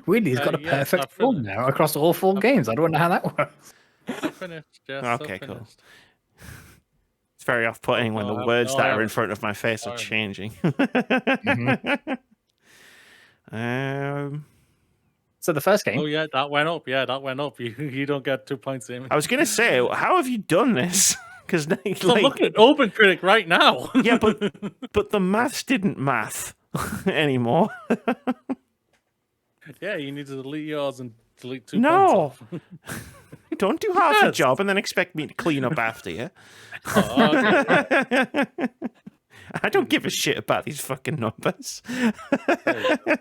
Really, he's got a perfect form now across all 4 games. I don't know how that works. Finished. Yes, okay, cool. It's very off-putting when the words that are in front of my face are changing. Mm-hmm. So the first game. Oh yeah, that went up. Yeah, that went up. You don't get 2 points, Amy. I was gonna say, how have you done this? Because like, I'm looking at OpenCritic right now. Yeah, but the maths didn't math anymore. Yeah, you need to delete yours and delete 2 No. points. Don't do half a job and then expect me to clean up after you. Oh, okay. I don't give a shit about these fucking numbers.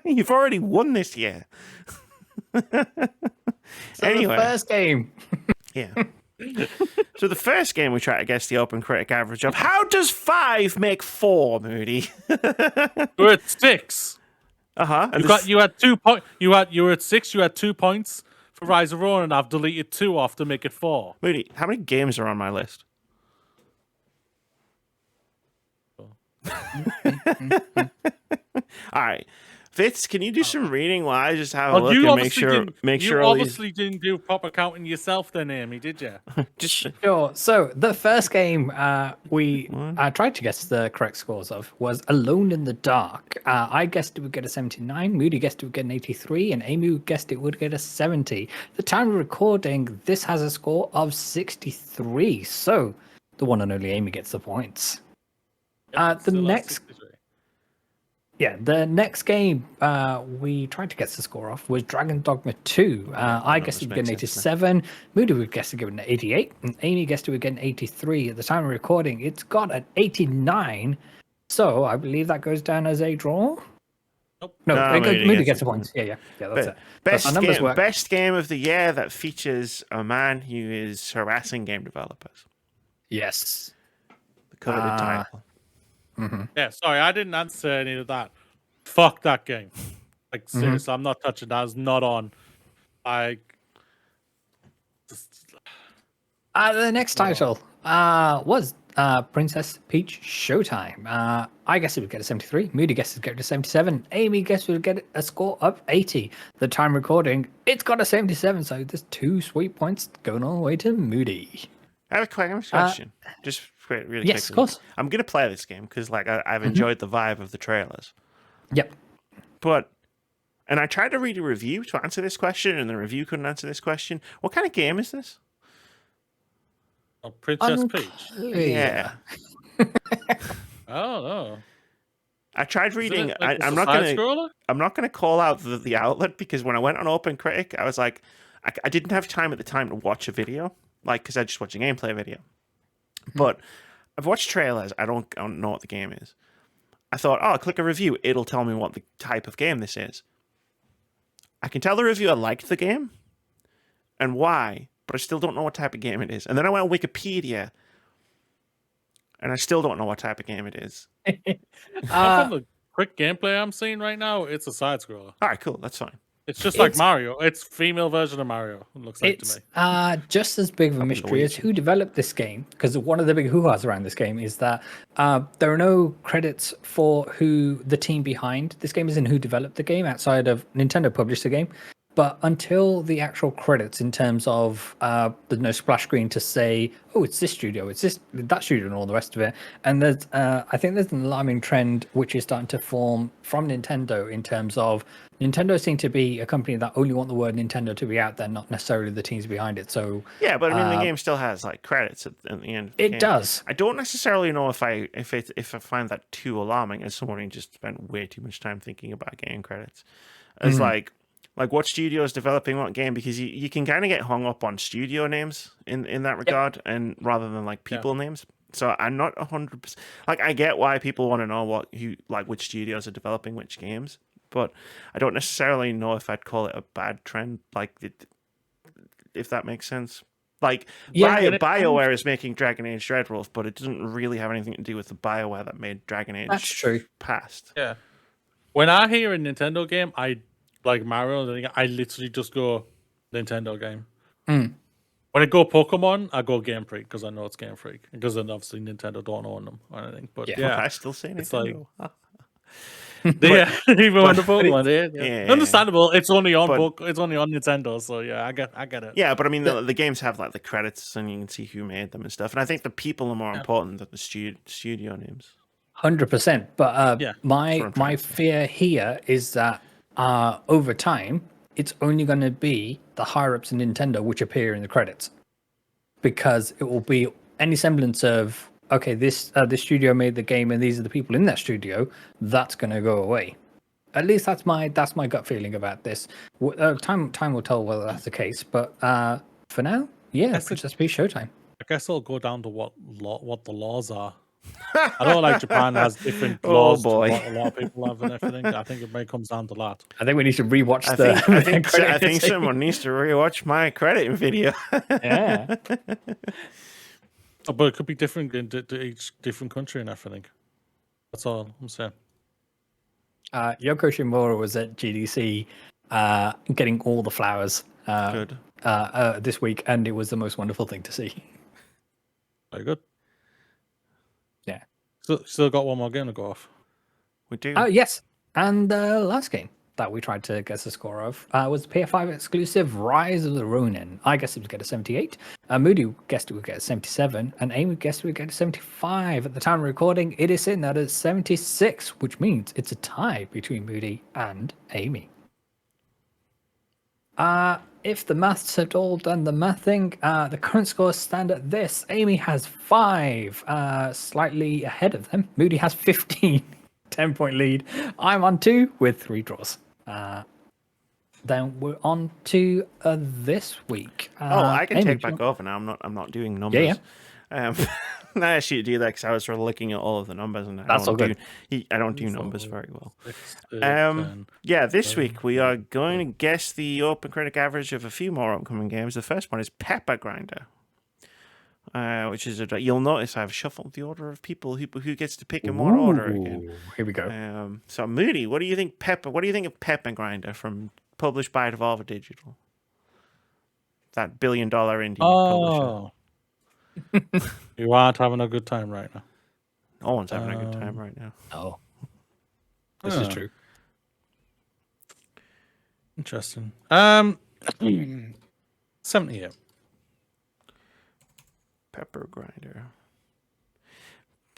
You've already won this year. Anyway. The first game. Yeah. So the first game we try to guess the OpenCritic average of. How does 5 make 4, Moody? We're at 6. Uh-huh. You had 2 points. You were at 6. You had 2 points for Rise of Aurora, and I've deleted 2 off to make it 4. Moody, how many games are on my list? All right, Vitz, can you do some reading while I just have a look and make sure you obviously didn't do proper counting yourself then, Amy, did you? Just Sure. So the first game we tried to guess the correct scores of was Alone in the Dark. I guessed it would get a 79, Moody guessed it would get an 83, and Amy guessed it would get a 70. The time of recording, this has a score of 63, so the one and only Amy gets the points. The next Yeah, the next game we tried to get the score off was Dragon Dogma 2. I guessed it would get an 87. Moody would guess it would get an 88. And Amy guessed it would get an 83. At the time of recording, it's got an 89. So I believe that goes down as a draw. Nope. No, Moody gets a point. Yeah, that's it. Best game of the year that features a man who is harassing game developers. Yes. The coveted title. Mm-hmm. Yeah, sorry, I didn't answer any of that. Fuck that game. Like, seriously, I'm not touching that. It's not on. The next title was Princess Peach Showtime. I guess it would get a 73. Moody guesses it would get a 77. Amy guesses it would get a score of 80. The time recording, it's got a 77. So there's 2 sweet points going all the way to Moody. I have a question. Just really quickly. Yes, of course. I'm going to play this game because I've enjoyed the vibe of the trailers. Yep. And I tried to read a review to answer this question, and the review couldn't answer this question. What kind of game is this? Oh, Princess Peach. Yeah. Oh no. I tried reading. I'm not going to call out the outlet because when I went on OpenCritic, I was like, I didn't have time at the time to watch a video, because I just watched a gameplay video. But I've watched trailers. I don't know what the game is. I thought, I'll click a review. It'll tell me what the type of game this is. I can tell the reviewer liked the game and why, but I still don't know what type of game it is. And then I went on Wikipedia, and I still don't know what type of game it is. From the quick gameplay I'm seeing right now, it's a side scroller. All right, cool. That's fine. It's just like Mario. It's female version of Mario. It looks like to me. Just as big of a mystery as who developed this game, because one of the big hoo-has around this game is that there are no credits for who the team behind this game is and who developed the game outside of Nintendo published the game. But until the actual credits, in terms of there's no splash screen to say, oh, it's this studio, it's that studio, and all the rest of it. And there's, I think there's an alarming trend which is starting to form from Nintendo in terms of Nintendo seem to be a company that only want the word Nintendo to be out there, not necessarily the teams behind it. So yeah, but I mean, the game still has credits at the end. Of the game. Does. I don't necessarily know if I find that too alarming as someone who just spent way too much time thinking about game credits. As like what studio is developing what game, because you can kind of get hung up on studio names in that regard, and rather than people names. So I'm not 100%. I get why people want to know which studios are developing which games, but I don't necessarily know if I'd call it a bad trend. If that makes sense. BioWare is making Dragon Age Dreadwolf, but it doesn't really have anything to do with the BioWare that made Dragon Age. That's true. Past. Yeah. When I hear a Nintendo game, I like Mario, I literally just go Nintendo game. When I go Pokemon, I go Game Freak because I know it's Game Freak. Because then obviously Nintendo don't own them or anything. But yeah, I still say Nintendo. Even when the Pokemon, yeah. Understandable. It's only on it's only on Nintendo, so yeah, I get it. Yeah, but I mean the games have the credits and you can see who made them and stuff. And I think the people are more important than the studio names. 100%. But my fear here is that over time, it's only going to be the higher ups in Nintendo which appear in the credits, because it will be any semblance of this studio made the game and these are the people in that studio. That's going to go away. At least that's my gut feeling about this. Time will tell whether that's the case. But for now, Princess Peach Showtime. I guess it'll go down to what the laws are. I know Japan has different laws to what a lot of people have and everything. I think it may come down to that. I think we need to rewatch I think someone needs to rewatch my credit video. Yeah. But it could be different in each different country and everything. That's all I'm saying. Yoko Shimura was at GDC getting all the flowers this week, and it was the most wonderful thing to see. Very good. Yeah. Still got one more game to go off. We do. Yes. And the last game that we tried to guess the score of was PS5 exclusive Rise of the Ronin. I guessed it would get a 78. Moody guessed it would get a 77. And Amy guessed it would get a 75. At the time of recording, it is sitting at a 76, which means it's a tie between Moody and Amy. If the maths had all done the mathing, the current scores stand at this. Amy has 5, slightly ahead of them. Moody has 15 10-point lead. I'm on 2 with 3 draws. Then we're on to this week. I can Amy, take back over now. I'm not doing numbers. Yeah. I asked you to do that because I was sort of looking at all of the numbers, and I don't do numbers very well. This week we are going to guess the OpenCritic average of a few more upcoming games. The first one is Pepper Grinder, which is you'll notice I've shuffled the order of people who gets to pick in what order again. Here we go. So Moody, what do you think of Pepper Grinder from published by Devolver Digital? That $1 billion indie publisher. You aren't having a good time right now. No one's having a good time right now. Oh, this is true. Interesting. 78. Pepper Grinder.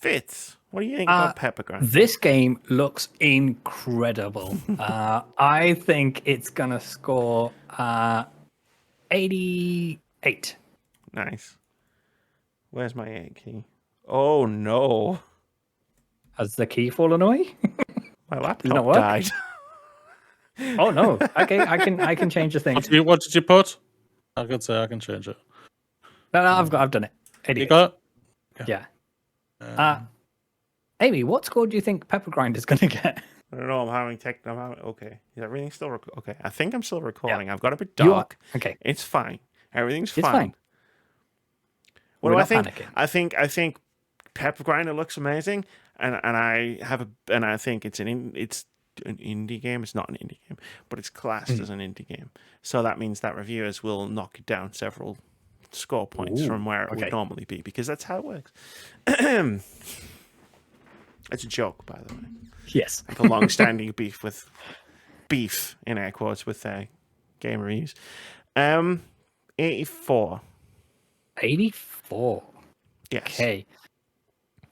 Vitz, what do you think about Pepper Grinder? This game looks incredible. I think it's gonna score 88. Nice. Where's my 8 key? Oh no! Has the key fallen away? My laptop died. Oh no! Okay, I can change the thing. What did you put? I could say I can change it. No, I've done it. 88. You got it? Yeah. Amy, what score do you think Pepper Grind is going to get? I don't know. Okay. Is everything still okay? I think I'm still recording. I've got a bit dark. Okay. It's fine. Everything's fine. It's fine. What do I think? Panicking. I think Pepper Grinder looks amazing, and I think it's an indie game. It's not an indie game, but it's classed as an indie game. So that means that reviewers will knock it down several score points from where it would normally be, because that's how it works. It's a joke, by the way. Yes. I have a long-standing beef in air quotes with game reviews. 84. 84. Yes. Okay.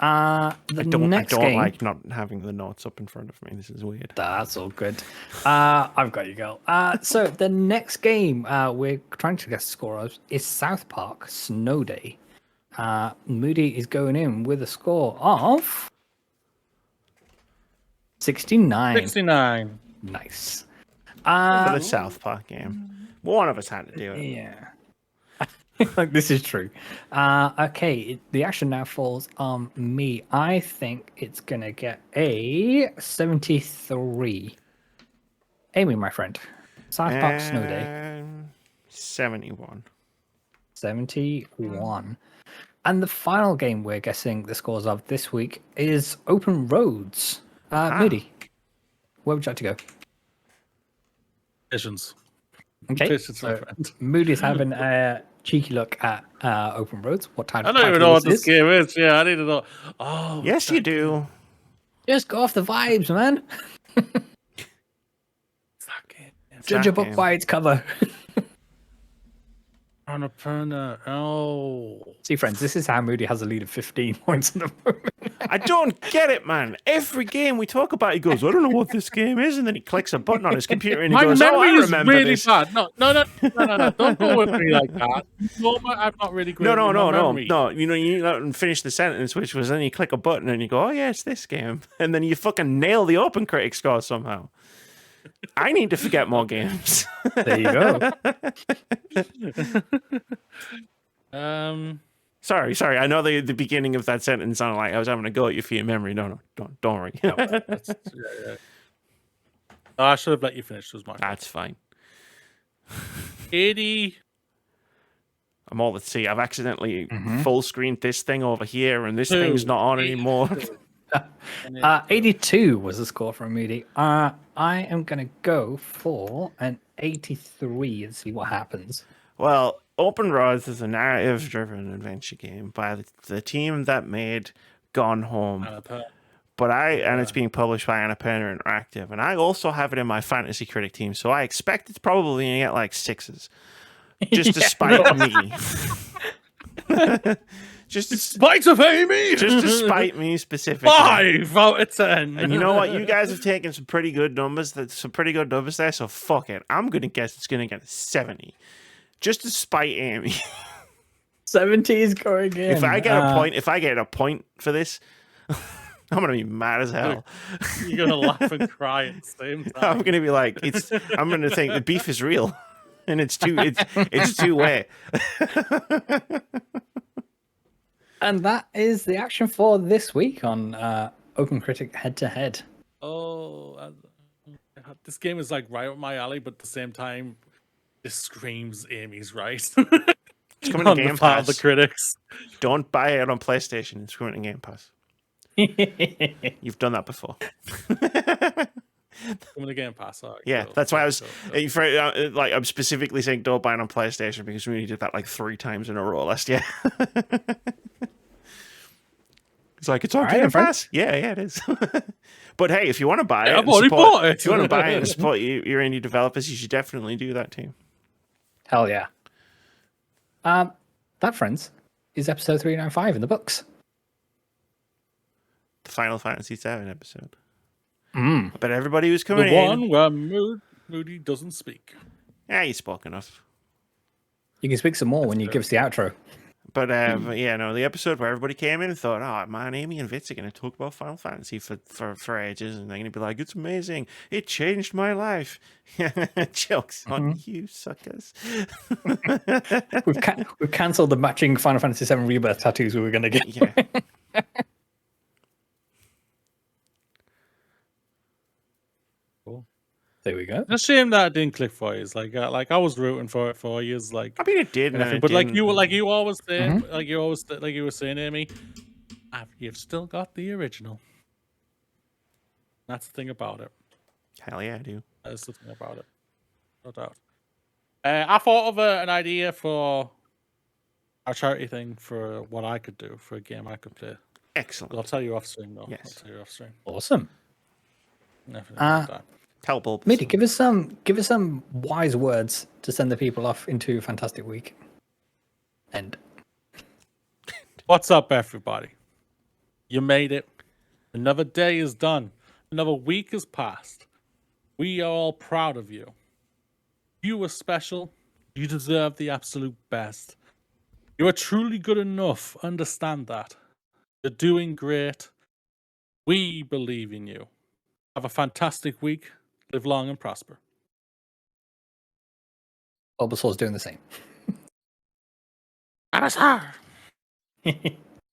I don't like not having the notes up in front of me. This is weird. That's all good. I've got you, girl. So the next game we're trying to guess the score of is South Park Snow Day. Moody is going in with a score of 69. 69. Nice. For the South Park game. One of us had to do it. Yeah. This is true. Okay, the action now falls on me. I think it's going to get a 73. Amy, my friend. South Park Snow Day. 71. 71. And the final game we're guessing the scores of this week is Open Roads. Moody, where would you like to go? Patience. Okay, Patience, my so friend. Moody's having a cheeky look at Open Roads. What type? I don't even know what this game is. Yeah, I need to know. Oh, yes, you do. Just go off the vibes, man. It's that game. Judge a book by its cover. Annapurna. Oh. See, friends, this is how Moody has a lead of 15 points in the moment. I don't get it, man. Every game we talk about, he goes, I don't know what this game is, and then he clicks a button on his computer and he goes, oh, I remember really this. Bad. No. Don't go with me like that. I'm not really great. No. You let him finish the sentence, which was then you click a button and you go, oh yeah, it's this game, and then you fucking nail the OpenCritic score somehow. I need to forget more games. There you go. Sorry. I know the beginning of that sentence sounded like I was having a go at you for your memory. No, don't worry. No, I should have let you finish. That's fine. 80. I'm all at sea. I've accidentally full screened this thing over here, and this thing's not on anymore. 82 was the score from Moody. I am going to go for an 83 and see what happens. Well, Open Roads is a narrative-driven adventure game by the team that made Gone Home. And it's being published by Annapurna Interactive. And I also have it in my Fantasy Critic team, so I expect it's probably going to get like 6s. Just to spite me. Just to spite of Amy. Just to spite me specifically. 5 out of 10. And you know what? You guys have taken some pretty good numbers. there. So fuck it. I'm gonna guess it's gonna get a 70, just to spite Amy. 70 is going in. If I get a point for this, I'm gonna be mad as hell. You're gonna laugh and cry at the same time. I'm gonna be like, I'm gonna think the beef is real, and it's two way. And that is the action for this week on OpenCritic Head-To-Head. Oh, this game is like right up my alley, but at the same time, this screams Amy's right. It's coming to Game Pass. Of the critics. Don't buy it on PlayStation. It's coming to Game Pass. You've done that before. Coming to Game Pass. Right, yeah, cool. that's why I was cool. like, I'm specifically saying don't buy it on PlayStation because we did that like 3 times in a row last year. It's like, it's on Game Pass. Yeah, it is. But hey, if you want to buy it, I've already bought it. If you want to buy it and support your indie developers, you should definitely do that too. Hell yeah. That, friends, is episode 395 in the books. The Final Fantasy VII episode. I bet everybody was coming the one where Moody doesn't speak. Yeah, you spoke enough. You can speak some more when you give us the outro. But yeah, no, the episode where everybody came in and thought, oh man, Amy and Vitz are going to talk about Final Fantasy for ages, and they're going to be like, it's amazing, it changed my life. Jokes on you, suckers. We've cancelled the matching Final Fantasy VII Rebirth tattoos we were going to get. Yeah. Cool. There we go. It's a shame that it didn't click for you. It's like I was rooting for it for years. Like, I mean, it did, but like you always saying, like you were saying, Amy, you've still got the original. That's the thing about it. Hell yeah, I do. That's the thing about it. No doubt. I thought of an idea for a charity thing for what I could do for a game I could play. Excellent. I'll tell you off stream though. Yes. I'll tell you off stream. Awesome. Tell Bulb. Moody, give us some wise words to send the people off into a fantastic week. End. What's up, everybody? You made it. Another day is done. Another week has passed. We are all proud of you. You are special. You deserve the absolute best. You are truly good enough. Understand that. You're doing great. We believe in you. Have a fantastic week. Live long and prosper. Bulbasaur's doing the same. Avatar!